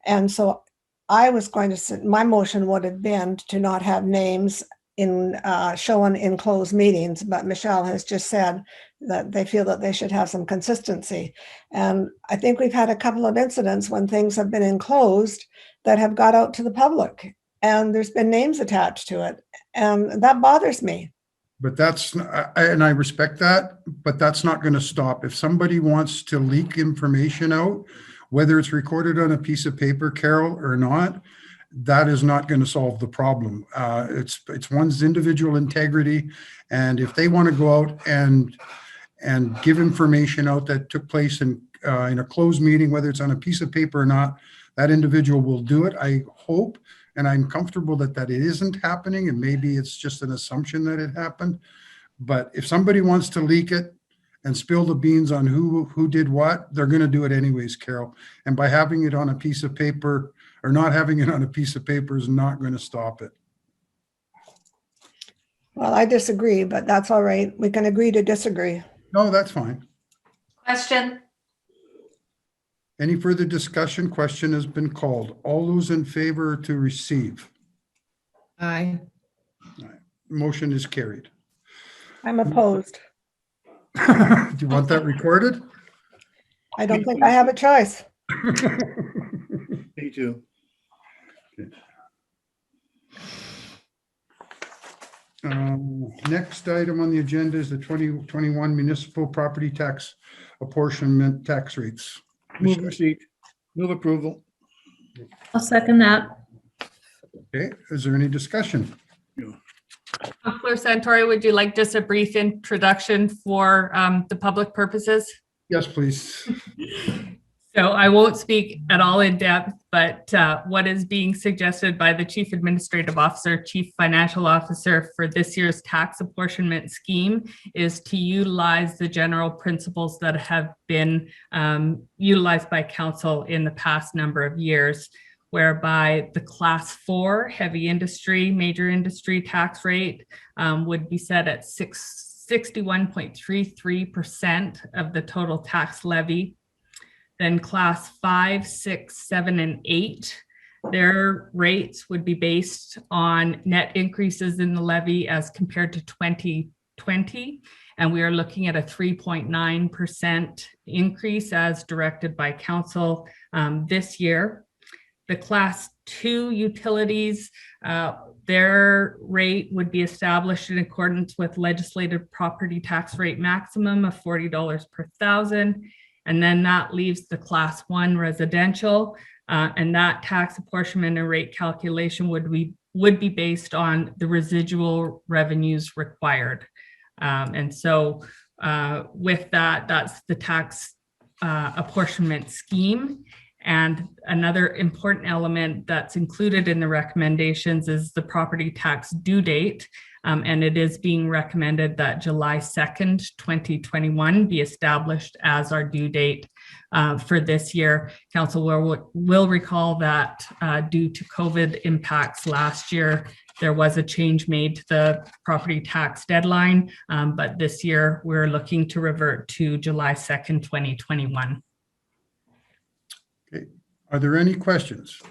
And so I was going to, my motion would have been to not have names in shown in closed meetings, but Michelle has just said that they feel that they should have some consistency. And I think we've had a couple of incidents when things have been enclosed that have got out to the public, and there's been names attached to it, and that bothers me. But that's, and I respect that, but that's not going to stop. If somebody wants to leak information out, whether it's recorded on a piece of paper, Carol, or not, that is not going to solve the problem. It's one's individual integrity. And if they want to go out and give information out that took place in a closed meeting, whether it's on a piece of paper or not, that individual will do it. I hope, and I'm comfortable that it isn't happening, and maybe it's just an assumption that it happened. But if somebody wants to leak it and spill the beans on who did what, they're going to do it anyways, Carol. And by having it on a piece of paper or not having it on a piece of paper is not going to stop it. Well, I disagree, but that's all right. We can agree to disagree. No, that's fine. Question? Any further discussion? Question has been called. All those in favor to receive? Aye. Motion is carried. I'm opposed. Do you want that recorded? I don't think I have a choice. Me too. Next item on the agenda is the 2021 municipal property tax apportionment tax rates. Move receipt. Move approval. I'll second that. Okay, is there any discussion? Councillor Santori, would you like just a brief introduction for the public purposes? Yes, please. So I won't speak at all in depth, but what is being suggested by the Chief Administrative Officer, Chief Financial Officer for this year's tax apportionment scheme is to utilize the general principles that have been utilized by Council in the past number of years, whereby the Class 4 heavy industry, major industry tax rate would be set at 61.33% of the total tax levy. Then Class 5, 6, 7, and 8, their rates would be based on net increases in the levy as compared to 2020. And we are looking at a 3.9% increase as directed by Council this year. The Class 2 utilities, their rate would be established in accordance with legislative property tax rate maximum of $40 per thousand. And then that leaves the Class 1 residential, and that tax apportionment and rate calculation would be based on the residual revenues required. And so with that, that's the tax apportionment scheme. And another important element that's included in the recommendations is the property tax due date. And it is being recommended that July 2nd, 2021 be established as our due date for this year. Council will recall that due to COVID impacts last year, there was a change made to the property tax deadline, but this year we're looking to revert to July 2nd, 2021. Okay, are there any questions?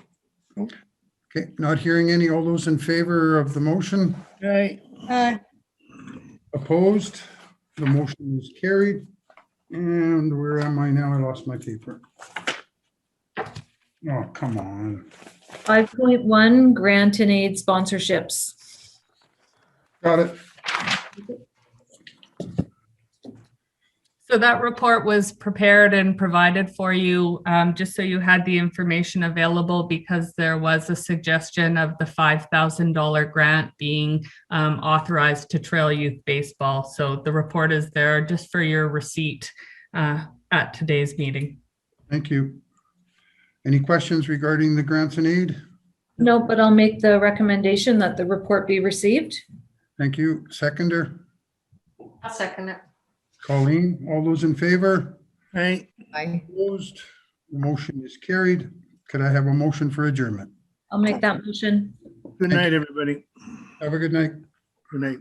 Okay, not hearing any. All those in favor of the motion? Aye. Opposed? The motion is carried. And where am I now? I lost my paper. Oh, come on. 5.1 grant and aid sponsorships. Got it. So that report was prepared and provided for you just so you had the information available, because there was a suggestion of the $5,000 grant being authorized to Trail Youth Baseball. So the report is there just for your receipt at today's meeting. Thank you. Any questions regarding the grants and aid? No, but I'll make the recommendation that the report be received. Thank you. Seconder, I'll second it. Colleen, all those in favor? Right? I, Opposed? The motion is carried. Could I have a motion for adjournment? I'll make that motion. Good night, everybody. Have a good night. Good night.